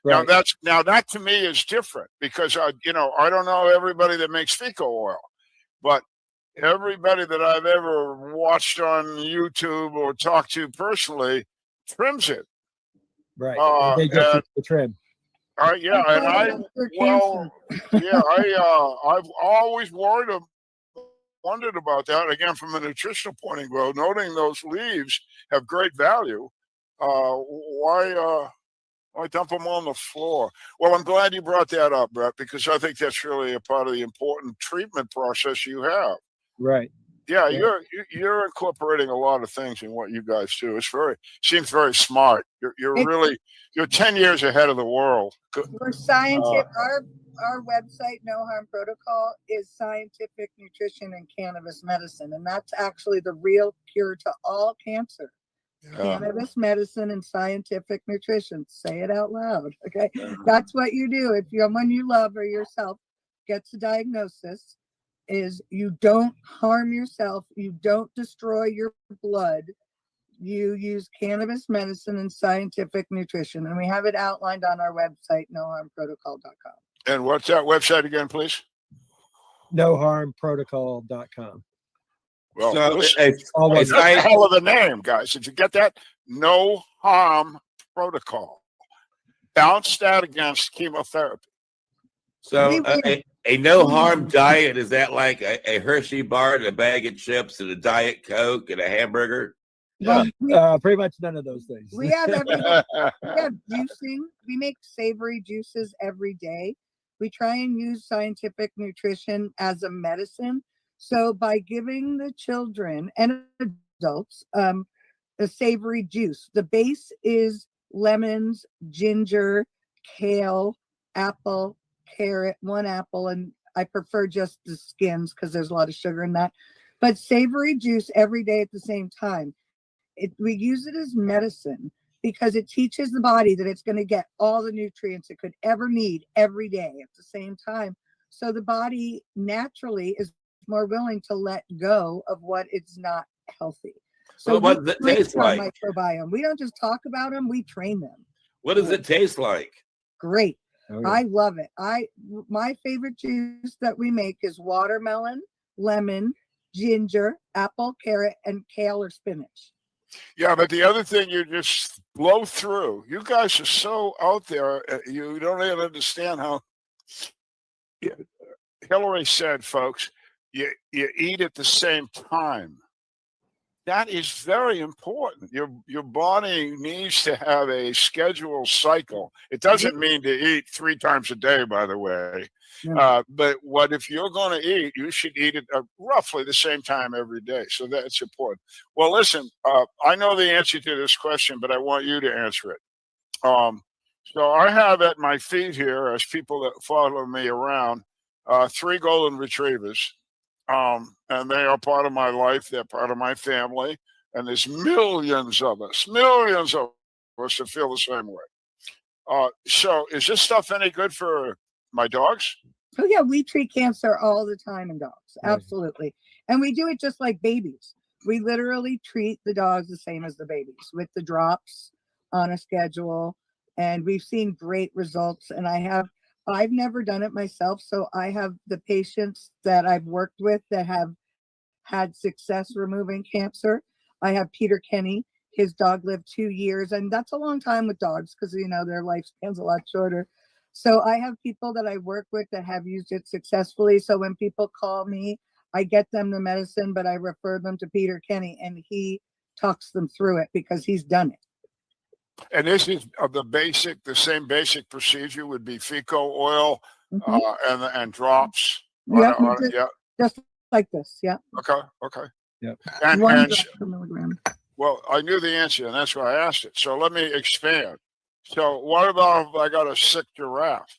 Speaker 15: Right. Now that to me is different because I don't know everybody that makes fecal oil, but everybody that I've ever watched on YouTube or talked to personally trims it.
Speaker 16: Right. They get the trim.
Speaker 15: I've always wondered about that. Again, from a nutritional point of view, noting those leaves have great value. Why dump them on the floor? Well, I'm glad you brought that up, Brett, because I think that's really a part of the important treatment process you have.
Speaker 16: Right.
Speaker 15: Yeah, you're incorporating a lot of things in what you guys do. Seems very smart. You're 10 years ahead of the world.
Speaker 17: We're scientific. Our website, No Harm Protocol, is scientific nutrition and cannabis medicine, and that's actually the real cure to all cancer. Cannabis medicine and scientific nutrition. Say it out loud. Okay, that's what you do if someone you love or yourself gets a diagnosis. Is you don't harm yourself, you don't destroy your blood, you use cannabis medicine and scientific nutrition, and we have it outlined on our website, noharmprotocol.com.
Speaker 15: And what's that website again, please?
Speaker 16: noharmprotocol.com.
Speaker 15: Well, it's a hell of a name, guys. Did you get that? No Harm Protocol. Balance that against chemotherapy.
Speaker 14: So a no harm diet, is that like a Hershey bar and a bag of chips and a Diet Coke and a hamburger?
Speaker 16: Pretty much none of those things.
Speaker 17: We have everything. We have juicing. We make savory juices every day. We try and use scientific nutrition as a medicine. So by giving the children and adults a savory juice, the base is lemons, ginger, kale, apple, carrot, one apple, and I prefer just the skins because there's a lot of sugar in that. But savory juice every day at the same time. We use it as medicine because it teaches the body that it's going to get all the nutrients it could ever need every day at the same time. So the body naturally is more willing to let go of what is not healthy. So
Speaker 14: Well, what does it
Speaker 17: we
Speaker 14: taste
Speaker 17: train
Speaker 14: like?
Speaker 17: our microbiome. We don't just talk about them, we train them.
Speaker 14: What does it taste like?
Speaker 17: Great.
Speaker 11: Oh, yeah.
Speaker 17: I love it. My favorite juice that we make is watermelon, lemon, ginger, apple, carrot, and kale or spinach.
Speaker 15: Yeah, but the other thing, you just blow through. You guys are so out there. You don't even understand how. Yeah, Hillary said, folks, you eat at the same time. That is very important. Your body needs to have a scheduled cycle. It doesn't mean to eat 3 times a day, by the way. But what if you're going to eat, you should eat it roughly the same time every day. So that's important. Well, listen, I know the answer to this question, but I want you to answer it. So I have at my feet here, as people that follow me around, 3 golden retrievers. And they are part of my life. They're part of my family. And there's millions of us that feel the same way. So is this stuff any good for my dogs?
Speaker 17: Oh yeah, we treat cancer all the time in dogs. Absolutely. And we do it just like babies. We literally treat the dogs the same as the babies with the drops on a schedule. And we've seen great results. And I've never done it myself. So I have the patients that I've worked with that have had success removing cancer. I have Peter Kenny. His dog lived 2 years, and that's a long time with dogs because, their lifespan's a lot shorter. So I have people that I work with that have used it successfully. So when people call me, I get them the medicine, but I refer them to Peter Kenny, and he talks them through it because he's done it.
Speaker 15: And this is the same basic procedure would be fecal oil and drops.
Speaker 17: Yeah, just like this. Yeah.
Speaker 15: Okay.
Speaker 11: Yep.
Speaker 15: And
Speaker 17: 1 drop per milligram.
Speaker 15: well, I knew the answer, and that's why I asked it. So let me expand. So what about if I got a sick giraffe?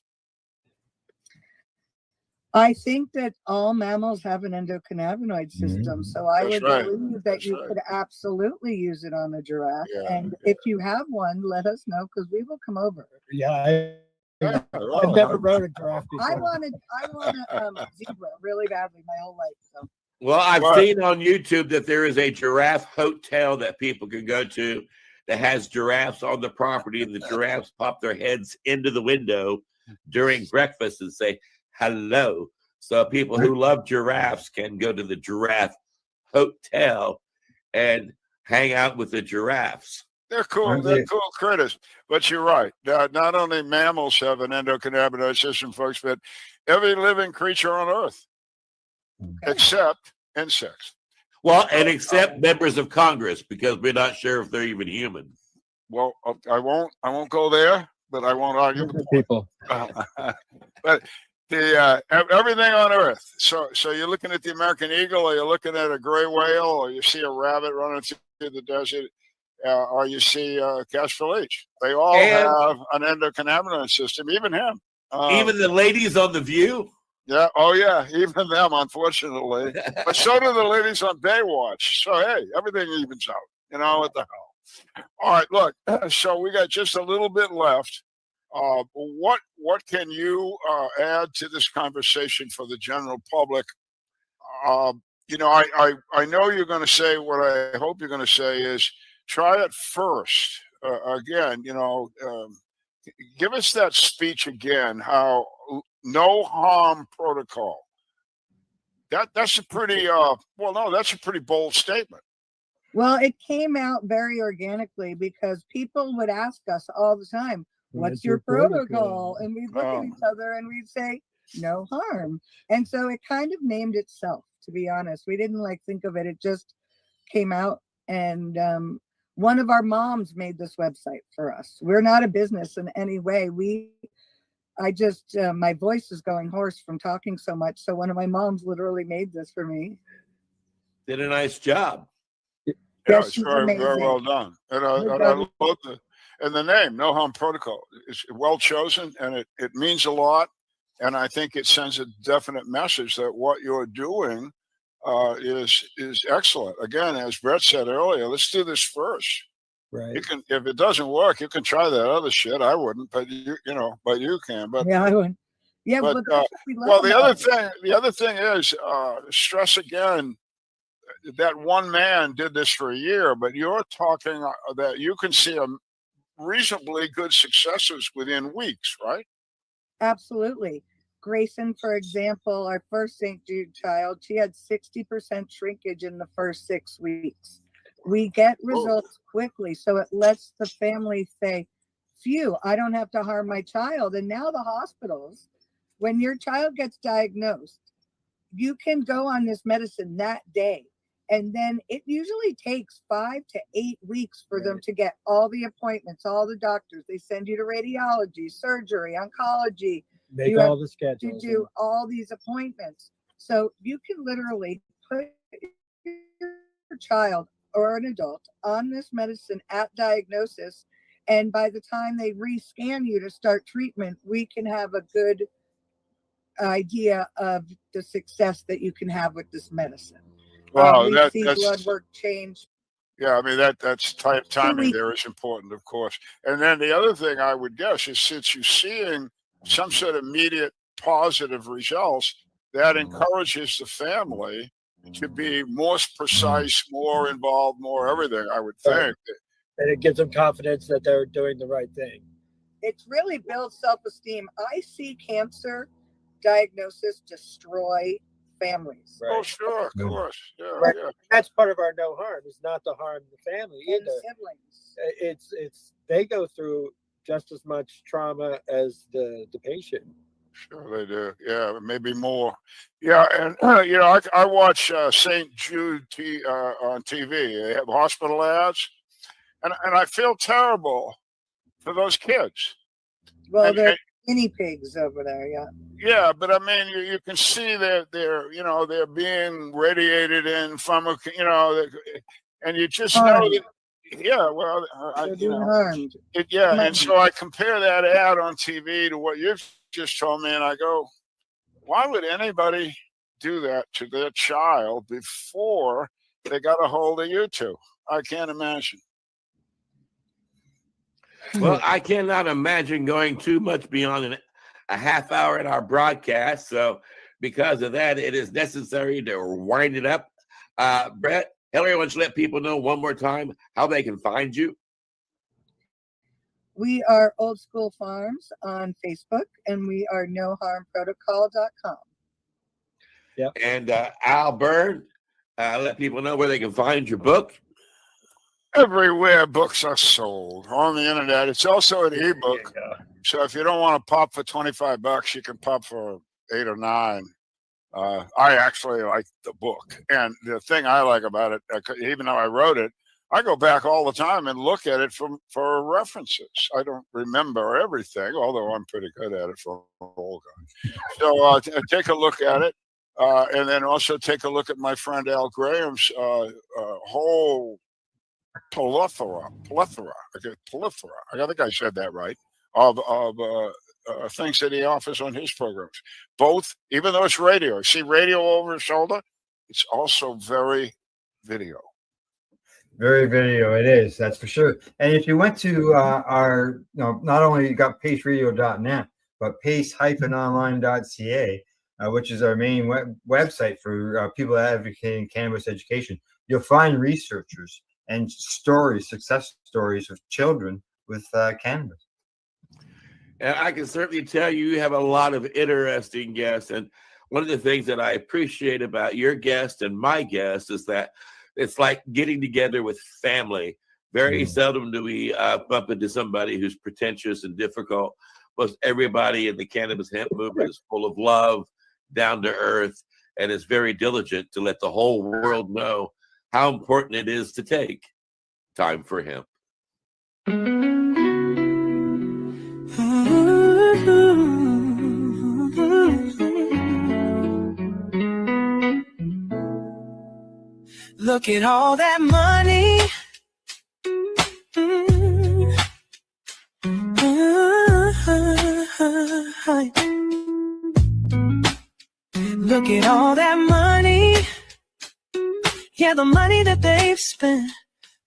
Speaker 17: I think that all mammals have an endocannabinoid system. So I
Speaker 15: That's
Speaker 17: would
Speaker 15: right.
Speaker 17: believe that
Speaker 15: That's
Speaker 17: you
Speaker 15: right.
Speaker 17: could absolutely use it on a giraffe.
Speaker 15: Yeah,
Speaker 17: And if you have one, let us know because we will come over.
Speaker 16: Yeah,
Speaker 15: Yeah,
Speaker 16: I've never rode a giraffe before.
Speaker 17: I wanted a zebra really badly my whole life. So
Speaker 14: Well, I've seen on YouTube that there is a giraffe hotel that people can go to that has giraffes on the property, and the giraffes pop their heads into the window during breakfast and say hello. So people who love giraffes can go to the giraffe hotel and hang out with the giraffes.
Speaker 15: They're cool. They're cool critters. But you're right. Not only mammals have an endocannabinoid system, folks, but every living creature on Earth, except insects.
Speaker 14: Well, and except members of Congress, because we're not sure if they're even human.
Speaker 15: Well, I won't go there, but I won't argue the
Speaker 16: people.
Speaker 15: But everything on Earth. So you're looking at the American eagle, or you're looking at a gray whale, or you see a rabbit running through the desert, or you see Castor leech. They all have an endocannabinoid system. Even him.
Speaker 14: Even the ladies on The View.
Speaker 15: Yeah. Oh, yeah. Even them, unfortunately. But so do the ladies on Baywatch. So hey, everything evens out. What the hell? All right. Look. So we got just a little bit left. What can you add to this conversation for the general public? I know you're going to say what I hope you're going to say is try it first. Again, give us that speech again. How no harm protocol. That's a pretty that's a pretty bold statement.
Speaker 17: Well, it came out very organically because people would ask us all the time, what's your protocol? And we'd look at each other and we'd say, no harm. And so it kind of named itself, to be honest. We didn't think of it. It just came out. And one of our moms made this website for us. We're not a business in any way. My voice is going hoarse from talking so much. So one of my moms literally made this for me.
Speaker 14: Did a nice job.
Speaker 15: Yeah,
Speaker 17: Yes,
Speaker 15: it's
Speaker 17: she's
Speaker 15: very, very
Speaker 17: amazing.
Speaker 15: well done. And I love the name, No Harm Protocol. It's well chosen, and it means a lot. And I think it sends a definite message that what you're doing is excellent. Again, as Brett said earlier, let's do this first.
Speaker 16: Right.
Speaker 15: You can, if it doesn't work, you can try that other shit. I wouldn't, but you can. But
Speaker 17: yeah, I wouldn't. Yeah,
Speaker 15: But
Speaker 17: but that's what we love
Speaker 15: well, the
Speaker 17: about
Speaker 15: other thing is stress again. That one man did this for a year, but you're talking that you can see a reasonably good successes within weeks, right?
Speaker 17: Absolutely. Grayson, for example, our first St. Jude child, she had 60% shrinkage in the first 6 weeks. We get results quickly, so it lets the family say, phew, I don't have to harm my child. And now the hospitals, when your child gets diagnosed, you can go on this medicine that day. And then it usually takes 5 to 8 weeks for them to get all the appointments, all the doctors. They send you to radiology, surgery, oncology.
Speaker 16: Make
Speaker 17: You
Speaker 16: all
Speaker 17: have
Speaker 16: the
Speaker 17: to
Speaker 16: schedules.
Speaker 17: do all these appointments. So you can literally put your child or an adult on this medicine at diagnosis. And by the time they rescan you to start treatment, we can have a good idea of the success that you can have with this medicine.
Speaker 15: Wow,
Speaker 17: We see
Speaker 15: that's
Speaker 17: blood work change.
Speaker 15: yeah. I mean that's timing there is important, of course. And then the other thing I would guess is since you're seeing some sort of immediate positive results, that encourages the family to be more precise, more involved, more everything. I would think.
Speaker 16: And it gives them confidence that they're doing the right thing.
Speaker 17: It's really builds self-esteem. I see cancer diagnosis destroy families.
Speaker 15: Oh, sure, of course. Yeah,
Speaker 16: Right.
Speaker 15: yeah.
Speaker 16: That's part of our no harm, is not to harm the family
Speaker 17: And
Speaker 16: either.
Speaker 17: siblings.
Speaker 16: It's they go through just as much trauma as the patient.
Speaker 15: Sure, they do. Yeah, maybe more. Yeah, and I watch St. Jude on TV. They have hospital ads, and I feel terrible for those kids.
Speaker 17: Well, they're guinea pigs over there. Yeah.
Speaker 15: Yeah, but I mean, you can see that they're being radiated in from and you just know that. Yeah, well,
Speaker 17: harmed.
Speaker 15: And so I compare that ad on TV to what you've just told me, and I go, why would anybody do that to their child before they got a hold of you two? I can't imagine.
Speaker 14: Well, I cannot imagine going too much beyond a half hour in our broadcast. So because of that, it is necessary to wind it up. Brett, Hillary wants to let people know one more time how they can find you.
Speaker 17: We are Old School Farms on Facebook, and we are noharmprotocol.com.
Speaker 16: Yep.
Speaker 14: And Al Byrne, let people know where they can find your book.
Speaker 15: Everywhere books are sold on the internet. It's also an ebook. So if you don't want to pop for $25, you can pop for 8 or 9. I actually like the book. And the thing I like about it, even though I wrote it, I go back all the time and look at it for references. I don't remember everything, although I'm pretty good at it for an old guy. So take a look at it. And then also take a look at my friend Al Graham's whole plethora. I think I said that right. Of things that he offers on his programs. Both, even though it's radio. See radio over his shoulder, it's also very video.
Speaker 11: Very video, it is, that's for sure. And if you went to our, not only you got paceradio.net, but pace-online.ca, which is our main website for people advocating cannabis education, you'll find researchers and success stories of children with cannabis.
Speaker 14: And I can certainly tell you have a lot of interesting guests. And one of the things that I appreciate about your guest and my guest is that it's like getting together with family. Very seldom do we bump into somebody who's pretentious and difficult. Most everybody in the cannabis hemp movement is full of love, down to earth, and is very diligent to let the whole world know how important it is to take time for hemp.
Speaker 8: Look at all that money. Look at all that money. Yeah, the money that they've spent.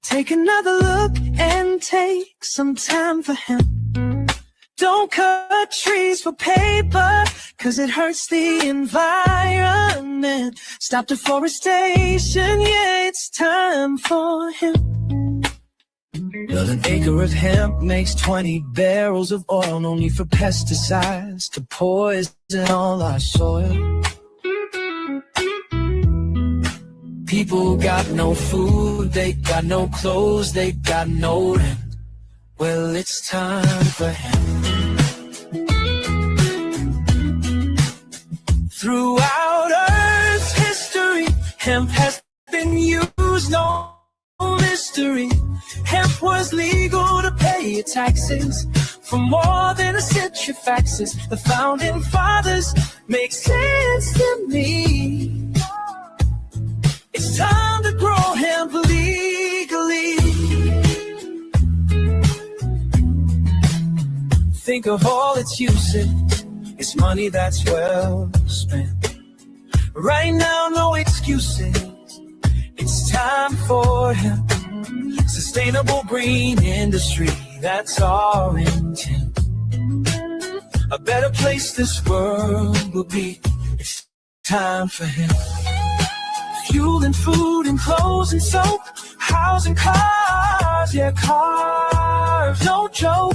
Speaker 8: Take another look and take some time for him. Don't cut trees for paper, cause it hurts the environment. Stop deforestation, yeah, it's time for hemp. Well, an acre of hemp makes 20 barrels of oil, no need for pesticides to poison all our soil. People got no food, they got no clothes, they got no rent. Well, it's time for hemp. Throughout Earth's history, hemp has been used, no mystery. Hemp was legal to pay your taxes for more than a century. Faxes, the founding fathers make sense to me. It's time to grow hemp legally. Think of all its uses, it's money that's well spent. Right now, no excuses, it's time for hemp. Sustainable green industry, that's our intent. A better place this world will be, it's time for hemp. Fuel and food and clothes and soap, housing, cars, yeah, cars, no joke.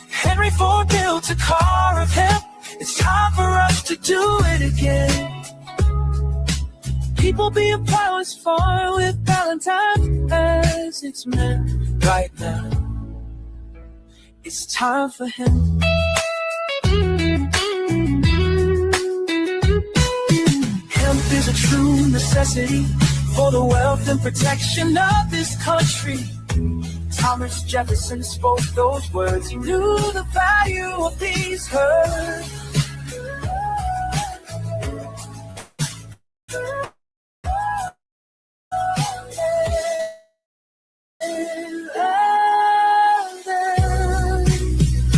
Speaker 8: Henry Ford built a car of hemp. It's time for us to do it again. People being pilots far with Valentine as it's meant. Right now, it's time for him. Hemp is a true necessity for the wealth and protection of this country. Thomas Jefferson spoke those words. He knew the value of these herbs.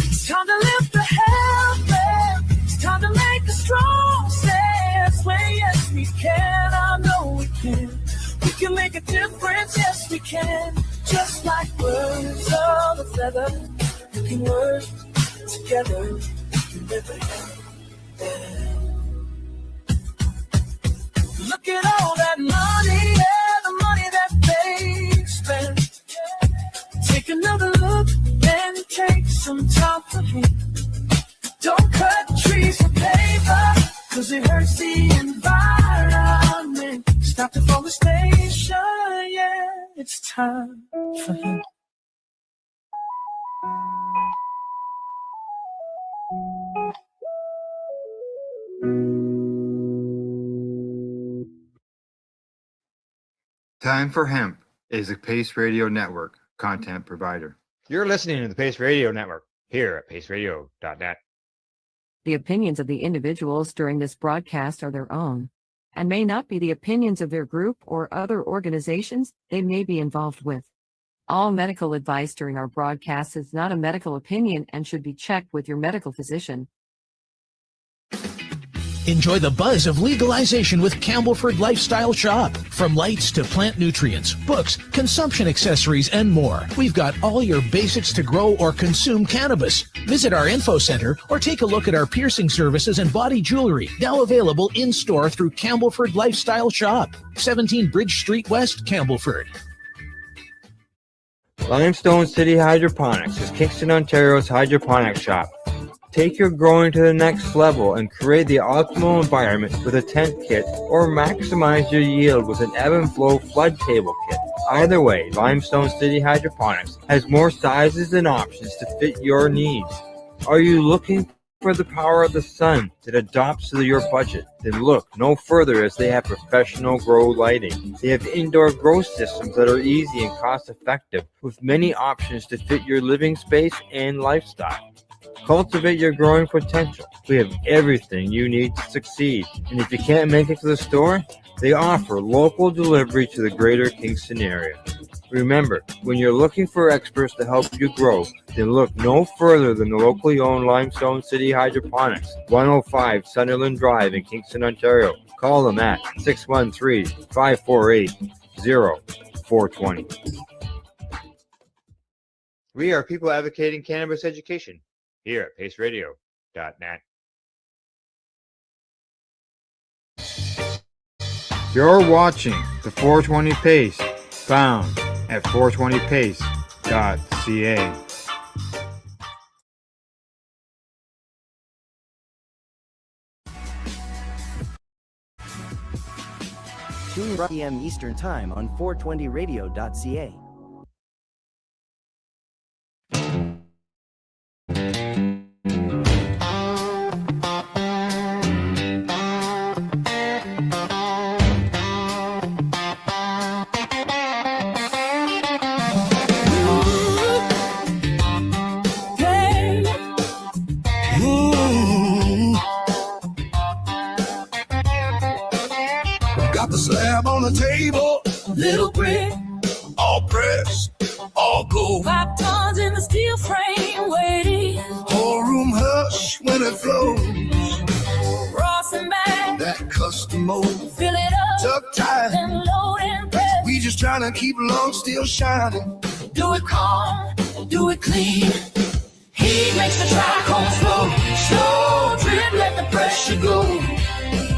Speaker 8: It's time to lift the helmet. It's time to make a strong stance. Well, yes, we can. I know we can. We can make a difference. Yes, we can. Just like birds of a feather, we can work together. Look at all that money, yeah, the money that they spend. Take another look and take some time for him. Don't cut trees for paper, cause it hurts the environment. Stop deforestation, yeah, it's time for him.
Speaker 11: Time for Hemp is a Pace Radio Network content provider.
Speaker 5: You're listening to the Pace Radio Network here at paceradio.net.
Speaker 3: The opinions of the individuals during this broadcast are their own and may not be the opinions of their group or other organizations they may be involved with. All medical advice during our broadcast is not a medical opinion and should be checked with your medical physician.
Speaker 7: Enjoy the buzz of legalization with Campbellford Lifestyle Shop. From lights to plant nutrients, books, consumption accessories, and more. We've got all your basics to grow or consume cannabis. Visit our info center or take a look at our piercing services and body jewelry, now available in-store through Campbellford Lifestyle Shop, 17 Bridge Street West, Campbellford.
Speaker 5: Limestone City Hydroponics is Kingston, Ontario's hydroponic shop. Take your growing to the next level and create the optimal environment with a tent kit, or maximize your yield with an ebb and flow flood table kit. Either way, Limestone City Hydroponics has more sizes and options to fit your needs. Are you looking for the power of the sun that adapts to your budget? Then look no further, as they have professional grow lighting. They have indoor grow systems that are easy and cost effective, with many options to fit your living space and lifestyle. Cultivate your growing potential. We have everything you need to succeed. And if you can't make it to the store, they offer local delivery to the greater Kingston area. Remember, when you're looking for experts to help you grow, then look no further than the locally owned Limestone City Hydroponics, 105 Sunderland Drive in Kingston, Ontario. Call them at 613-548-0420. We are people advocating cannabis education here at paceradio.net. You're watching the 420 Pace, found at 420pace.ca.
Speaker 18: Tune 4 p.m. Eastern Time on 420radio.ca.
Speaker 8: Got the slab on the table, little brick, all pressed, all gold.
Speaker 9: 5 tons in the steel frame waiting.
Speaker 8: Whole room hush when it flows.
Speaker 9: Ross and back,
Speaker 8: That custom mold,
Speaker 9: fill it up,
Speaker 8: tuck tight.
Speaker 9: then load and press.
Speaker 8: We just trying to keep lungs still shining.
Speaker 9: Do it calm, do it clean. He makes the trichome flow. Slow drip, let the pressure go.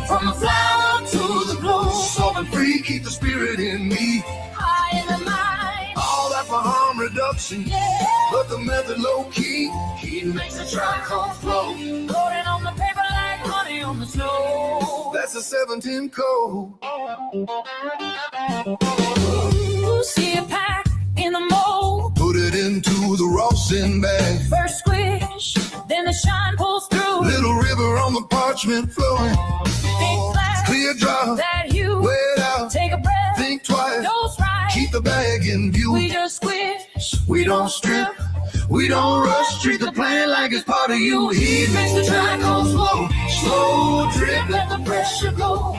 Speaker 9: From the flower to the glow.
Speaker 8: Solving free, keep the spirit in me.
Speaker 9: High in the mind.
Speaker 8: All that for harm reduction,
Speaker 9: Yeah.
Speaker 8: but the method low key.
Speaker 9: He makes the trichome flow. Loading on the paper like honey on the snow.
Speaker 8: That's a 710 code.
Speaker 9: Ooh, see it pack in the mold.
Speaker 8: Put it into the Rawson bag.
Speaker 9: First squish, then the shine pulls through.
Speaker 8: Little river on the parchment flowing.
Speaker 9: Big flash,
Speaker 8: Clear drop,
Speaker 9: that you
Speaker 8: wait out,
Speaker 9: take a breath.
Speaker 8: think twice,
Speaker 9: Dose right.
Speaker 8: keep the bag in view.
Speaker 9: We just squish.
Speaker 8: We don't strip, we don't rush, treat the plant like it's part of you. He makes the trichome flow, slow drip,
Speaker 9: Let the pressure go.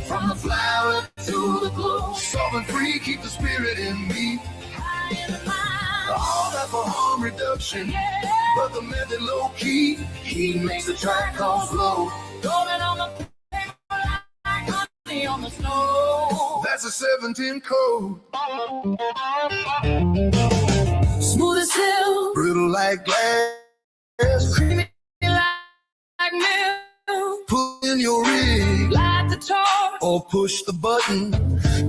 Speaker 8: from the flower to the glow. Solving free, keep the spirit in me.
Speaker 9: High in the mind.
Speaker 8: All that for harm reduction,
Speaker 9: Yeah.
Speaker 8: but the method low key. He makes the trichome flow.
Speaker 9: Rolling on the paper like honey on the snow.
Speaker 8: That's a 710 code.
Speaker 9: Smooth as silk,
Speaker 8: Brittle like glass.
Speaker 9: creamy like milk.
Speaker 8: Pull in your rig
Speaker 9: Light the torch,
Speaker 8: or push the button.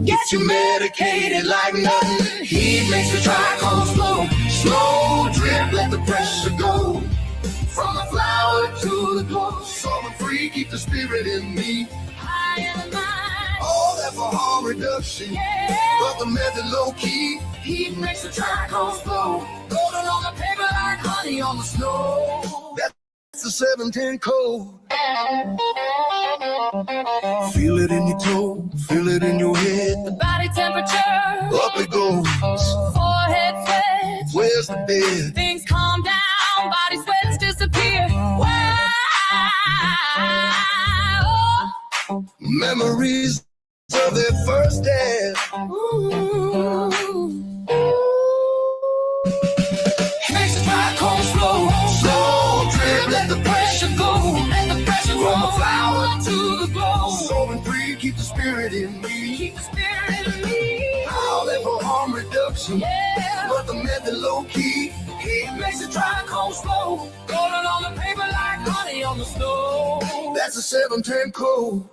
Speaker 8: Get you medicated like nothing. He makes the trichome flow. Slow drip, let the pressure go. From the flower to the glow. Solving free, keep the spirit in me.
Speaker 9: high in the mind.
Speaker 8: All that for harm reduction,
Speaker 9: Yeah.
Speaker 8: but the method low key. He makes the trichome flow.
Speaker 9: Rolling on the paper like honey on the snow.
Speaker 8: That's the 710 code. Feel it in your toe, feel it in your head.
Speaker 9: Body temperature,
Speaker 8: Up it goes.
Speaker 9: forehead sweat.
Speaker 8: Where's the bed?
Speaker 9: Things calm down, body sweats disappear. Wow.
Speaker 8: Memories of their first dance.
Speaker 9: Ooh.
Speaker 8: Makes the trichome flow. Slow drip, let the pressure go.
Speaker 9: Let the pressure
Speaker 8: From the
Speaker 9: go.
Speaker 8: flower
Speaker 9: To the glow.
Speaker 8: Solving free, keep the spirit in me.
Speaker 9: Keep the spirit in me.
Speaker 8: All that for harm reduction,
Speaker 9: Yeah.
Speaker 8: but the method low key.
Speaker 9: He makes the trichome flow. Rolling on the paper like honey on the snow.
Speaker 8: That's a 710 code.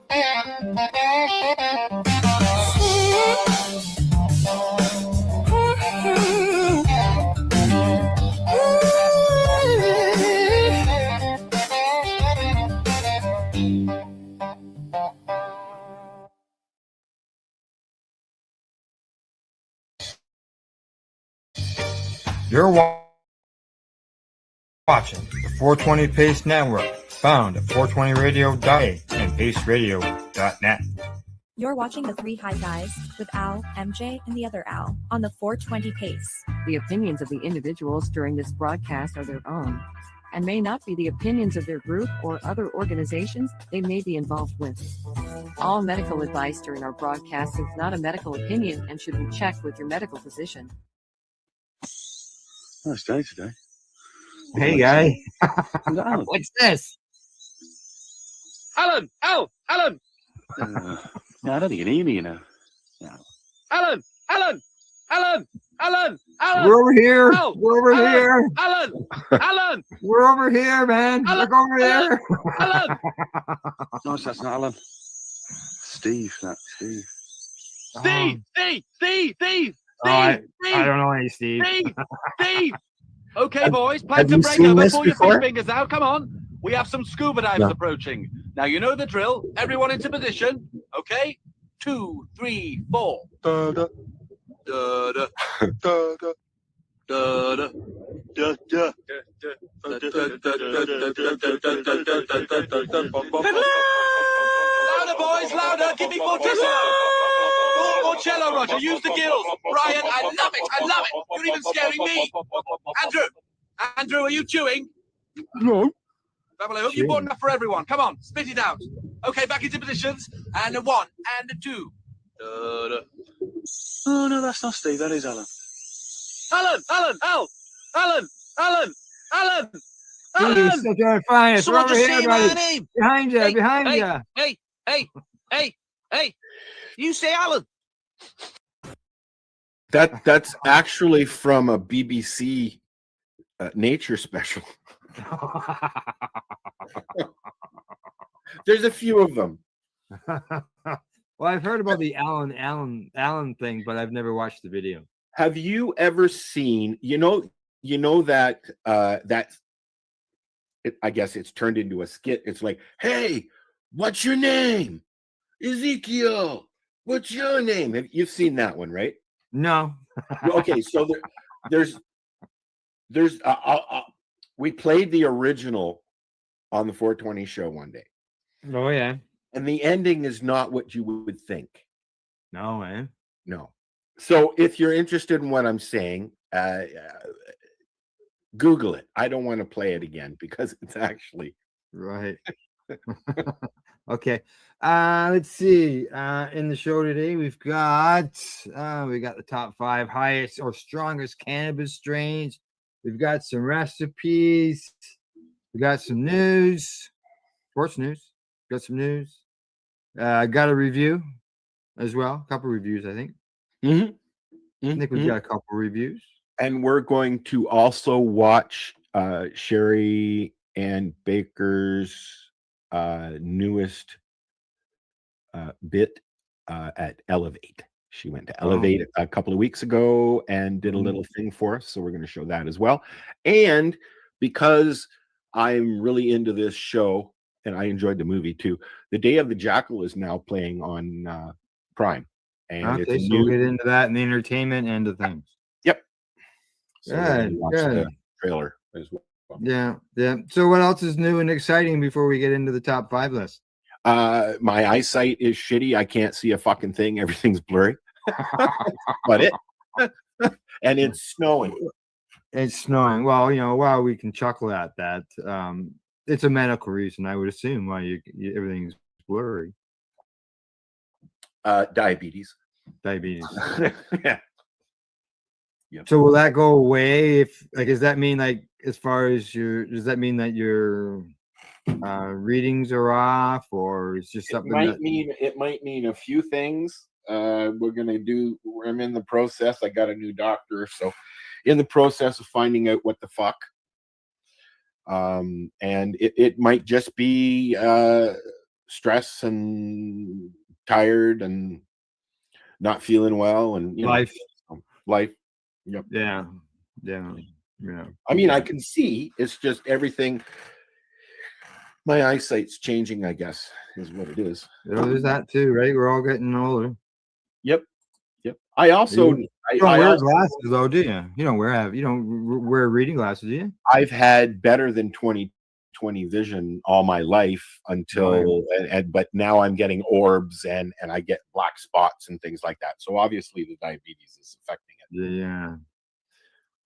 Speaker 5: You're watching the 420 Pace Network, found at 420radio.a and paceradio.net.
Speaker 19: You're watching the Three High Guys with Al, MJ, and the other Al on the 420 Pace.
Speaker 3: The opinions of the individuals during this broadcast are their own and may not be the opinions of their group or other organizations they may be involved with. All medical advice during our broadcast is not a medical opinion and should be checked with your medical physician.
Speaker 20: Nice day today.
Speaker 5: Hey, guy.
Speaker 20: No.
Speaker 5: What's this?
Speaker 20: Alan! Alan! No, I don't think you can hear me, you know. No. Alan! Alan, Alan,
Speaker 1: We're over here.
Speaker 20: Al,
Speaker 1: We're over
Speaker 20: Alan,
Speaker 1: here.
Speaker 20: Alan, Alan,
Speaker 1: We're over here, man.
Speaker 20: Alan,
Speaker 1: Look over there.
Speaker 20: Alan.
Speaker 21: No, that's not Alan. Steve, Steve.
Speaker 20: Steve.
Speaker 1: I don't know any Steve.
Speaker 20: Steve. Okay, boys,
Speaker 22: have
Speaker 20: plan to
Speaker 22: you
Speaker 20: break
Speaker 22: seen
Speaker 20: out
Speaker 22: this
Speaker 20: before your
Speaker 22: before?
Speaker 20: fish fingers out. Come on. We have some scuba divers
Speaker 22: No.
Speaker 20: approaching. Now, you know the drill. Everyone into position. Okay? 2, 3, 4. Da-da. Da-da. Da-da. Da-da. Da-da. Louder, boys, louder. Give me more cello. More cello, Roger. Use the gills. Brian, I love it. I love it. You're even scaring me. Andrew, are you chewing?
Speaker 1: No.
Speaker 20: Well, I hope you bought enough for everyone. Come on, spit it out. Okay, back into positions. And a 1 and a 2.
Speaker 21: Oh, no, that's not Steve. That is Alan.
Speaker 20: Alan.
Speaker 1: He's still trying to find us. We're
Speaker 20: Someone
Speaker 1: over
Speaker 20: just
Speaker 1: here,
Speaker 20: say my
Speaker 1: buddy.
Speaker 20: name.
Speaker 1: Behind you, behind you.
Speaker 20: Hey. You say Alan.
Speaker 23: That's actually from a BBC nature special. There's a few of them.
Speaker 1: Well, I've heard about the Alan thing, but I've never watched the video.
Speaker 23: Have you ever seen? You know that I guess it's turned into a skit. It's like, hey, what's your name? Ezekiel. What's your name? You've seen that one, right?
Speaker 1: No.
Speaker 23: Okay, so there's we played the original on the 420 show one day.
Speaker 1: Oh yeah.
Speaker 23: And the ending is not what you would think.
Speaker 1: No, man.
Speaker 23: No. So if you're interested in what I'm saying, Google it. I don't want to play it again because it's actually
Speaker 1: right. Okay. Let's see. In the show today, we've got the top 5 highest or strongest cannabis strains. We've got some recipes. We got some news, sports news. Got some news. Got a review as well. A couple reviews, I think. I think we've got a couple reviews.
Speaker 23: And we're going to also watch Sherry and Baker's newest bit at Elevate. She went to Elevate a couple of weeks ago and did a little thing for us. So we're going to show that as well. And because I'm really into this show and I enjoyed the movie too, The Day of the Jackal is now playing on Prime. And
Speaker 1: Okay,
Speaker 23: it's a
Speaker 1: so we'll
Speaker 23: new,
Speaker 1: get into that and the entertainment end of things.
Speaker 23: Yep. So we're gonna
Speaker 1: Good,
Speaker 23: watch
Speaker 1: good.
Speaker 23: the trailer as well.
Speaker 1: Yeah. So what else is new and exciting before we get into the top 5 list?
Speaker 23: My eyesight is shitty. I can't see a fucking thing. Everything's blurry. But and it's snowing.
Speaker 1: It's snowing. Well, while we can chuckle at that, it's a medical reason, I would assume, why everything's blurry.
Speaker 23: Diabetes.
Speaker 1: Yeah.
Speaker 23: Yep.
Speaker 1: So will that go away does that mean as far as does that mean that your readings are off, or it's just something
Speaker 23: It might mean a few things. I'm in the process. I got a new doctor, so in the process of finding out what the fuck. And it might just be stress and tired and not feeling well and life. Yep.
Speaker 1: Yeah.
Speaker 23: I mean, I can see. It's just everything. My eyesight's changing, I guess, is what it is.
Speaker 1: There's that too, right? We're all getting older.
Speaker 23: Yep. I also
Speaker 1: you don't wear glasses though, do you? You don't wear reading glasses, do you?
Speaker 23: I've had better than 20/20 vision all my life until but now I'm getting orbs and I get black spots and things like that. So obviously the diabetes is affecting it.
Speaker 1: Yeah.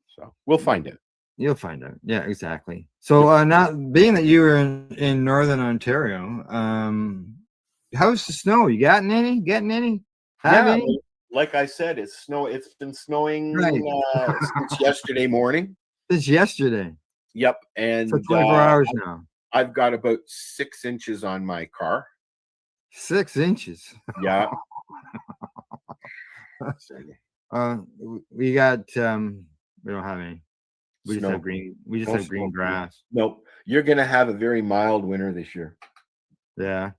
Speaker 23: So we'll find it.
Speaker 1: You'll find out. Yeah, exactly. So now being that you were in Northern Ontario, how's the snow? You getting any? Have any?
Speaker 23: Like I said, it's been snowing since yesterday morning.
Speaker 1: Since yesterday.
Speaker 23: Yep. And
Speaker 1: for 24 hours now.
Speaker 23: I've got about 6 inches on my car.
Speaker 1: 6 inches.
Speaker 23: Yeah.
Speaker 1: We got we don't have any. We just
Speaker 23: Snow.
Speaker 1: have green. We just
Speaker 23: No
Speaker 1: have green
Speaker 23: snow.
Speaker 1: grass.
Speaker 23: Nope. You're gonna have a very mild winter this year.
Speaker 1: Yeah.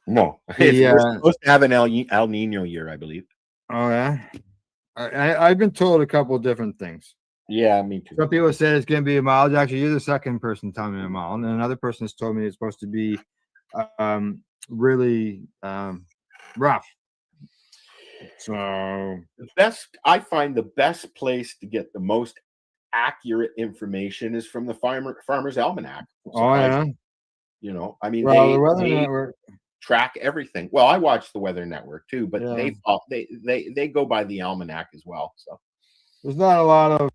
Speaker 23: No,
Speaker 1: The,
Speaker 23: we're supposed to have an El Nino year, I believe.
Speaker 1: Oh yeah. I've been told a couple of different things.
Speaker 23: Yeah, me too.
Speaker 1: Some people said it's going to be a mild. Actually, you're the second person telling me a mild, and another person has told me it's supposed to be really rough. So
Speaker 23: I find the best place to get the most accurate information is from the Farmer's Almanac.
Speaker 1: Oh yeah.
Speaker 23: You know, I mean,
Speaker 1: Well, the Weather
Speaker 23: they
Speaker 1: Network
Speaker 23: track everything. Well, I watch the Weather Network too, but
Speaker 1: Yeah.
Speaker 23: they go by the almanac as well. So
Speaker 1: there's not a lot of.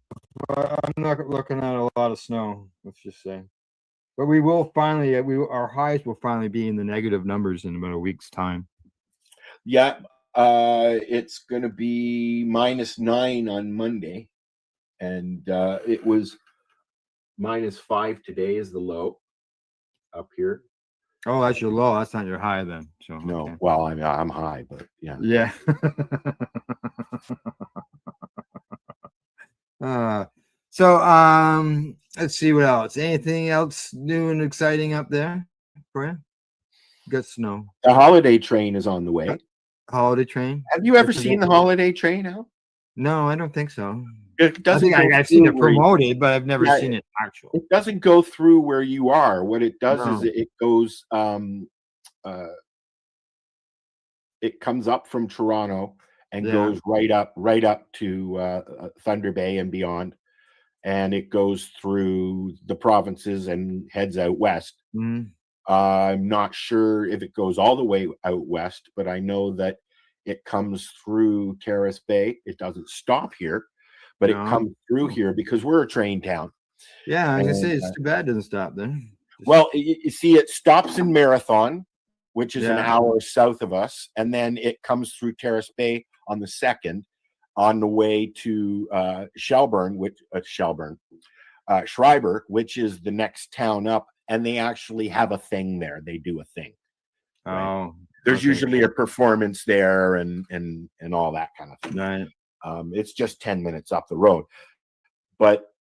Speaker 1: I'm not looking at a lot of snow. Let's just say, but we will finally. Our highs will finally be in the negative numbers in about a week's time.
Speaker 23: yeah, it's going to be -9 on Monday, and it was -5 today is the low up here.
Speaker 1: Oh, that's your low. That's not your high then. So
Speaker 23: No,
Speaker 1: okay.
Speaker 23: well, I'm high, but yeah.
Speaker 1: Yeah. So let's see what else. Anything else new and exciting up there for you? Got snow.
Speaker 23: The holiday train is on the way.
Speaker 1: Holiday train.
Speaker 23: Have you ever seen the holiday train, Al?
Speaker 1: No, I don't think so.
Speaker 23: It doesn't.
Speaker 1: I've seen it promoted, but I've never seen it actual.
Speaker 23: It doesn't go through where you are. What it does is
Speaker 1: No.
Speaker 23: it goes. It comes up from Toronto and
Speaker 1: Yeah.
Speaker 23: goes right up to Thunder Bay and beyond, and it goes through the provinces and heads out west.
Speaker 1: Mhm.
Speaker 23: I'm not sure if it goes all the way out west, but I know that it comes through Terrace Bay. It doesn't stop here, but
Speaker 1: No.
Speaker 23: it comes through here because we're a train town.
Speaker 1: Yeah, I was gonna say
Speaker 23: And,
Speaker 1: it's too bad it doesn't stop there.
Speaker 23: well, you see, it stops in Marathon, which is an
Speaker 1: Yeah.
Speaker 23: hour south of us, and then it comes through Terrace Bay on the 2nd on the way to Shelburne, Schreiber, which is the next town up, and they actually have a thing there. They do a thing. Right?
Speaker 1: Oh,
Speaker 23: There's
Speaker 1: okay.
Speaker 23: usually a performance there and all that kind of thing.
Speaker 1: Right.
Speaker 23: It's just 10 minutes up the road, but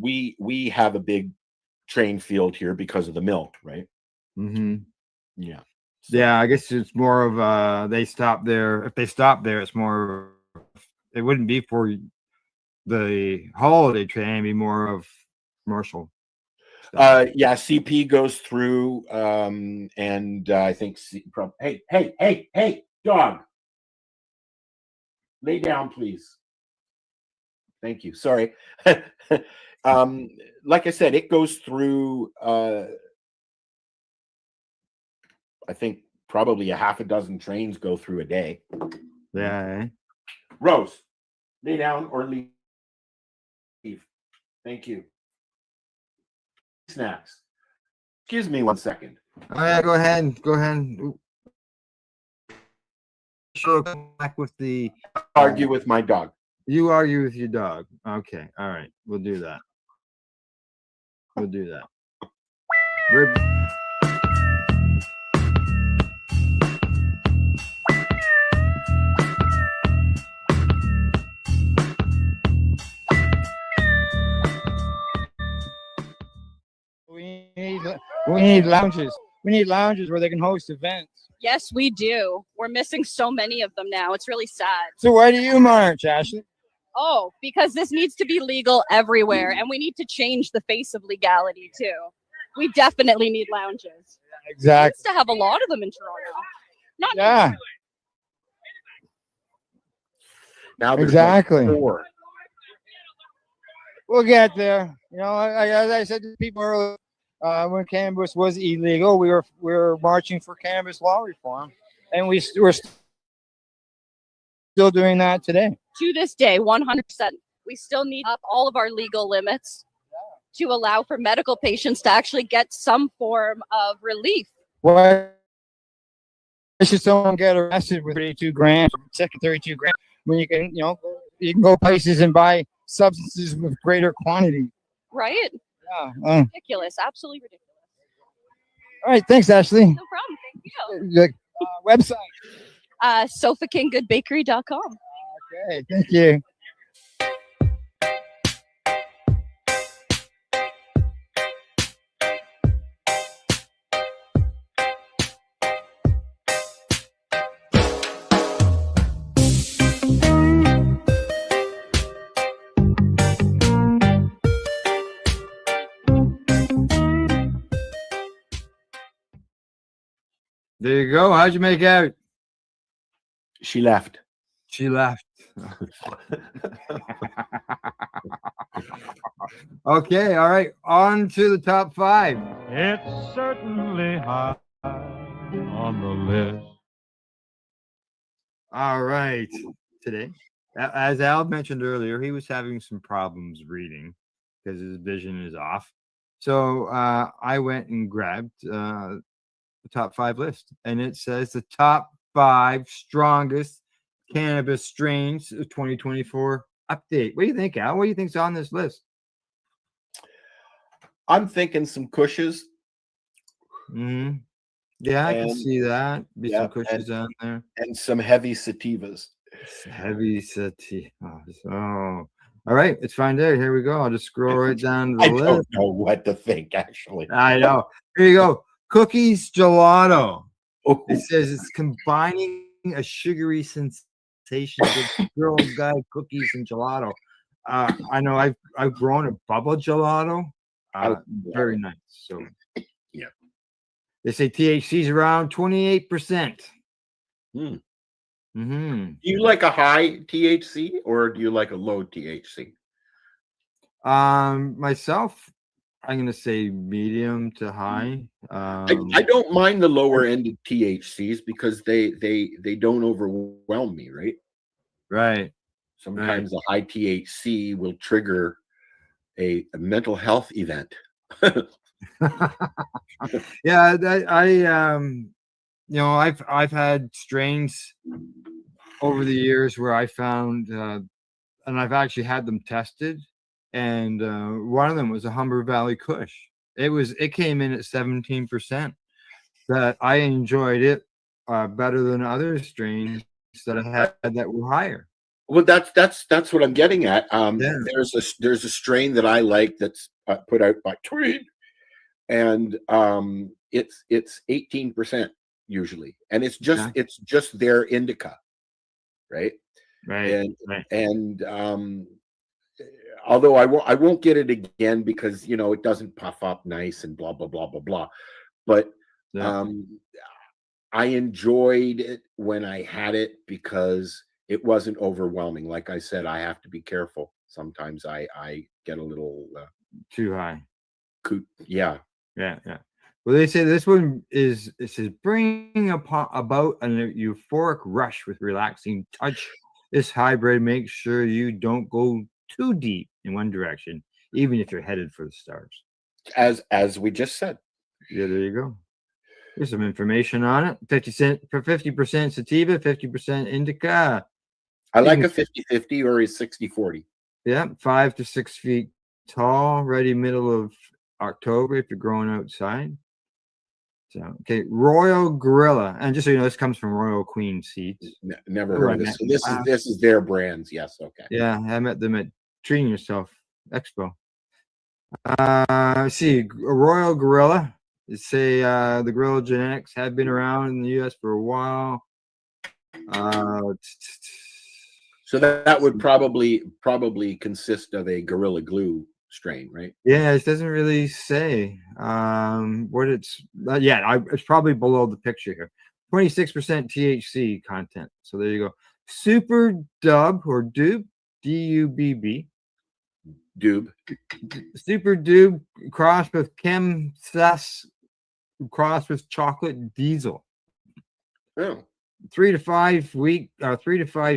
Speaker 23: we have a big train field here because of the mill, right?
Speaker 1: Mm-hmm.
Speaker 23: Yeah.
Speaker 1: Yeah, I guess it's more of they stop there. If they stop there, it's more. It wouldn't be for the holiday train; it'd be more of commercial.
Speaker 23: Yeah, CP goes through, and I think hey, dog, lay down, please. Thank you. Sorry. Like I said, it goes through. I think probably a half a dozen trains go through a day.
Speaker 1: Yeah. Eh?
Speaker 23: Rose, lay down or leave. Thank you. Snacks. Excuse me 1 second.
Speaker 1: Oh yeah, go ahead. Go ahead. Sure, come back with the
Speaker 23: Argue with my dog.
Speaker 1: You argue with your dog. Okay. All right. We'll do that. We'll do that.
Speaker 12: We need lounges. We need lounges where they can host events.
Speaker 13: Yes, we do. We're missing so many of them now. It's really sad.
Speaker 12: So why do you march, Ashley?
Speaker 13: Oh, because this needs to be legal everywhere, and we need to change the face of legality too. We definitely need lounges.
Speaker 12: Exactly.
Speaker 13: We used to have a lot of them in Toronto. Not
Speaker 12: Yeah.
Speaker 23: Now there's
Speaker 12: Exactly.
Speaker 23: like 4.
Speaker 12: We'll get there. You know, as I said to people earlier, when cannabis was illegal, we were marching for cannabis law reform, and we're still doing that today.
Speaker 13: To this day, 100%. We still need up all of our legal limits to allow for medical patients to actually get some form of relief.
Speaker 12: Why should someone get arrested with 32 grand, second 32 grand, when you can go places and buy substances with greater quantity?
Speaker 13: Right?
Speaker 12: Yeah.
Speaker 13: Ridiculous. Absolutely ridiculous.
Speaker 12: All right. Thanks, Ashley.
Speaker 13: No problem. Thank you.
Speaker 12: Website.
Speaker 13: SofaKingGoodBakery.com.
Speaker 12: Okay. Hey, thank you.
Speaker 1: There you go. How'd you make out?
Speaker 23: She left.
Speaker 1: She left. Okay, all right. On to the top 5.
Speaker 4: It's certainly high on the list.
Speaker 1: All right. Today, as Al mentioned earlier, he was having some problems reading because his vision is off. So I went and grabbed the top 5 list, and it says the top 5 strongest cannabis strains of 2024 update. What do you think, Al? What do you think's on this list?
Speaker 23: I'm thinking some Kushes.
Speaker 1: Mm-hmm. Yeah, I can see that. Be some
Speaker 23: yeah,
Speaker 1: cushions on there.
Speaker 23: And some heavy sativas.
Speaker 1: Heavy sativas. Oh, all right. Let's find out. Here we go. I'll just scroll right down to the
Speaker 23: I
Speaker 1: list.
Speaker 23: don't know what to think, actually.
Speaker 1: I know. Here you go. Cookies gelato.
Speaker 23: Oh.
Speaker 1: It says it's combining a sugary sensation with Girl Guide cookies and gelato. I know I've grown a bubble gelato. Very nice. So
Speaker 23: yeah.
Speaker 1: They say THC is around 28%.
Speaker 23: Hmm.
Speaker 1: Mm-hmm.
Speaker 23: Do you like a high THC or do you like a low THC?
Speaker 1: Myself, I'm gonna say medium to high.
Speaker 23: I don't mind the lower end of THCs because they don't overwhelm me, right?
Speaker 1: Right.
Speaker 23: Sometimes a high THC will trigger a mental health event.
Speaker 1: Yeah, I've had strains over the years where I found, and I've actually had them tested, and one of them was a Humber Valley Kush. It came in at 17%. That I enjoyed it better than other strains that I had that were higher.
Speaker 23: Well, that's what I'm getting at. There's a strain that I like that's put out by Tweed, and it's 18% usually, and it's just their indica, right?
Speaker 1: Right.
Speaker 23: And although I won't get it again because it doesn't puff up nice and blah blah blah blah blah, but I enjoyed it when I had it because it wasn't overwhelming. Like I said, I have to be careful. Sometimes I get a little
Speaker 1: too high.
Speaker 23: Yeah.
Speaker 1: Well, they say this one is bringing about a euphoric rush with relaxing touch. This hybrid makes sure you don't go too deep in one direction, even if you're headed for the stars.
Speaker 23: As we just said.
Speaker 1: Yeah, there you go. Here's some information on it. 50% sativa, 50% indica.
Speaker 23: I like a 50-50 or a 60-40.
Speaker 1: Yeah, 5 to 6 feet tall, ready middle of October if you're growing outside. So, okay, Royal Gorilla, and just so you know, this comes from Royal Queen Seeds.
Speaker 23: Never heard of this. So this is their brands. Yes, okay.
Speaker 1: Yeah, I met them at Treating Yourself Expo. See, Royal Gorilla. They say the gorilla genetics have been around in the U.S. for a while.
Speaker 23: So that would probably consist of a Gorilla Glue strain, right?
Speaker 1: Yeah, it doesn't really say what it's. It's probably below the picture here. 26% THC content. So there you go. Super Dub or Doob, D-U-B-B.
Speaker 23: Doob.
Speaker 1: Super Doob crossed with Chem Sus, crossed with Chocolate Diesel.
Speaker 23: Oh.
Speaker 1: 3 to 5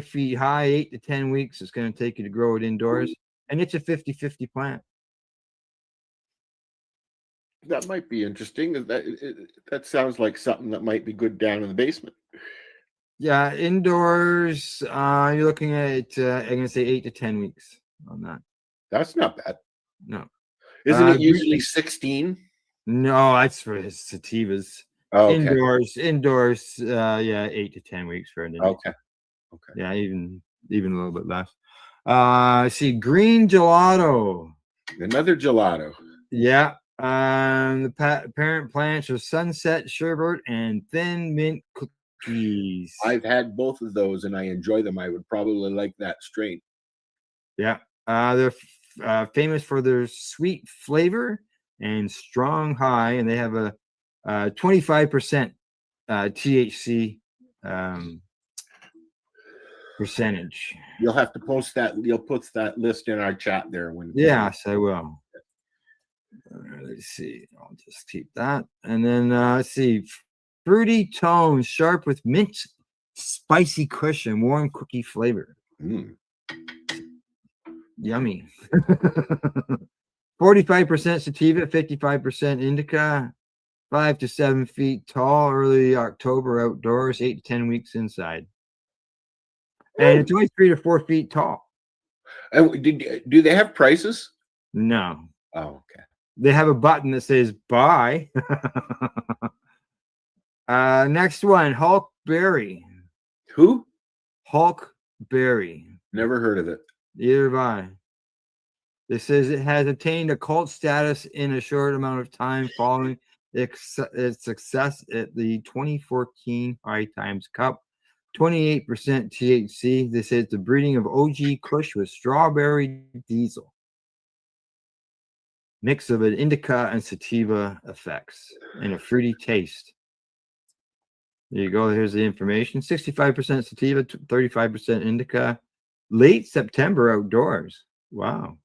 Speaker 1: feet high, 8 to 10 weeks. It's going to take you to grow it indoors. And it's a 50-50 plant.
Speaker 23: That might be interesting. That sounds like something that might be good down in the basement.
Speaker 1: Yeah, indoors, you're looking at, I'm going to say 8 to 10 weeks on that.
Speaker 23: That's not bad.
Speaker 1: No.
Speaker 23: Isn't it usually 16?
Speaker 1: No, that's for sativas.
Speaker 23: Oh, okay.
Speaker 1: Indoors, 8 to 10 weeks for an indica.
Speaker 23: Okay.
Speaker 1: Yeah, even even a little bit less. Let's see, green gelato.
Speaker 23: Another gelato.
Speaker 1: Yeah. The parent plants are sunset sherbet and thin mint cookies.
Speaker 23: I've had both of those and I enjoy them. I would probably like that strain.
Speaker 1: Yeah. They're famous for their sweet flavor and strong high, and they have a 25% THC percentage.
Speaker 23: You'll have to post that. You'll put that list in our chat there when.
Speaker 1: Yes, I will. Let's see. I'll just keep that, and then let's see. Fruity tones, sharp with mint, spicy cushion, warm cookie flavor. Yummy. 45% sativa, 55% indica, 5 to 7 feet tall, early October outdoors, 8 to 10 weeks inside. And it's only 3 to 4 feet tall.
Speaker 23: Do they have prices?
Speaker 1: No.
Speaker 23: Oh, okay.
Speaker 1: They have a button that says buy. Next one, Hulk Berry.
Speaker 23: Who?
Speaker 1: Hulk Berry.
Speaker 23: Never heard of it.
Speaker 1: Neither have I. It says it has attained a cult status in a short amount of time following its success at the 2014 High Times Cup. 28% THC. They say it's the breeding of OG Kush with strawberry diesel. Mix of an indica and sativa effects and a fruity taste. There you go. Here's the information. 65% sativa, 35% indica. Late September outdoors. Wow.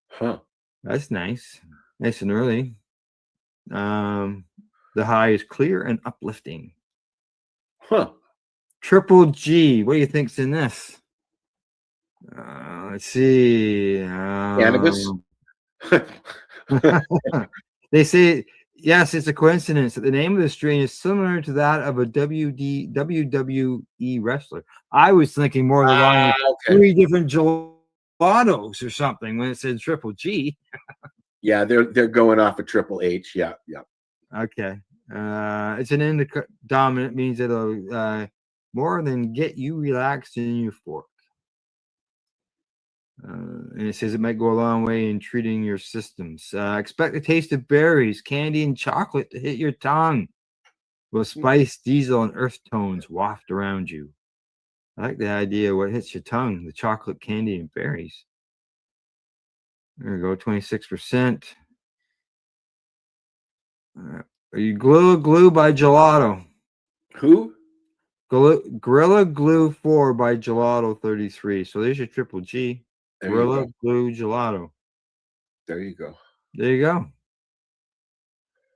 Speaker 23: Huh.
Speaker 1: That's nice. Nice and early. The high is clear and uplifting.
Speaker 23: Huh.
Speaker 1: Triple G. What do you think's in this? Let's see.
Speaker 23: Cannabis?
Speaker 1: They say, yes, it's a coincidence that the name of the strain is similar to that of a WWE wrestler. I was thinking more along with 3 different gelatos or something when it said Triple G.
Speaker 23: Yeah, they're going off a Triple H. Yeah, yeah.
Speaker 1: Okay. It's an indica dominant, means it'll more than get you relaxed and euphoric. And it says it might go a long way in treating your systems. Expect the taste of berries, candy, and chocolate to hit your tongue. Will spice, diesel, and earth tones waft around you. I like the idea of what hits your tongue, the chocolate, candy, and berries. There we go, 26%. Are you Glue by Gelato?
Speaker 23: Who?
Speaker 1: Gorilla Glue 4 by Gelato 33. So there's your Triple G. Gorilla Glue Gelato.
Speaker 23: There you go.
Speaker 1: There you go.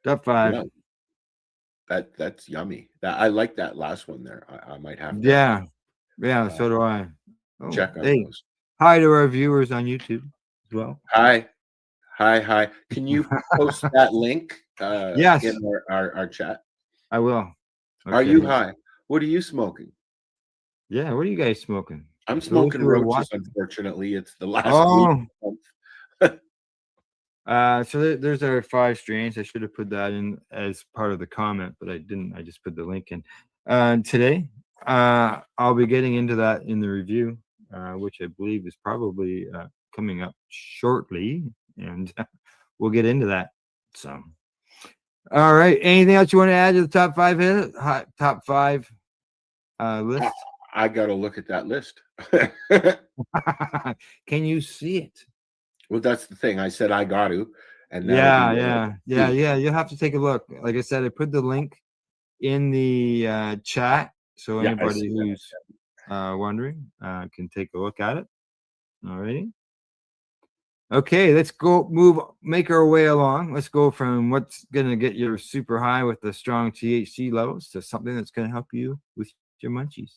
Speaker 1: Top 5.
Speaker 23: Yeah. That's yummy. I like that last one there. I might have to.
Speaker 1: Yeah. Yeah, so do I. Oh,
Speaker 23: check on those.
Speaker 1: Hi to our viewers on YouTube as well.
Speaker 23: Hi. Can you post that link
Speaker 1: yes.
Speaker 23: in our chat?
Speaker 1: I will. Okay.
Speaker 23: Are you high? What are you smoking?
Speaker 1: Yeah, what are you guys smoking?
Speaker 23: I'm smoking roaches, unfortunately. It's the last week of the month.
Speaker 1: So there's our 5 strains. I should have put that in as part of the comment, but I didn't. I just put the link in. Today, I'll be getting into that in the review, which I believe is probably coming up shortly, and we'll get into that. So, all right. Anything else you want to add to the top 5 top 5 list?
Speaker 23: I got to look at that list.
Speaker 1: Can you see it?
Speaker 23: Well, that's the thing. I said I got to, and
Speaker 1: yeah. You'll have to take a look. Like I said, I put the link in the chat, so anybody who's wondering can take a look at it. All righty. Okay, let's make our way along. Let's go from what's going to get you super high with the strong THC levels to something that's going to help you with your munchies.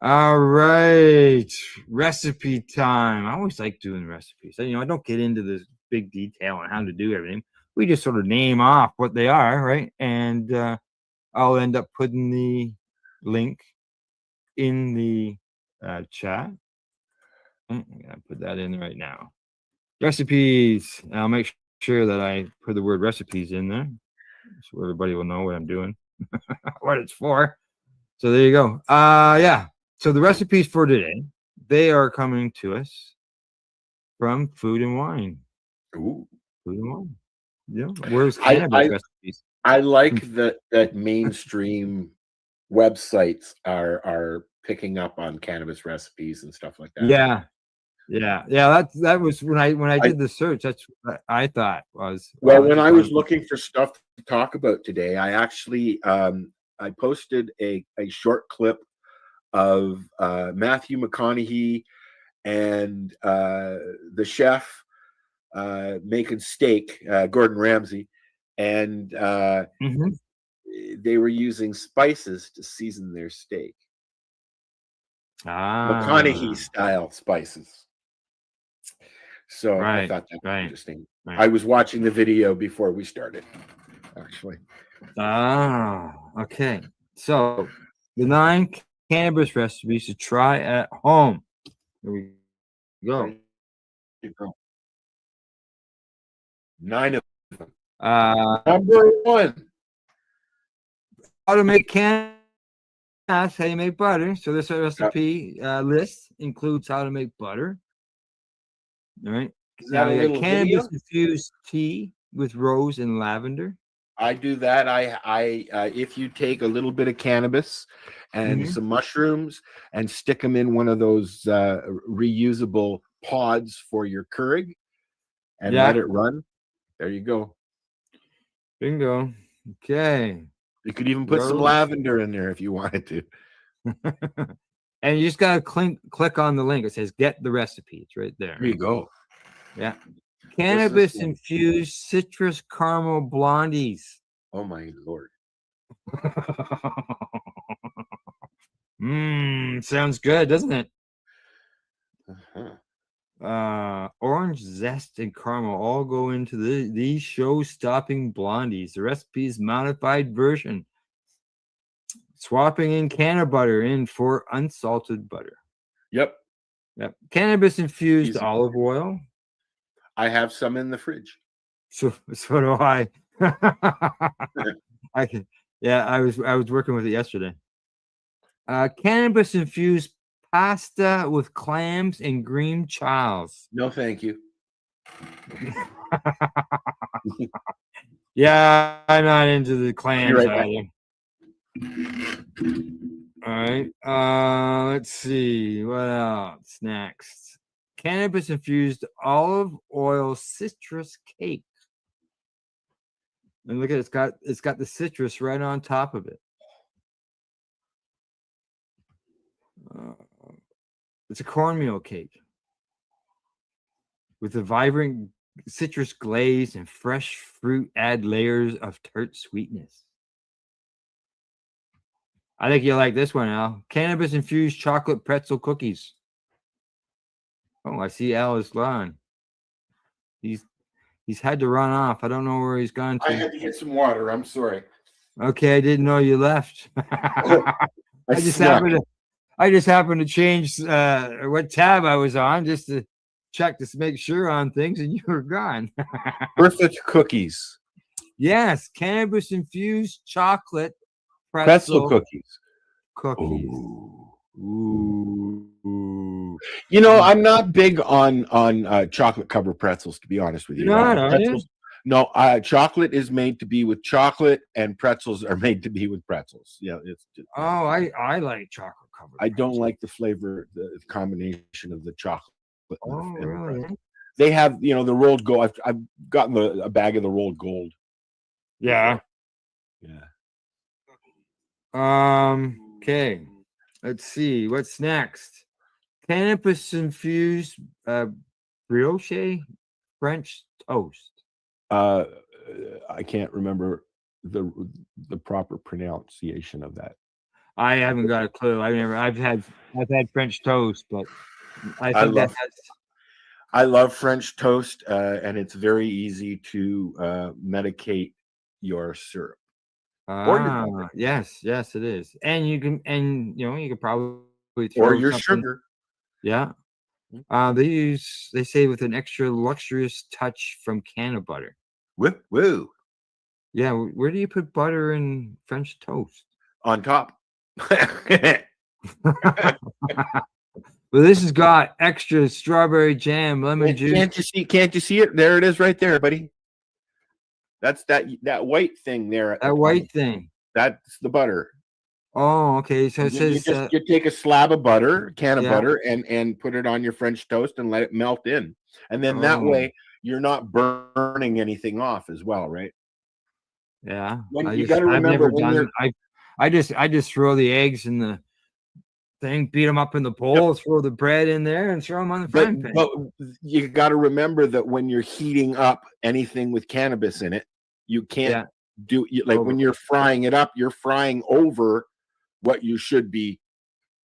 Speaker 1: All right, recipe time. I always like doing recipes. I don't get into this big detail on how to do everything. We just sort of name off what they are, right? And I'll end up putting the link in the chat. I'm gonna put that in right now. Recipes. I'll make sure that I put the word recipes in there so everybody will know what I'm doing, what it's for. So there you go. Yeah. So the recipes for today, they are coming to us from Food and Wine.
Speaker 6: Ooh.
Speaker 1: Food and Wine. Yeah. Where's
Speaker 6: I
Speaker 1: cannabis recipes?
Speaker 6: I like that mainstream websites are picking up on cannabis recipes and stuff like that.
Speaker 1: Yeah. That was when I did the search. That's what I thought was.
Speaker 6: Well,
Speaker 1: wow,
Speaker 6: when
Speaker 1: that's
Speaker 6: I was
Speaker 1: fun.
Speaker 6: looking for stuff to talk about today, I actually I posted a short clip of Matthew McConaughey and the chef making steak, Gordon Ramsay, and they were using spices to season their steak. McConaughey style spices. So I thought that was interesting.
Speaker 1: Right.
Speaker 6: I was watching the video before we started, actually.
Speaker 1: Okay. So the 9 cannabis recipes to try at home. Here we go.
Speaker 6: There you go. 9 of them. Number 1.
Speaker 1: How to make cannabis. How you make butter. So this recipe list includes how to make butter. All right.
Speaker 6: Is that a
Speaker 1: You got
Speaker 6: little
Speaker 1: cannabis
Speaker 6: video?
Speaker 1: infused tea with rose and lavender.
Speaker 6: I do that. I if you take a little bit of cannabis and some mushrooms and stick them in one of those reusable pods for your Keurig and let it run, there you go.
Speaker 1: Bingo. Okay.
Speaker 6: You could even put some
Speaker 1: Rose.
Speaker 6: lavender in there if you wanted to.
Speaker 1: And you just gotta click on the link. It says "Get the recipe." It's right there.
Speaker 6: There you go.
Speaker 1: Yeah. Cannabis infused citrus caramel blondies.
Speaker 6: Oh my Lord.
Speaker 1: Sounds good, doesn't it? Orange zest and caramel all go into these show-stopping blondies. The recipe is modified version. Swapping in canna butter in for unsalted butter.
Speaker 6: Yep.
Speaker 1: Cannabis infused olive oil.
Speaker 6: I have some in the fridge.
Speaker 1: So do I. I was working with it yesterday. Cannabis infused pasta with clams and green chiles.
Speaker 6: No, thank you.
Speaker 1: Yeah, I'm not into the clams
Speaker 6: You're right
Speaker 1: either. All right. Let's see what else next. Cannabis infused olive oil citrus cake. And look at it, it's got the citrus right on top of it. It's a cornmeal cake with a vibrant citrus glaze and fresh fruit add layers of tart sweetness. I think you'll like this one, Al. Cannabis infused chocolate pretzel cookies. Oh, I see Al is gone. He's had to run off. I don't know where he's gone to.
Speaker 6: I had to get some water. I'm sorry.
Speaker 1: Okay, I didn't know you left. I just happened to change what tab I was on just to check to make sure on things, and you were gone.
Speaker 6: Perfect cookies.
Speaker 1: Yes, cannabis infused chocolate
Speaker 6: Pretzel cookies.
Speaker 1: Ooh.
Speaker 6: You know, I'm not big on chocolate covered pretzels, to be honest with you.
Speaker 1: Pretzels,
Speaker 6: no, chocolate is made to be with chocolate, and pretzels are made to be with pretzels. Yeah, it's.
Speaker 1: I like chocolate covered.
Speaker 6: I don't like the flavor, the combination of the chocolate.
Speaker 1: Oh, really?
Speaker 6: They have, the rolled gold. I've gotten a bag of the rolled gold.
Speaker 1: Yeah.
Speaker 6: Yeah.
Speaker 1: Okay. Let's see what's next. Cannabis infused brioche French toast.
Speaker 6: I can't remember the proper pronunciation of that.
Speaker 1: I haven't got a clue. I've had French toast, but I
Speaker 6: love French toast, and it's very easy to medicate your syrup.
Speaker 1: Yes, it is. And you can probably throw
Speaker 6: or your
Speaker 1: something,
Speaker 6: sugar.
Speaker 1: Yeah.
Speaker 5: They say with an extra luxurious touch from can of butter.
Speaker 6: Woo.
Speaker 5: Yeah, where do you put butter in French toast?
Speaker 6: On top.
Speaker 5: Well, this has got extra strawberry jam, lemon juice.
Speaker 6: Can't you see it? There it is right there, buddy. That's that white thing there.
Speaker 5: That white thing.
Speaker 6: That's the butter.
Speaker 5: Oh, okay. So it says
Speaker 6: you take a slab of butter, can of butter, and put it on your French toast and let it melt in. And then that way you're not burning anything off as well, right?
Speaker 5: Yeah.
Speaker 6: You got to remember
Speaker 5: I just throw the eggs in the thing, beat them up in the bowl, throw the bread in there, and throw them on the frying pan.
Speaker 6: But you got to remember that when you're heating up anything with cannabis in it, you can't when you're frying it up, you're frying over what you should be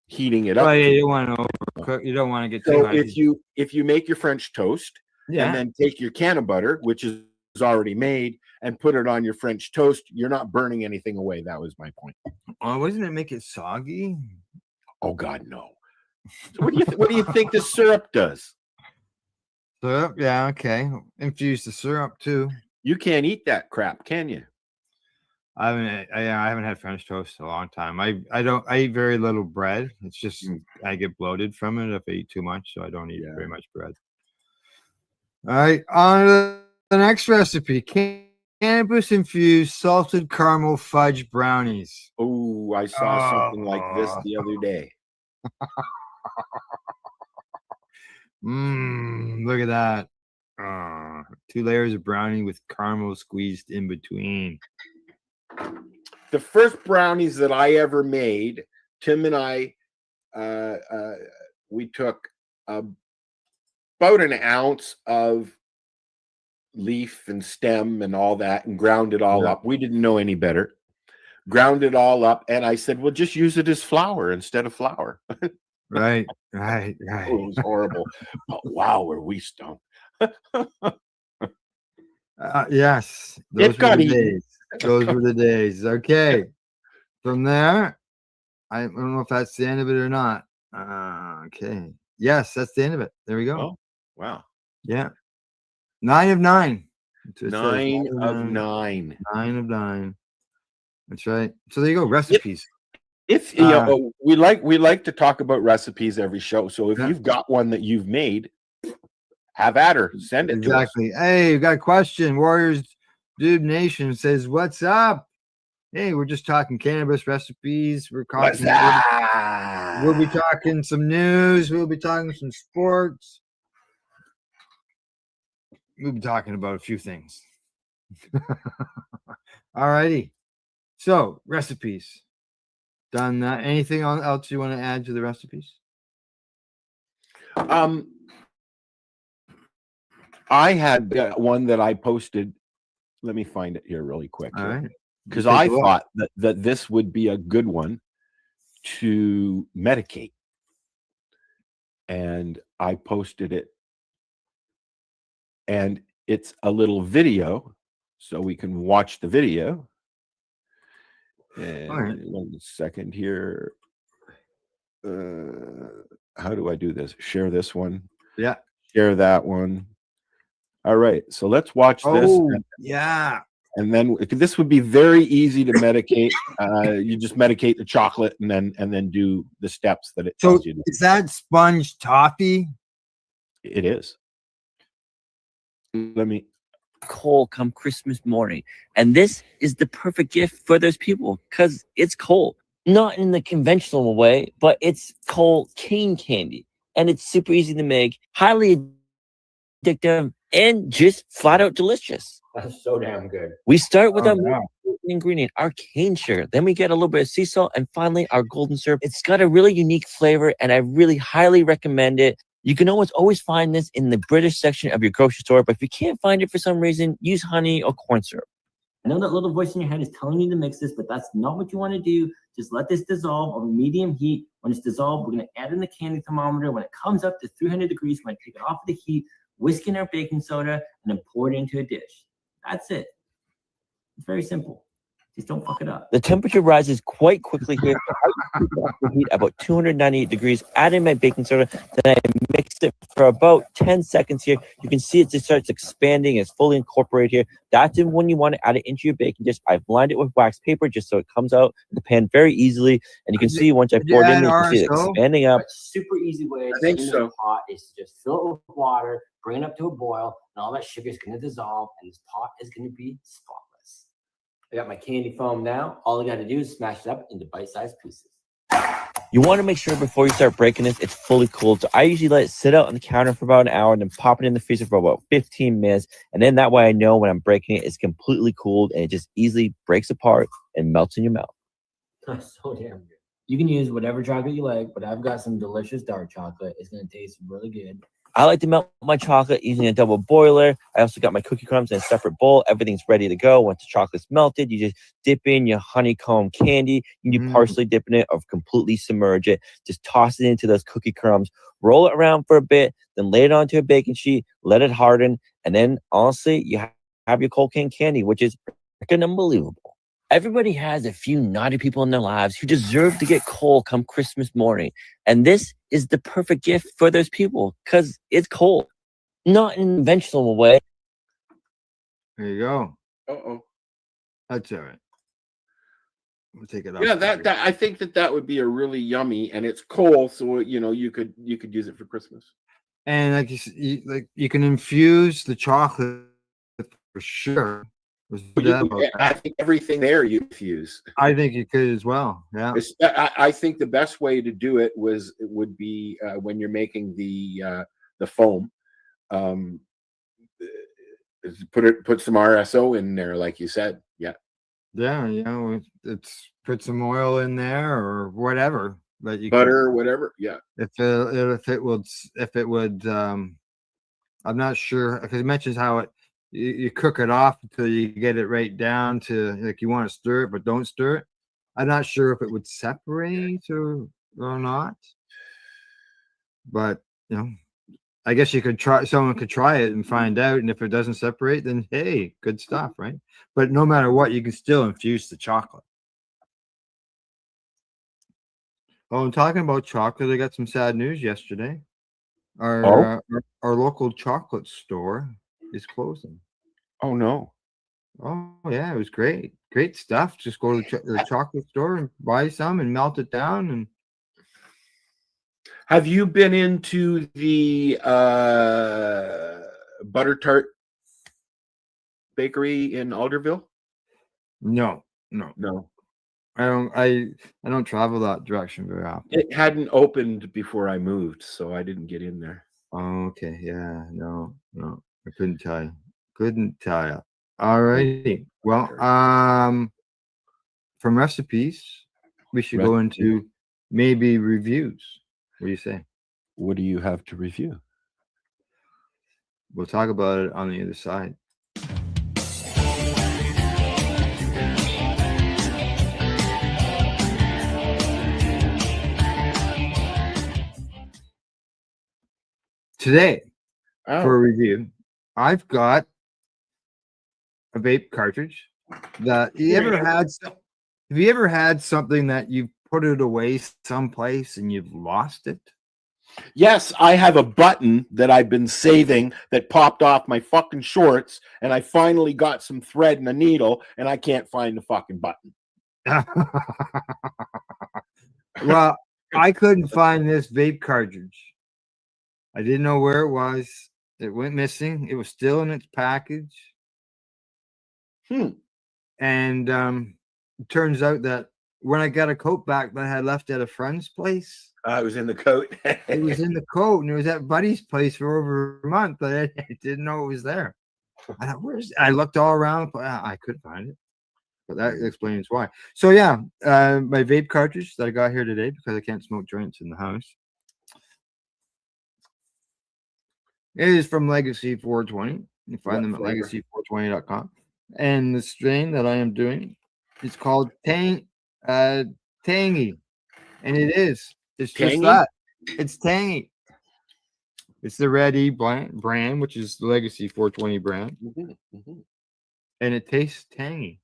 Speaker 6: heating it up.
Speaker 5: Oh, yeah, you don't want to overcook. You don't want to get too hot.
Speaker 6: If you make your French toast and then take your can of butter, which is already made, and put it on your French toast, you're not burning anything away. That was my point.
Speaker 5: Oh, wasn't it make it soggy?
Speaker 6: Oh God, no. So what do you think the syrup does?
Speaker 5: Syrup, yeah, okay. Infuse the syrup too.
Speaker 6: You can't eat that crap, can you?
Speaker 5: I haven't had French toast in a long time. I eat very little bread. It's just I get bloated from it if I eat too much, so I don't eat very much bread. All right, on to the next recipe: cannabis infused salted caramel fudge brownies.
Speaker 6: Oh, I saw something like this the other day.
Speaker 5: Look at that. 2 layers of brownie with caramel squeezed in between.
Speaker 6: The first brownies that I ever made, Tim and I, we took about an ounce of leaf and stem and all that and ground it all up. We didn't know any better. Ground it all up, and I said, well, just use it as flour instead of flour.
Speaker 5: Right.
Speaker 6: It was horrible. But wow, were we stoned.
Speaker 5: Yes. Those were the days. Those were the days. Okay. From there, I don't know if that's the end of it or not. Okay. Yes, that's the end of it. There we go.
Speaker 6: Oh, wow.
Speaker 5: Yeah. 9 of 9.
Speaker 6: 9 of 9.
Speaker 5: 9 of 9. That's right. So there you go. Recipes.
Speaker 6: If you know, we like to talk about recipes every show. So if you've got one that you've made, have at her. Send it
Speaker 5: exactly.
Speaker 6: to us.
Speaker 5: Hey, we got a question. Warriors Dude Nation says, "What's up?" Hey, we're just talking cannabis recipes. We'll be talking some news. We'll be talking some sports. We'll be talking about a few things. All righty. So recipes. Done that. Anything else you want to add to the recipes?
Speaker 6: I had one that I posted. Let me find it here really quick.
Speaker 5: All right.
Speaker 6: Because I thought that this would be a good one to medicate. And I posted it. And it's a little video, so we can watch the video. And
Speaker 5: all right.
Speaker 6: 1 second here. How do I do this? Share this one.
Speaker 5: Yeah.
Speaker 6: Share that one. All right. So let's watch this.
Speaker 5: Yeah.
Speaker 6: And then this would be very easy to medicate. You just medicate the chocolate and then do the steps that it tells you to do.
Speaker 5: Is that sponge toffee?
Speaker 6: It is. Let me.
Speaker 2: Cold come Christmas morning, and this is the perfect gift for those people because it's cold, not in the conventional way, but it's cold cane candy, and it's super easy to make, highly addictive, and just flat out delicious.
Speaker 5: That's so damn good.
Speaker 2: We start with our main ingredient, our cane sugar. Then we get a little bit of sea salt, and finally our golden syrup. It's got a really unique flavor, and I really highly recommend it. You can always find this in the British section of your grocery store, but if you can't find it for some reason, use honey or corn syrup. I know that little voice in your head is telling you to mix this, but that's not what you want to do. Just let this dissolve over medium heat. When it's dissolved, we're going to add in the candy thermometer. When it comes up to 300 degrees, we're going to take it off of the heat, whisk in our baking soda, and then pour it into a dish. That's it. It's very simple. Just don't fuck it up. The temperature rises quite quickly here. Heat about 298 degrees. Add in my baking soda. Then I mixed it for about 10 seconds here. You can see it just starts expanding. It's fully incorporated here. That's when you want to add it into your baking dish. I've lined it with wax paper just so it comes out of the pan very easily. And you can see once I pour it in, you can see it expanding up.
Speaker 10: Super easy way
Speaker 6: I think so.
Speaker 10: pot is to just fill it with water, bring it up to a boil, and all that sugar is going to dissolve, and this pot is going to be spotless. I got my candy foam now. All I got to do is smash it up into bite-sized pieces.
Speaker 2: You want to make sure before you start breaking this, it's fully cooled. So I usually let it sit out on the counter for about an hour and then pop it in the freezer for about 15 minutes. And then that way I know when I'm breaking it, it's completely cooled and it just easily breaks apart and melts in your mouth.
Speaker 10: That's so damn good. You can use whatever chocolate you like, but I've got some delicious dark chocolate. It's going to taste really good.
Speaker 2: I like to melt my chocolate using a double boiler. I also got my cookie crumbs in a separate bowl. Everything's ready to go. Once the chocolate's melted, you just dip in your honeycomb candy. You can partially dip in it or completely submerge it. Just toss it into those cookie crumbs. Roll it around for a bit, then lay it onto a baking sheet. Let it harden. And then, honestly, you have your cold canned candy, which is freaking unbelievable. Everybody has a few naughty people in their lives who deserve to get cold come Christmas morning. And this is the perfect gift for those people because it's cold. Not in an conventional way.
Speaker 11: There you go.
Speaker 6: Uh-oh.
Speaker 11: That's all right. We'll take it off.
Speaker 6: Yeah, that I think that would be a really yummy, and it's cold, so you could use it for Christmas.
Speaker 11: And you can infuse the chocolate for sure.
Speaker 6: I think everything there you infuse.
Speaker 11: I think you could as well. Yeah.
Speaker 6: I think the best way to do it would be when you're making the foam. Put some RSO in there, like you said. Yeah.
Speaker 11: Yeah, it's put some oil in there or whatever. But you
Speaker 6: butter, whatever. Yeah.
Speaker 11: If it would, I'm not sure because it mentions how you cook it off until you get it right down to like you want to stir it, but don't stir it. I'm not sure if it would separate or not. But I guess you could try. Someone could try it and find out, and if it doesn't separate, then hey, good stuff, right? But no matter what, you can still infuse the chocolate. Oh, and talking about chocolate, I got some sad news yesterday. Our local chocolate store is closing.
Speaker 6: Oh no.
Speaker 11: Oh yeah, it was great stuff. Just go to the chocolate store and buy some and melt it down. And
Speaker 6: have you been into the butter tart bakery in Alderville?
Speaker 11: No. I don't travel that direction very often.
Speaker 6: It hadn't opened before I moved, so I didn't get in there.
Speaker 11: Oh, okay. Yeah, no, I couldn't tell you. All righty. Well, from recipes, we should go into maybe reviews. What do you say?
Speaker 23: What do you have to review?
Speaker 11: We'll talk about it on the other side. Today, for a review, I've got a vape cartridge that have you ever had something that you put it away someplace and you've lost it?
Speaker 6: Yes, I have a button that I've been saving that popped off my fucking shorts, and I finally got some thread and a needle, and I can't find the fucking button.
Speaker 11: Well, I couldn't find this vape cartridge. I didn't know where it was. It went missing. It was still in its package. And it turns out that when I got a coat back that I had left at a friend's place,
Speaker 6: it was in the coat.
Speaker 11: It was in the coat, and it was at Buddy's place for over a month. But I didn't know it was there. I thought, I looked all around, but I couldn't find it. But that explains why. So yeah, my vape cartridge that I got here today because I can't smoke joints in the house. It is from Legacy 420. You find them at legacy420.com. And the strain that I am doing is called Tangy. And it is. It's
Speaker 6: Tangy?
Speaker 11: just that. It's tangy. It's the Red E brand, which is the Legacy 420 brand. And it tastes tangy.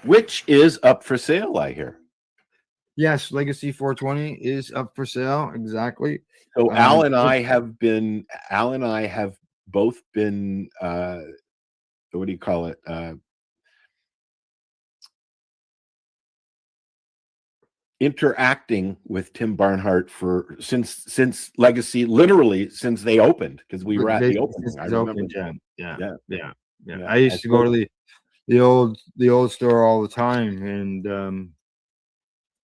Speaker 23: which is up for sale, I hear.
Speaker 11: Yes, Legacy 420 is up for sale. Exactly.
Speaker 23: So
Speaker 11: Um,
Speaker 23: Al and I have both been what do you call it? Interacting with Tim Barnhart since Legacy, literally since they opened, because we were at the opening. I remember.
Speaker 11: Yeah. I used to go to the old store all the time, and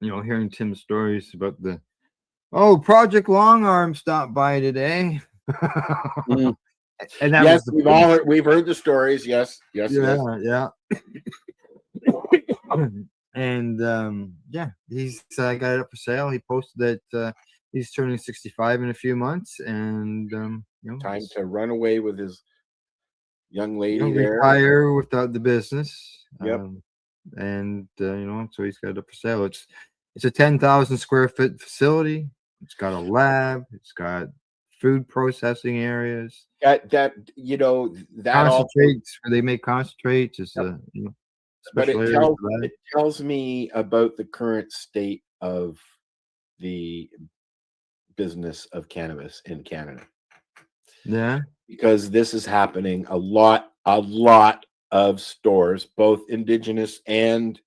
Speaker 11: hearing Tim's stories about Project Long Arm stopped by today.
Speaker 23: Mm.
Speaker 11: And that
Speaker 23: yes,
Speaker 11: was
Speaker 23: we've heard the stories. Yes.
Speaker 11: Yeah. And he's got it up for sale. He posted that he's turning 65 in a few months, and
Speaker 23: Time to run away with his young lady there.
Speaker 11: Retire without the business.
Speaker 23: Yep.
Speaker 11: So he's got it up for sale. It's a 10,000 square foot facility. It's got a lab. It's got food processing areas.
Speaker 23: That
Speaker 11: concentrates where they make concentrates. It's
Speaker 23: but it tells me about the current state of the business of cannabis in Canada.
Speaker 11: Yeah,
Speaker 23: because this is happening a lot of stores, both Indigenous and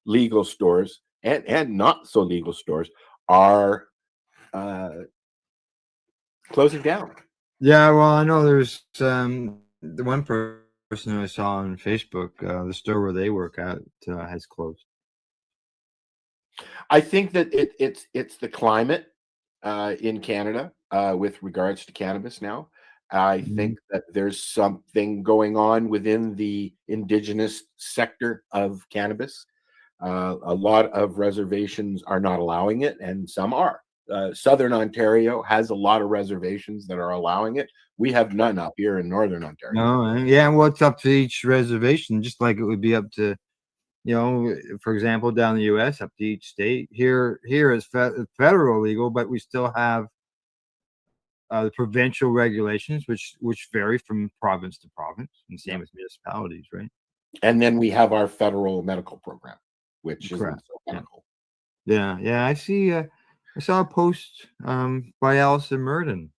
Speaker 23: legal stores, and not so legal stores, are closing down.
Speaker 11: Yeah, well, I know there's the one person I saw on Facebook, the store where they work at has closed.
Speaker 23: I think that it's the climate in Canada with regards to cannabis now. I think that there's something going on within the Indigenous sector of cannabis. A lot of reservations are not allowing it, and some are. Southern Ontario has a lot of reservations that are allowing it. We have none up here in Northern Ontario.
Speaker 11: No, yeah, well, it's up to each reservation, just like it would be up to, for example, down in the U.S., up to each state. Here is federal legal, but we still have the provincial regulations, which vary from province to province, and same with municipalities, right?
Speaker 23: And then we have our federal medical program, which is so medical.
Speaker 11: Yeah. I saw a post by Allison Murden.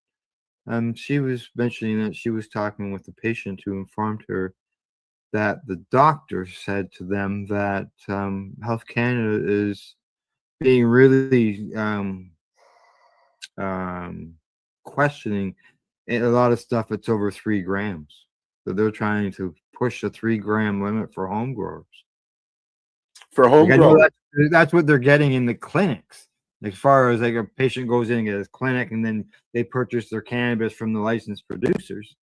Speaker 11: She was mentioning that she was talking with a patient who informed her that the doctor said to them that Health Canada is being really questioning a lot of stuff that's over 3 grams. So they're trying to push a 3-gram limit for home growers.
Speaker 23: For home growers,
Speaker 11: that's what they're getting in the clinics. As far as like a patient goes in and gets a clinic, and then they purchase their cannabis from the licensed producers,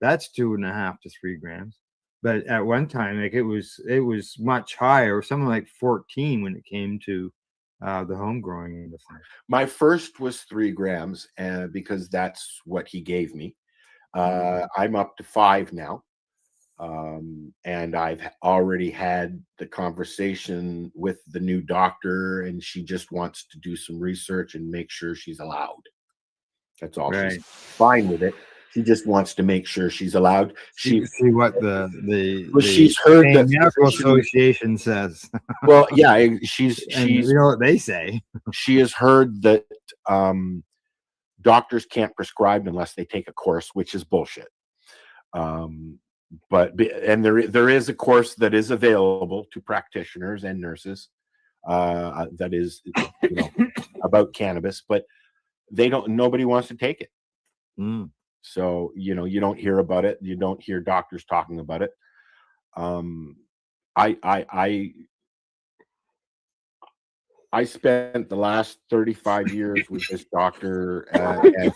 Speaker 11: that's 2.5 to 3 grams. But at one time, like it was much higher, something like 14 when it came to the home growing end of things.
Speaker 23: My first was 3 grams, because that's what he gave me. I'm up to 5 now. And I've already had the conversation with the new doctor, and she just wants to do some research and make sure she's allowed. That's all.
Speaker 11: Right.
Speaker 23: She's fine with it. She just wants to make sure she's allowed.
Speaker 11: See what the
Speaker 23: she's heard that
Speaker 11: medical association says.
Speaker 23: Well, yeah, she's
Speaker 11: you know what they say.
Speaker 23: She has heard that doctors can't prescribe unless they take a course, which is bullshit. But there is a course that is available to practitioners and nurses that is about cannabis, but nobody wants to take it. So you don't hear about it. You don't hear doctors talking about it. I spent the last 35 years with this doctor and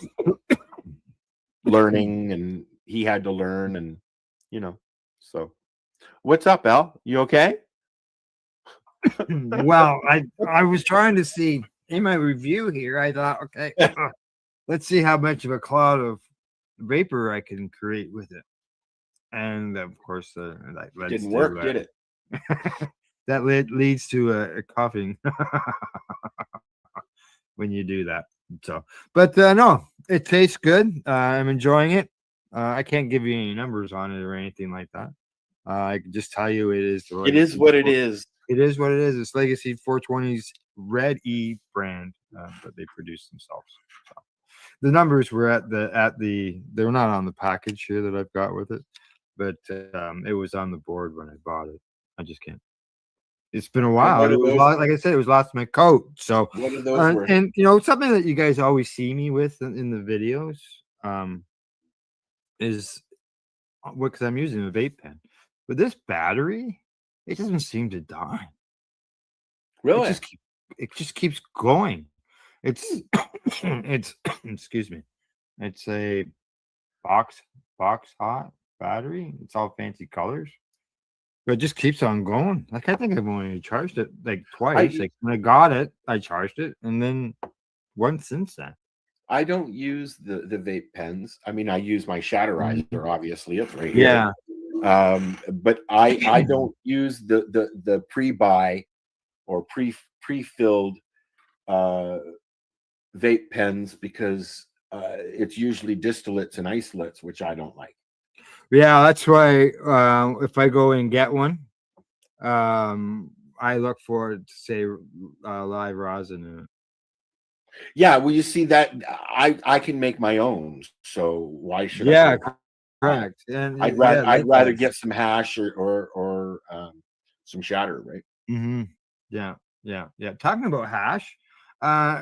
Speaker 23: learning, and he had to learn, and so what's up, Al? You okay?
Speaker 11: Well, I was trying to see in my review here. I thought, okay, let's see how much of a cloud of vapor I can create with it, and of course, that
Speaker 23: didn't work, did it?
Speaker 11: That leads to a coughing when you do that. So, but no, it tastes good. I'm enjoying it. I can't give you any numbers on it or anything like that. I can just tell you it is.
Speaker 6: It is what it is.
Speaker 11: It is what it is. It's Legacy 420's Red E brand that they produce themselves. So the numbers were they're not on the package here that I've got with it, but it was on the board when I bought it. I just can't. It's been a while. It was like I said, it was lost my coat. So
Speaker 6: what are those worth?
Speaker 11: and you know something that you guys always see me with in the videos is what, because I'm using a vape pen. But this battery, it doesn't seem to die.
Speaker 6: Really?
Speaker 11: It just keeps going. It's it's excuse me. It's a box hot battery. It's all fancy colors. But it just keeps on going. Like I think I've only charged it like twice. Like when I got it, I charged it, and then once since then.
Speaker 6: I don't use the vape pens. I mean, I use my Shatterizer, obviously. It's right here.
Speaker 11: Yeah.
Speaker 6: But I don't use the pre-buy or pre-filled vape pens because it's usually distillates and isolates, which I don't like.
Speaker 11: Yeah, that's why if I go and get one, I look for it to say live rosin in it.
Speaker 6: Yeah, well, you see that I can make my own, so why should I?
Speaker 11: Yeah, correct. And
Speaker 6: I'd rather get some hash or some shatter, right?
Speaker 11: Mm-hmm. Yeah. Talking about hash,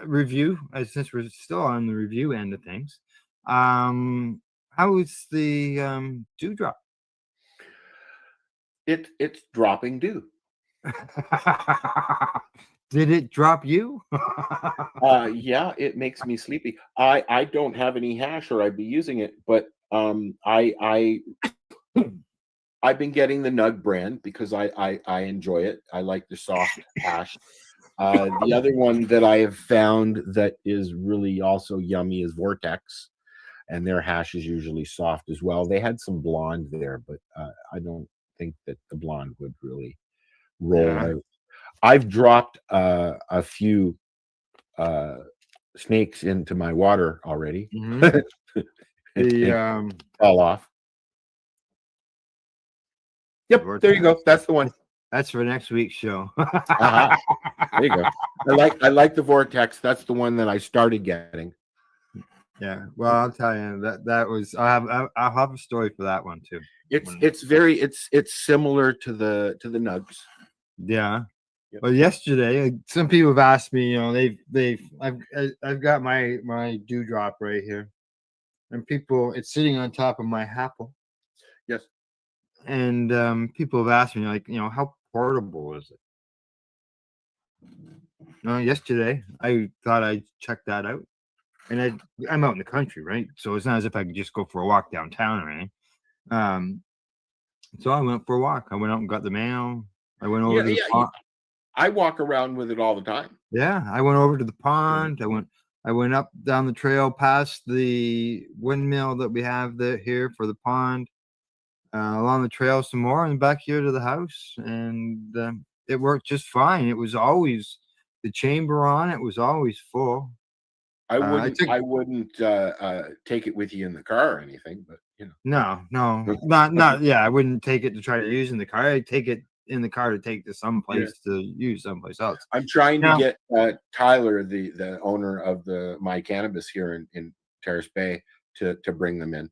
Speaker 11: review. Since we're still on the review end of things, how is the dewdrop?
Speaker 6: It's dropping dew.
Speaker 11: Did it drop you?
Speaker 6: Yeah, it makes me sleepy. I don't have any hash, or I'd be using it, but I've been getting the Nug brand because I enjoy it. I like the soft hash. The other one that I have found that is really also yummy is Vortex, and their hash is usually soft as well. They had some blonde there, but I don't think that the blonde would really roll out. I've dropped a few snakes into my water already.
Speaker 11: Mm-hmm.
Speaker 6: It fell off. Yep, there you go. That's the one.
Speaker 11: That's for next week's show.
Speaker 6: There you go. I like the Vortex. That's the one that I started getting.
Speaker 11: Yeah. Well, I'll tell you that was I'll have a story for that one too.
Speaker 6: It's similar to the nugs.
Speaker 11: Yeah. Yep. Well, yesterday, some people have asked me, you know, I've got my dewdrop right here, and it's sitting on top of my apple.
Speaker 6: Yes.
Speaker 11: And people have asked me, like, you know, how portable is it? Yesterday, I thought I'd check that out, and I'm out in the country, right? So it's not as if I could just go for a walk downtown or anything. So I went for a walk. I went out and got the mail. I went over to the pond.
Speaker 6: I walk around with it all the time.
Speaker 11: Yeah, I went over to the pond. I went up down the trail past the windmill that we have here for the pond, along the trail some more, and back here to the house. And it worked just fine. It was always the chamber on it was always full.
Speaker 6: I wouldn't take it with you in the car or anything, but you know.
Speaker 11: No, not. Yeah, I wouldn't take it to try to use in the car. I'd take it in the car to take to someplace to use someplace else.
Speaker 6: I'm trying to get Tyler, the owner of My Cannabis here in Terrace Bay, to bring them in.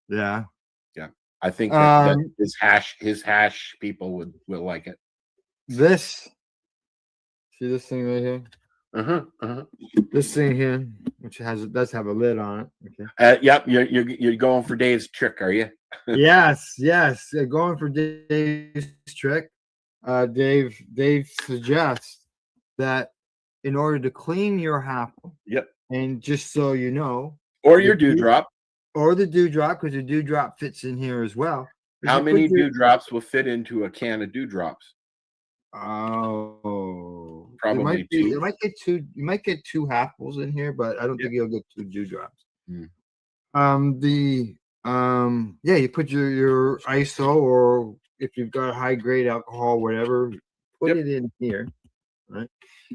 Speaker 11: Yeah.
Speaker 6: I think that his hash people will like it.
Speaker 11: See this thing right here? This thing here, which does have a lid on it. Okay.
Speaker 6: Yep, you're going for Dave's trick, are you?
Speaker 11: Yes. Going for Dave's trick. Dave suggests that in order to clean your apple, and just so you know,
Speaker 6: or your dewdrop,
Speaker 11: or the dewdrop, because the dewdrop fits in here as well.
Speaker 6: How many dewdrops will fit into a can of dewdrops?
Speaker 11: Oh,
Speaker 6: probably two.
Speaker 11: You might get two. You might get two apples in here, but I don't think you'll get two dewdrops. You put your ISO, or if you've got high grade alcohol, whatever, put it in here, right?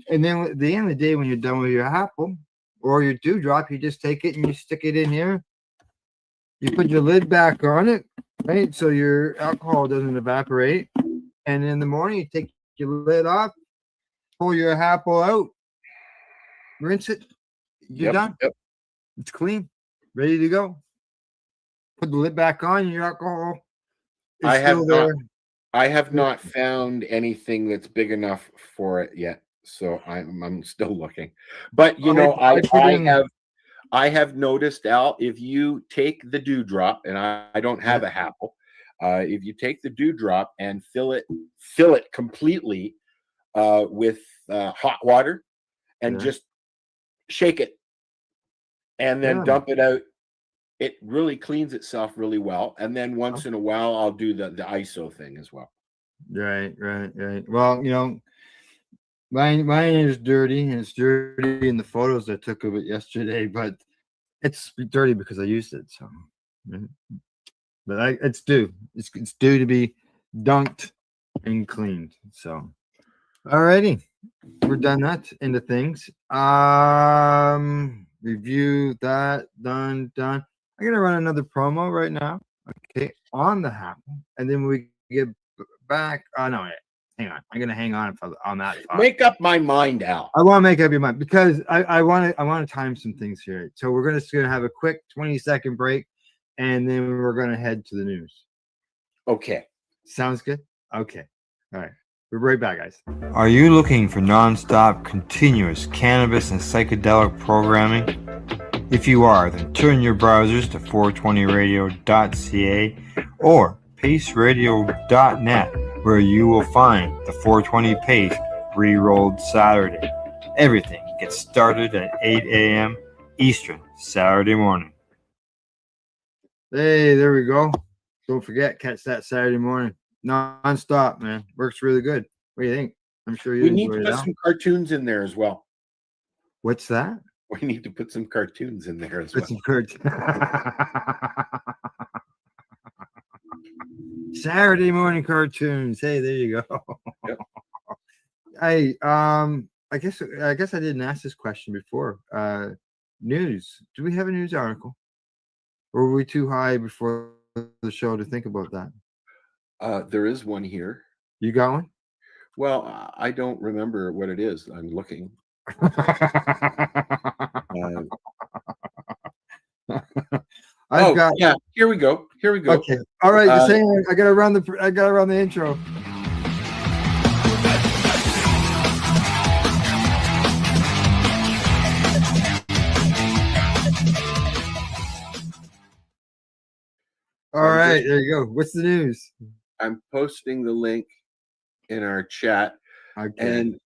Speaker 11: And then at the end of the day, when you're done with your apple or your dewdrop, you just take it and you stick it in here. You put your lid back on it, right? So your alcohol doesn't evaporate. And in the morning, you take your lid off, pull your apple out, rinse it. You're done.
Speaker 6: Yep.
Speaker 11: It's clean, ready to go. Put the lid back on, and your alcohol is
Speaker 6: I have
Speaker 11: still
Speaker 6: not.
Speaker 11: there.
Speaker 6: I have not found anything that's big enough for it yet, so I'm still looking. But you know, I have noticed, Al, if you take the dewdrop, and I don't have a Apple, if you take the dewdrop and fill it completely with hot water and just shake it and then dump it out, it really cleans itself really well. And then once in a while, I'll do the ISO thing as well.
Speaker 11: Right. Well, you know, mine is dirty, and it's dirty in the photos I took of it yesterday, but it's dirty because I used it. So, but it's due. It's due to be dunked and cleaned. So, alrighty, we're done that into things. Review that done. I'm gonna run another promo right now. Okay, on the Apple, and then we get back. Oh no, wait, hang on. I'm gonna hang on on that thought.
Speaker 6: Make up my mind, Al.
Speaker 11: I want to make up your mind because I want to time some things here. So we're just gonna have a quick 20-second break, and then we're gonna head to the news.
Speaker 6: Okay.
Speaker 11: Sounds good. Okay. All right. We're right back, guys.
Speaker 5: Are you looking for non-stop, continuous cannabis and psychedelic programming? If you are, then turn your browsers to 420radio.ca or paceradio.net, where you will find the 420 Pace re-rolled Saturday. Everything gets started at 8 a.m. Eastern Saturday morning.
Speaker 11: Hey, there we go. Don't forget, catch that Saturday morning. Non-stop, man. Works really good. What do you think? I'm sure you
Speaker 6: We need
Speaker 11: enjoy
Speaker 6: to
Speaker 11: it.
Speaker 6: put some cartoons in there as well.
Speaker 11: What's that?
Speaker 6: We need to put some cartoons in there as
Speaker 11: Put
Speaker 6: well.
Speaker 11: some cartoons. Saturday morning cartoons. Hey, there you go.
Speaker 6: Yep.
Speaker 11: Hey, I guess I didn't ask this question before. News. Do we have a news article? Or were we too high before the show to think about that?
Speaker 6: There is one here.
Speaker 11: You got one?
Speaker 6: Well, I don't remember what it is. I'm looking. Yeah. Here we go.
Speaker 11: Okay. All right. Just hang on. I gotta run the intro. All right, there you go. What's the news?
Speaker 6: I'm posting the link in our chat, and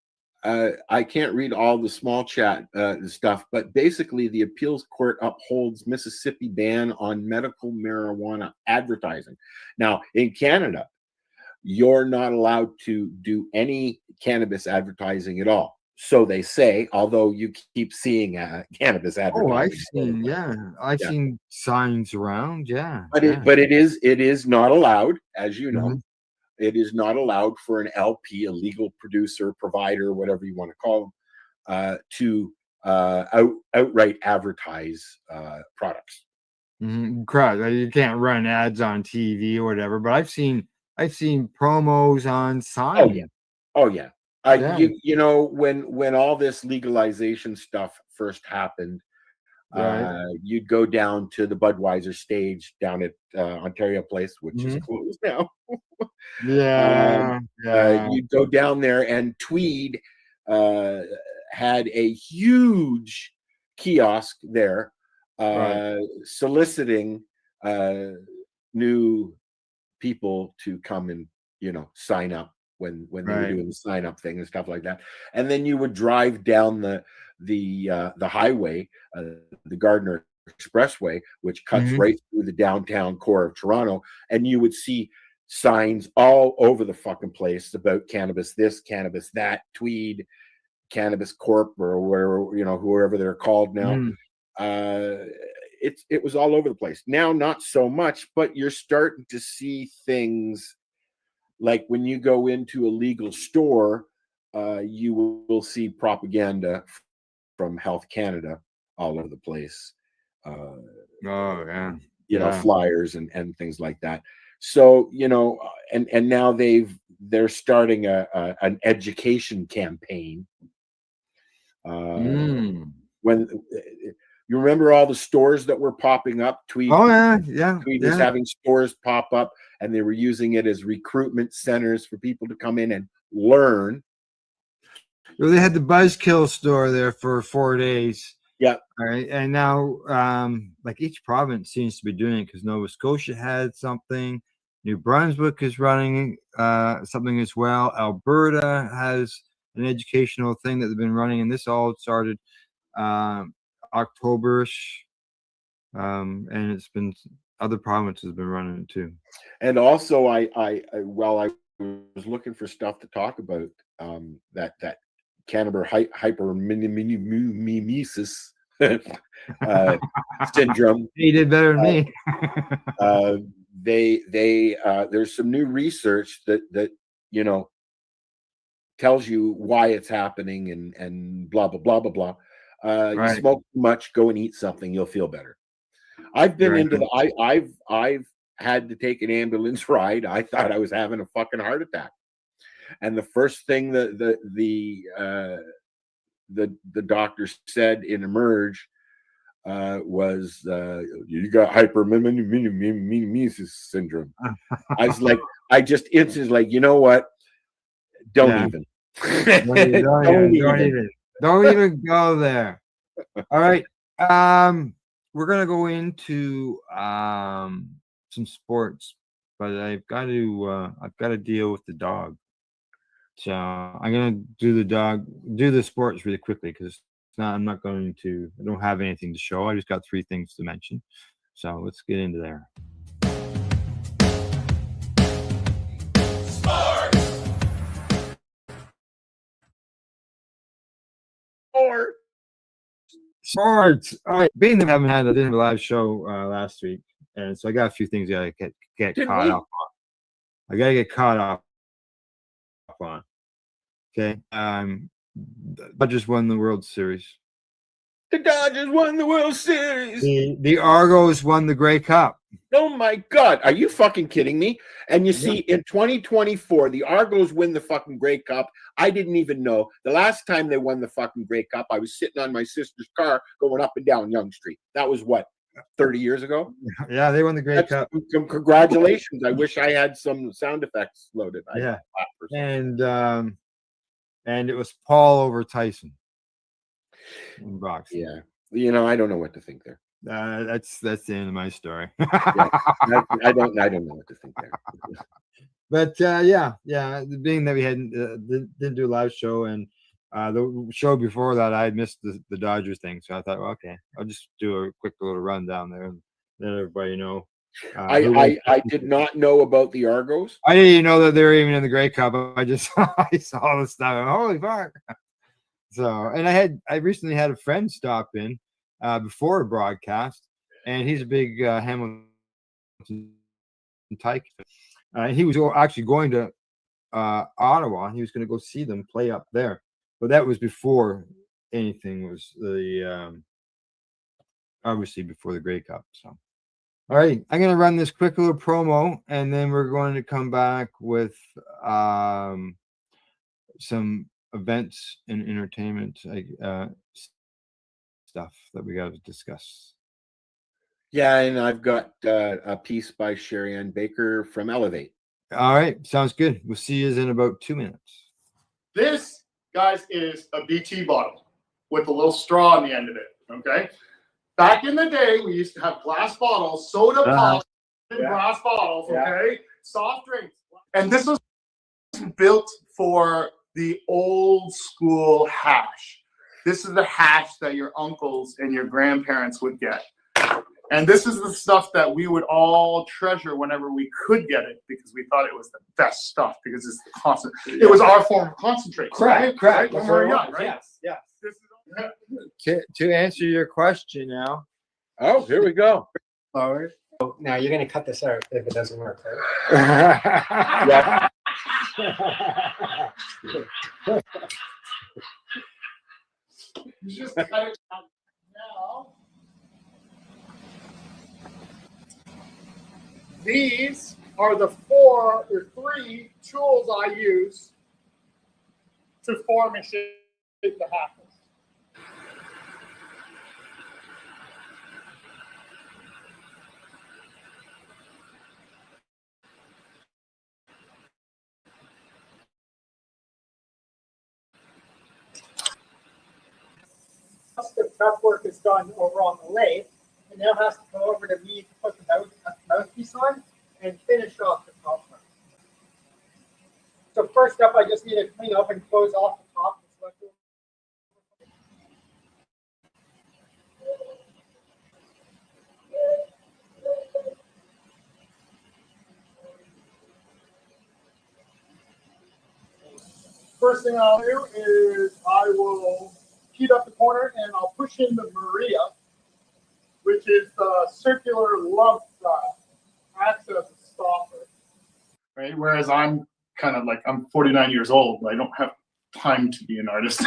Speaker 6: I can't read all the small chat stuff, but basically the appeals court upholds Mississippi ban on medical marijuana advertising. Now, in Canada, you're not allowed to do any cannabis advertising at all. So they say, although you keep seeing cannabis advertising.
Speaker 11: I've seen signs around. Yeah.
Speaker 6: But it is not allowed, as you know. It is not allowed for an LP, a legal producer, provider, whatever you want to call them, to outright advertise products.
Speaker 11: Correct. You can't run ads on TV or whatever, but I've seen promos on signs.
Speaker 6: Oh yeah. You know, when all this legalization stuff first happened, you'd go down to the Budweiser stage down at Ontario Place, which is closed now. You'd go down there, and Tweed had a huge kiosk there, soliciting new people to come and sign up when they were doing the sign up thing and stuff like that. And then you would drive down the highway, the Gardner Expressway, which cuts right through the downtown core of Toronto, and you would see signs all over the fucking place about cannabis this, cannabis that, Tweed, Cannabis Corp, or where whoever they're called now. It was all over the place. Now, not so much, but you're starting to see things like when you go into a legal store, you will see propaganda from Health Canada all over the place. you know,
Speaker 11: Yeah.
Speaker 6: flyers and things like that. So, you know, and now they're starting an education campaign. When you remember all the stores that were popping up, Tweed was having stores pop up, and they were using it as recruitment centers for people to come in and learn.
Speaker 11: Well, they had the Buzzkill store there for 4 days.
Speaker 6: Yeah.
Speaker 11: All right. And now, like each province seems to be doing it, because Nova Scotia had something. New Brunswick is running something as well. Alberta has an educational thing that they've been running, and this all started Octoberish. And it's been other provinces have been running it too.
Speaker 6: And also, while I was looking for stuff to talk about, that cannabis hypermimesis syndrome.
Speaker 11: He did better than me.
Speaker 6: There's some new research that you know tells you why it's happening and blah blah blah blah blah. You smoke too much, go and eat something, you'll feel better. I've been I've had to take an ambulance ride. I thought I was having a fucking heart attack, and the first thing the doctor said in Emerge was you got hypermimesis syndrome. I was like, I just instantly like, you know what? Don't even.
Speaker 11: Don't even go there. All right. We're gonna go into some sports, but I've got to deal with the dog. So I'm gonna do the sports really quickly, because I don't have anything to show. I just got 3 things to mention. So let's get into there. Sports. All right. Being that I didn't have a live show last week, and so I got a few things I gotta get caught up on. I gotta get caught up on. Okay. Dodgers won the World Series.
Speaker 6: The Dodgers won the World Series.
Speaker 11: The Argos won the Grey Cup.
Speaker 6: Oh my God. Are you fucking kidding me? And you see, in 2024, the Argos win the fucking Grey Cup. I didn't even know. The last time they won the fucking Grey Cup, I was sitting on my sister's car going up and down Yonge Street. That was what, 30 years ago?
Speaker 11: Yeah, they won the Grey Cup.
Speaker 6: Congratulations. I wish I had some sound effects loaded.
Speaker 11: And it was Paul over Tyson in boxing.
Speaker 6: Yeah. You know, I don't know what to think there.
Speaker 11: That's the end of my story.
Speaker 6: I don't know what to think there.
Speaker 11: But being that we didn't do a live show, and the show before that I had missed the Dodgers thing, so I thought, well, okay, I'll just do a quick little rundown there and let everybody know.
Speaker 6: I did not know about the Argos.
Speaker 11: I didn't even know that they were even in the Grey Cup. I just I saw the stuff. And, holy fuck! So, and I recently had a friend stop in before a broadcast, and he's a big Hamilton Tyke. He was actually going to Ottawa. He was going to go see them play up there, but that was before anything was obviously before the Grey Cup. So. All right, I'm going to run this quick little promo, and then we're going to come back with some events and entertainment stuff that we got to discuss.
Speaker 6: Yeah, and I've got a piece by Sherry Ann Baker from Elevate.
Speaker 11: All right, sounds good. We'll see you in about 2 minutes.
Speaker 16: This, guys, is a BT bottle with a little straw on the end of it, okay? Back in the day, we used to have glass bottles, soda pop in glass bottles, okay? Soft drinks. And this was built for the old school hash. This is the hash that your uncles and your grandparents would get. And this is the stuff that we would all treasure whenever we could get it, because we thought it was the best stuff, because it's the constant. It was our form of concentrate.
Speaker 11: Correct.
Speaker 16: Right? When we were young, right?
Speaker 11: Yes. To answer your question now.
Speaker 6: Oh, here we go.
Speaker 17: All right. Oh, now you're going to cut this out if it doesn't work, right?
Speaker 16: You just cut it out now. These are the 4 or 3 tools I use to form and shape the hackles. Once the prep work is done over on the lathe, it now has to go over to me to put the mouthpiece on and finish off the top part. So first up, I just need to clean up and close off the top. First thing I'll do is I will heat up the corner and I'll push in the Maria, which is the circular love acts as a stopper. Right. Whereas I'm kind of like, I'm 49 years old. I don't have time to be an artist.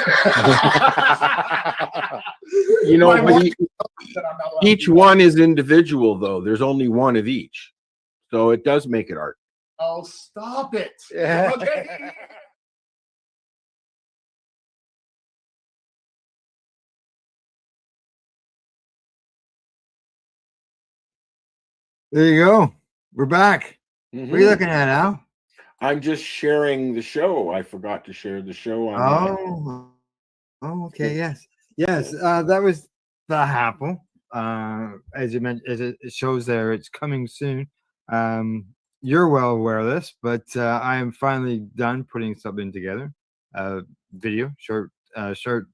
Speaker 23: You know, but each one is individual, though. There's only one of each, so it does make it art.
Speaker 16: Oh, stop it! Okay.
Speaker 11: There you go. We're back. What are you looking at, Al?
Speaker 23: I'm just sharing the show. I forgot to share the show on.
Speaker 11: Oh, okay. Yes. That was the Apple. As you mentioned, as it shows there, it's coming soon. You're well aware of this, but I am finally done putting something together. Video, short, sort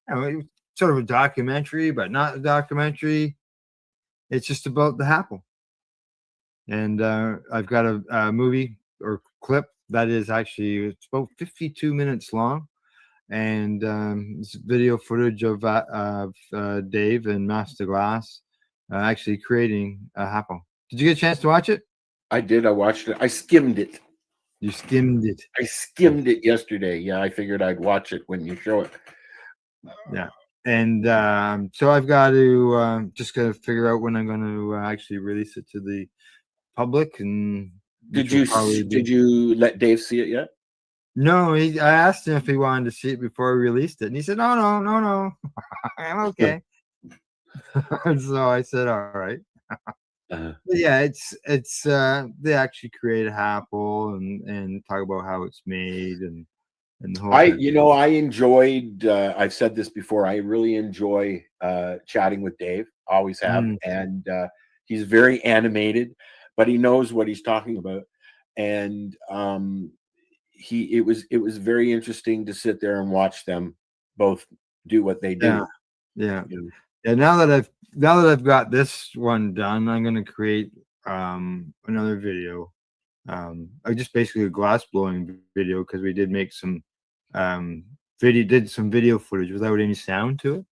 Speaker 11: of a documentary, but not a documentary. It's just about the Apple. And I've got a movie or clip that is actually, it's about 52 minutes long, and it's video footage of Dave and Master Glass actually creating a Apple. Did you get a chance to watch it?
Speaker 23: I did. I watched it. I skimmed it.
Speaker 11: You skimmed it.
Speaker 23: I skimmed it yesterday. Yeah, I figured I'd watch it when you show it.
Speaker 11: Yeah. And so I've got to just got to figure out when I'm going to actually release it to the public. And
Speaker 23: did you let Dave see it yet?
Speaker 11: No, I asked him if he wanted to see it before we released it, and he said, no, I'm okay. So I said, all right. Yeah, it's they actually create Apple and talk about how it's made and the whole thing.
Speaker 23: I enjoyed I've said this before, I really enjoy chatting with Dave, always have, and he's very animated, but he knows what he's talking about, and it was very interesting to sit there and watch them both do what they do.
Speaker 11: Yeah. Now that I've got this one done, I'm going to create another video. I just basically a glass blowing video, because we did make some video footage without any sound to it.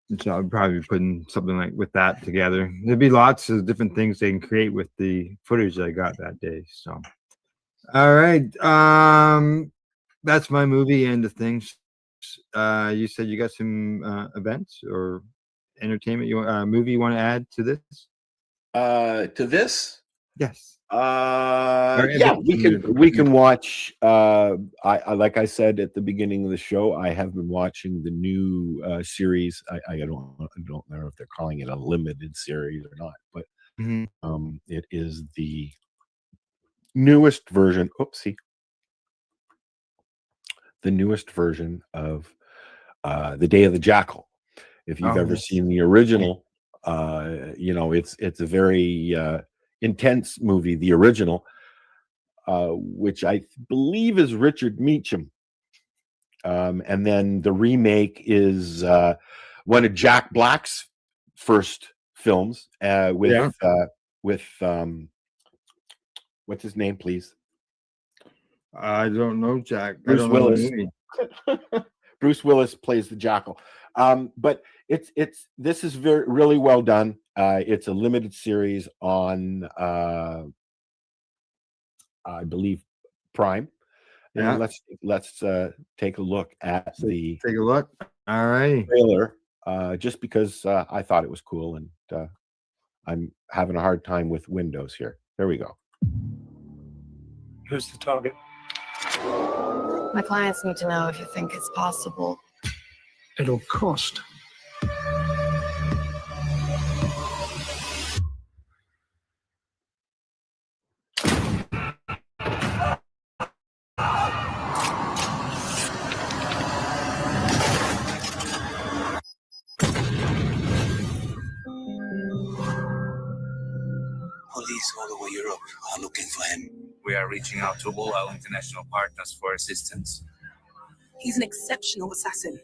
Speaker 11: And so I'll probably be putting something like with that together. There'd be lots of different things they can create with the footage that I got that day. So, all right, that's my movie end of things. You said you got some events or entertainment movie you want to add to this?
Speaker 23: To this?
Speaker 11: Yes.
Speaker 23: Yeah, we can watch. I like I said at the beginning of the show, I have been watching the new series. I don't know if they're calling it a limited series or not, but it is the newest version. Oopsie. The newest version of The Day of the Jackal. If you've ever seen the original, it's a very intense movie, the original, which I believe is Richard Meacham. And then the remake is one of Jack Black's first films with what's his name, please?
Speaker 11: I don't know, Jack.
Speaker 23: Bruce Willis. Bruce Willis plays the Jackal. But this is really well done. It's a limited series on I believe Prime.
Speaker 11: Yeah.
Speaker 23: And let's take a look at the
Speaker 11: take a look. All right.
Speaker 23: Trailer, just because I thought it was cool, and I'm having a hard time with Windows here. There we go.
Speaker 21: Who's the target?
Speaker 14: My clients need to know if you think it's possible.
Speaker 21: It'll cost.
Speaker 15: Police all over Europe are looking for him. We are reaching out to all our international partners for assistance.
Speaker 14: He's an exceptional assassin.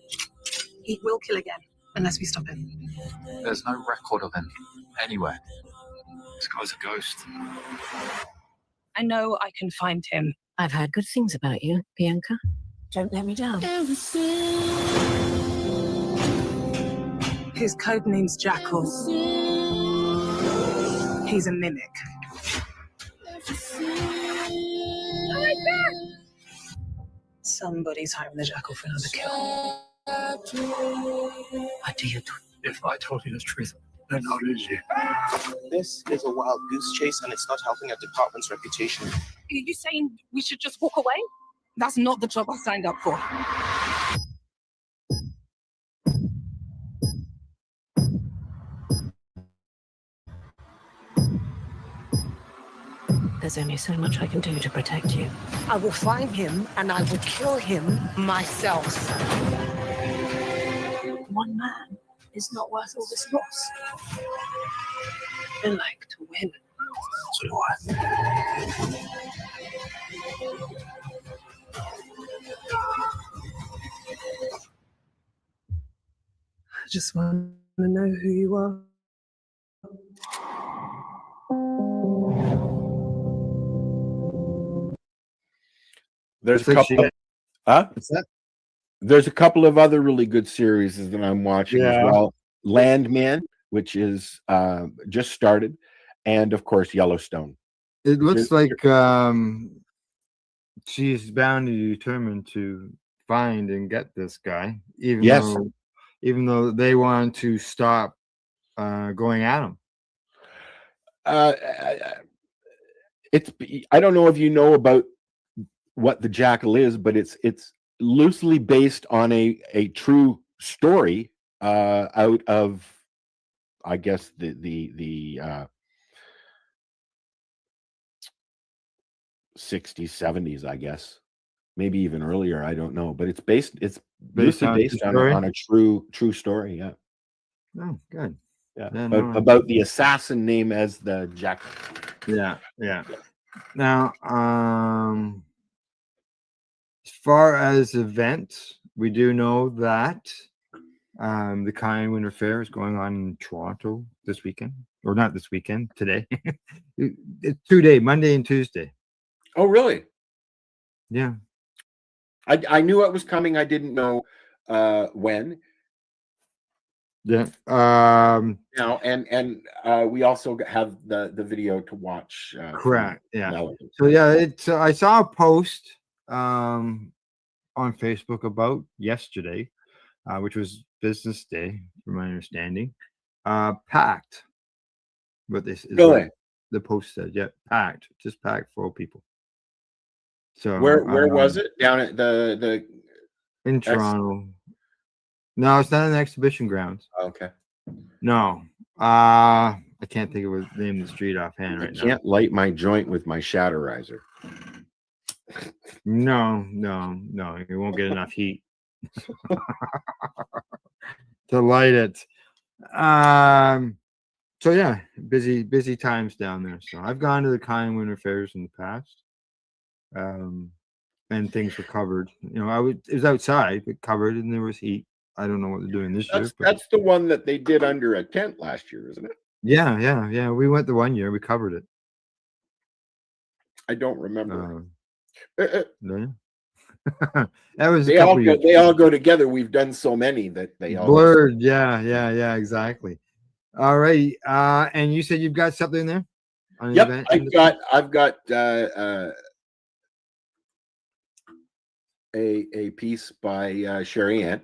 Speaker 14: He will kill again unless we stop him.
Speaker 22: There's no record of him anywhere. This guy's a ghost.
Speaker 14: I know I can find him.
Speaker 24: I've heard good things about you, Bianca. Don't let me down.
Speaker 14: His code name's Jackal. He's a mimic. Somebody's hiring the Jackal for another kill.
Speaker 22: What do you do? If I told you the truth, then I'll lose you.
Speaker 25: This is a wild goose chase, and it's not helping our department's reputation.
Speaker 14: Are you saying we should just walk away? That's not the job I signed up for.
Speaker 24: There's only so much I can do to protect you.
Speaker 14: I will find him and I will kill him myself.
Speaker 24: One man is not worth all this loss. I like to win.
Speaker 22: So do I.
Speaker 14: I just want to know who you are.
Speaker 23: There's a
Speaker 11: It's like
Speaker 23: couple.
Speaker 11: she- What's that?
Speaker 23: There's a couple of other really good series that I'm watching as
Speaker 11: Yeah.
Speaker 23: well. Landman, which is just started, and of course Yellowstone.
Speaker 11: It looks
Speaker 23: Just-
Speaker 11: like she's bound and determined to find and get this guy,
Speaker 23: Yes.
Speaker 11: even though they want to stop going at him.
Speaker 23: It's I don't know if you know about what the Jackal is, but it's loosely based on a true story out of, I guess, the 60s, 70s, I guess, maybe even earlier. I don't know, but it's loosely
Speaker 11: on
Speaker 23: based
Speaker 11: true
Speaker 23: on
Speaker 11: story?
Speaker 23: on a true story. Yeah,
Speaker 11: Oh, good.
Speaker 23: yeah.
Speaker 11: Yeah,
Speaker 23: About the assassin name as the Jackal.
Speaker 11: Yeah. Now, as far as events, we do know that the Kind Winter Fair is going on in Toronto this weekend, or not this weekend, today. It's 2 days, Monday and Tuesday.
Speaker 23: Oh, really?
Speaker 11: Yeah.
Speaker 23: I knew it was coming. I didn't know when.
Speaker 11: Yeah.
Speaker 23: Now and we also have the video to watch.
Speaker 11: Correct. Yeah.
Speaker 23: Now.
Speaker 11: So yeah, it's I saw a post on Facebook about yesterday, which was business day, from my understanding. Packed. But this is
Speaker 23: Really?
Speaker 11: what the post said. Yeah, packed, just packed, 4 people. So
Speaker 23: Where was it? Down at the
Speaker 11: in Toronto? No, it's not an exhibition grounds.
Speaker 23: Okay.
Speaker 11: No, I can't think of the name of the street offhand
Speaker 23: I
Speaker 11: right
Speaker 23: can't light my joint with my shatterizer.
Speaker 11: now. No, you won't get enough heat to light it. So yeah, busy times down there. So I've gone to the Kind Winter Fairs in the past. And things were covered. You know, it was outside, but covered, and there was heat. I don't know what they're doing this year. But
Speaker 23: That's the one that they did under a tent last year, isn't it?
Speaker 11: yeah. We went the one year. We covered it.
Speaker 23: I don't remember.
Speaker 11: No? That was a
Speaker 23: They
Speaker 11: couple
Speaker 23: all
Speaker 11: years.
Speaker 23: they all go together. We've done so many that they all
Speaker 11: Blurred. Yeah, exactly. All right. And you said you've got something there? On the
Speaker 23: Yep,
Speaker 11: event?
Speaker 23: I've got a piece by Sherry Ann,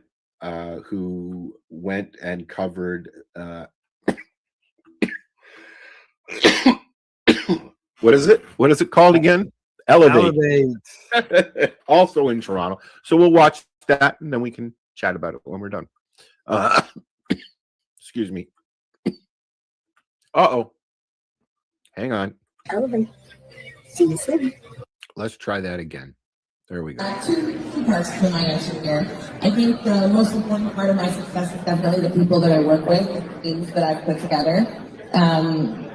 Speaker 23: who went and covered What is it? What is it called again? Elevate. Also in Toronto. So we'll watch that and then we can chat about it when we're done. Excuse me. Uh-oh. Hang on.
Speaker 7: Elevate. See you soon.
Speaker 23: Let's try that again. There we go.
Speaker 8: Two parts to my answer here. I think the most important part of my success is definitely the people that I work with, the teams that I've put together.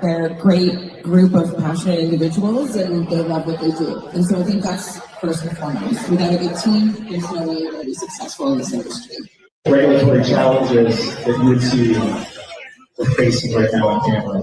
Speaker 8: They're a great group of passionate individuals and they love what they do. And so I think that's first and foremost. Without a good team, there's no way you're going to be successful in this industry.
Speaker 9: Regulatory challenges that you would see we're facing right now in Canada.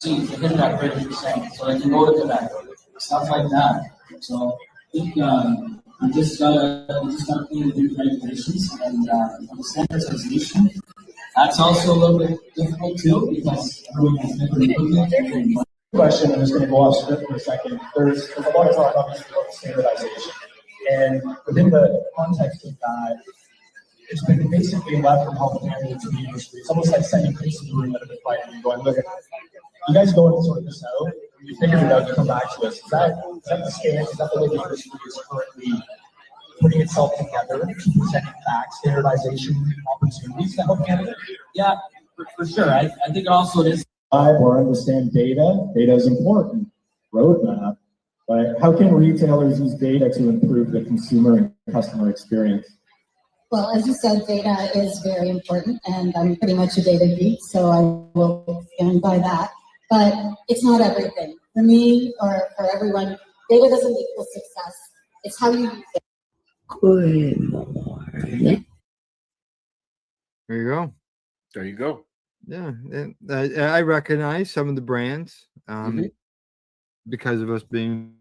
Speaker 18: Within that 30%, so I can go to Quebec, stuff like that. So I think we just gotta clean the new regulations and the standardization. That's also a little bit difficult too because everyone has different equipment.
Speaker 9: Question, I'm just going to go off script for a second. There's a lot of talk obviously about standardization, and within the context of that, it's been basically left from Health Canada to the industry. It's almost like sending kids to the room at a fight and going, look, you guys go and sort this out. When you figure it out, you come back to us. Is that the stance? Is that the way the industry is currently putting itself together to present back standardization opportunities to Health Canada?
Speaker 18: Yeah, for sure. I think also it is.
Speaker 9: Or understand data. Data is important. Roadmap. But how can retailers use data to improve the consumer and customer experience?
Speaker 8: Well, as you said, data is very important, and I'm pretty much a data geek, so I will stand by that. But it's not everything. For me, or for everyone, data doesn't equal success. It's how you use it.
Speaker 3: Good morning.
Speaker 11: There you go.
Speaker 23: There you go.
Speaker 11: Yeah, and I recognize some of the brands because of us being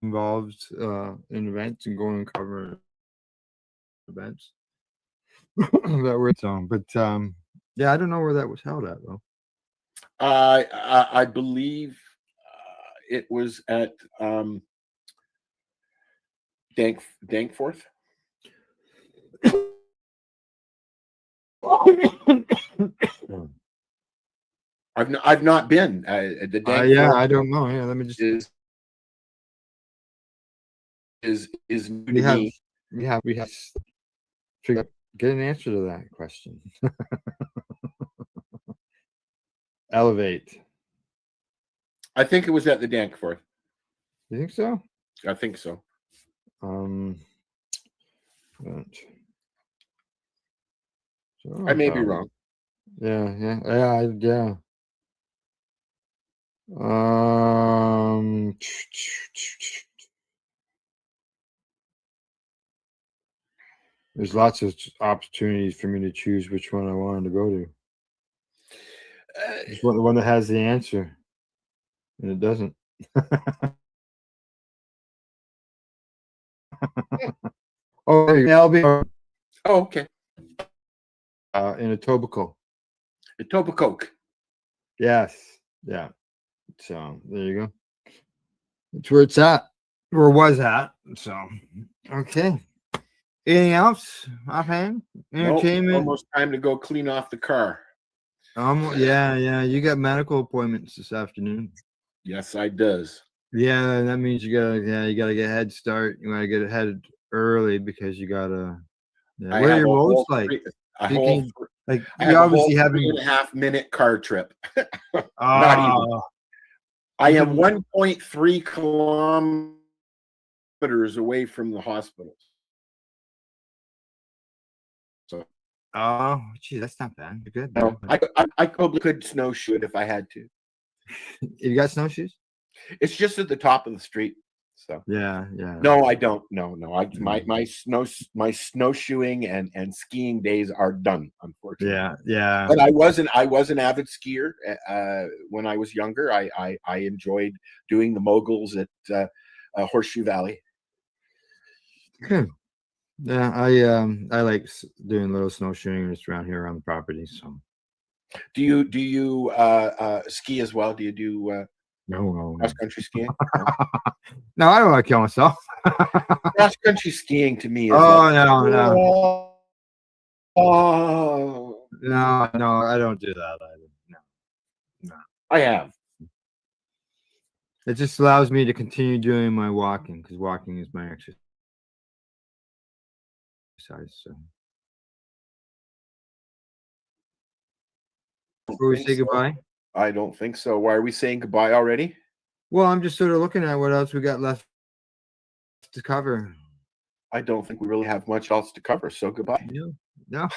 Speaker 11: involved in events and going and covering events that we're on. But yeah, I don't know where that was held at though.
Speaker 23: I believe it was at Danforth. I've not been at the Danforth.
Speaker 11: Yeah, I don't know. Yeah, let me just
Speaker 23: is new to me.
Speaker 11: We have to get an answer to that question. Elevate.
Speaker 23: I think it was at the Danforth.
Speaker 11: You think so?
Speaker 23: I think so. I may be wrong.
Speaker 11: Yeah. There's lots of opportunities for me to choose which one I wanted to go to. It's the one that has the answer, and it doesn't. Oh, LB.
Speaker 23: Oh, okay.
Speaker 11: In Etobicoke.
Speaker 23: Etobicoke.
Speaker 11: Yes. Yeah. So there you go. That's where it's at, or was at. So okay. Anything else offhand? Entertainment.
Speaker 23: Nope, almost time to go clean off the car.
Speaker 11: Yeah. You got medical appointments this afternoon.
Speaker 23: Yes, I does.
Speaker 11: Yeah, that means you gotta get a head start. You gotta get ahead early because you gotta. Yeah. What are your roads like? You obviously have
Speaker 23: 3.5 minute car trip. Not even. I am 1.3 kilometers away from the hospitals. So.
Speaker 11: Oh, gee, that's not bad. You're good.
Speaker 23: No, I probably could snowshoe it if I had to.
Speaker 11: You got snowshoes?
Speaker 23: It's just at the top of the street. So
Speaker 11: yeah.
Speaker 23: No, I don't. No. My snowshoeing and skiing days are done, unfortunately.
Speaker 11: Yeah.
Speaker 23: But I was an avid skier when I was younger. I enjoyed doing the moguls at Horseshoe Valley.
Speaker 11: Yeah, I like doing little snowshoeing just around here around the property. So
Speaker 6: Do you ski as well? Do you do
Speaker 11: no.
Speaker 6: cross country skiing?
Speaker 11: No, I don't want to kill myself.
Speaker 6: Cross country skiing to me is
Speaker 11: Oh
Speaker 6: like,
Speaker 11: no.
Speaker 6: oh,
Speaker 11: No, I don't do that either. No.
Speaker 6: I have.
Speaker 11: It just allows me to continue doing my walking because walking is my exercise. So before we
Speaker 6: Think
Speaker 11: say
Speaker 6: so.
Speaker 11: goodbye,
Speaker 6: I don't think so. Why are we saying goodbye already?
Speaker 11: well, I'm just sort of looking at what else we got left to cover.
Speaker 6: I don't think we really have much else to cover. So goodbye.
Speaker 11: No.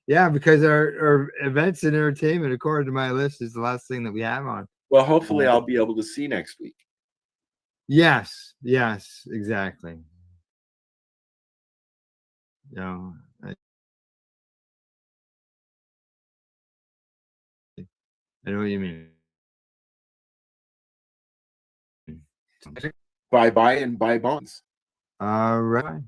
Speaker 11: Yeah, because our events and entertainment, according to my list, is the last thing that we have on.
Speaker 6: Well, hopefully I'll be able to see next week.
Speaker 11: Yes, exactly. No, I know what you mean.
Speaker 6: Bye bye and buy bonds.
Speaker 11: All right.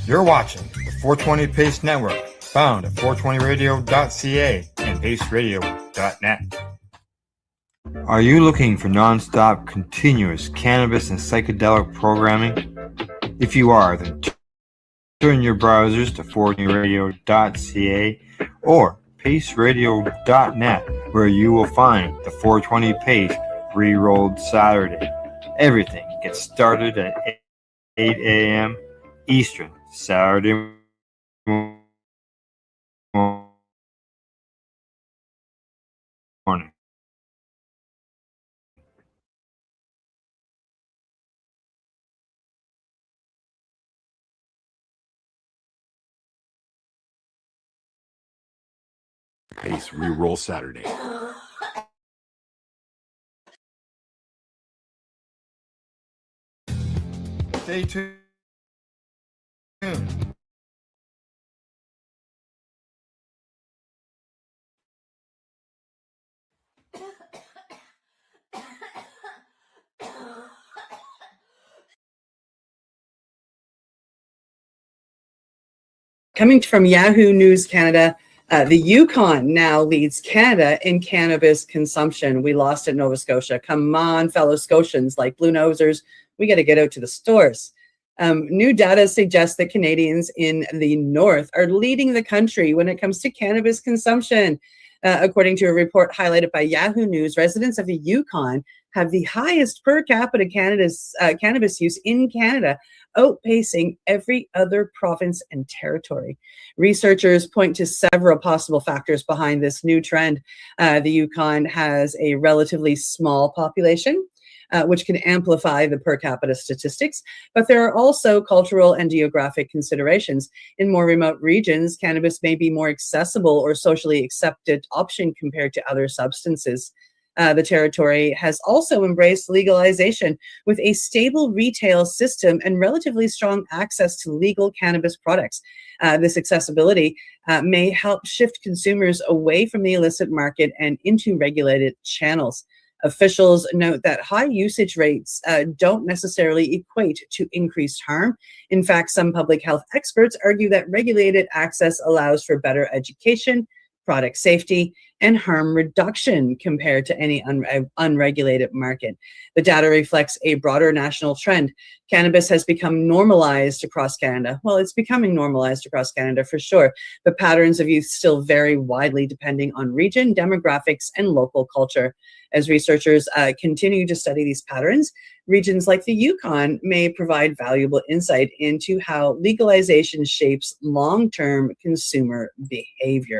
Speaker 11: You're watching the 420 Pace Network, found at 420radio.ca and paceradio.net. Are you looking for non-stop, continuous cannabis and psychedelic programming? If you are, then turn your browsers to 420radio.ca or paceradio.net, where you will find the 420 Pace Re-Rolled Saturday. Everything gets started at 8 a.m. Eastern Saturday morning.
Speaker 23: Pace Reroll Saturday.
Speaker 11: Stay tuned.
Speaker 4: Coming from Yahoo News Canada, the Yukon now leads Canada in cannabis consumption. We lost it, Nova Scotia. Come on, fellow Scotians, like Blue Nosers, we got to get out to the stores. New data suggests that Canadians in the north are leading the country when it comes to cannabis consumption. According to a report highlighted by Yahoo News, residents of the Yukon have the highest per capita cannabis use in Canada, outpacing every other province and territory. Researchers point to several possible factors behind this new trend. The Yukon has a relatively small population, which can amplify the per capita statistics, but there are also cultural and geographic considerations. In more remote regions, cannabis may be more accessible or socially accepted option compared to other substances. The territory has also embraced legalization with a stable retail system and relatively strong access to legal cannabis products. This accessibility may help shift consumers away from the illicit market and into regulated channels. Officials note that high usage rates don't necessarily equate to increased harm. In fact, some public health experts argue that regulated access allows for better education, product safety, and harm reduction compared to any unregulated market. The data reflects a broader national trend. Cannabis has become normalized across Canada. Well, it's becoming normalized across Canada for sure, but patterns of use still vary widely depending on region, demographics, and local culture. As researchers continue to study these patterns, regions like the Yukon may provide valuable insight into how legalization shapes long-term consumer behavior.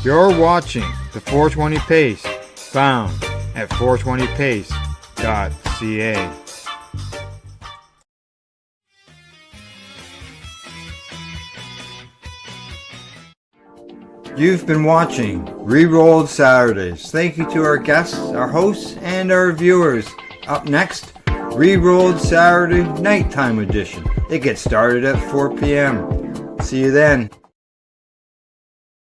Speaker 11: You're watching the 420 Pace, found at 420pace.ca. You've been watching Rerolled Saturdays. Thank you to our guests, our hosts, and our viewers. Up next, Rerolled Saturday Nighttime Edition. It gets started at 4 p.m. See you then.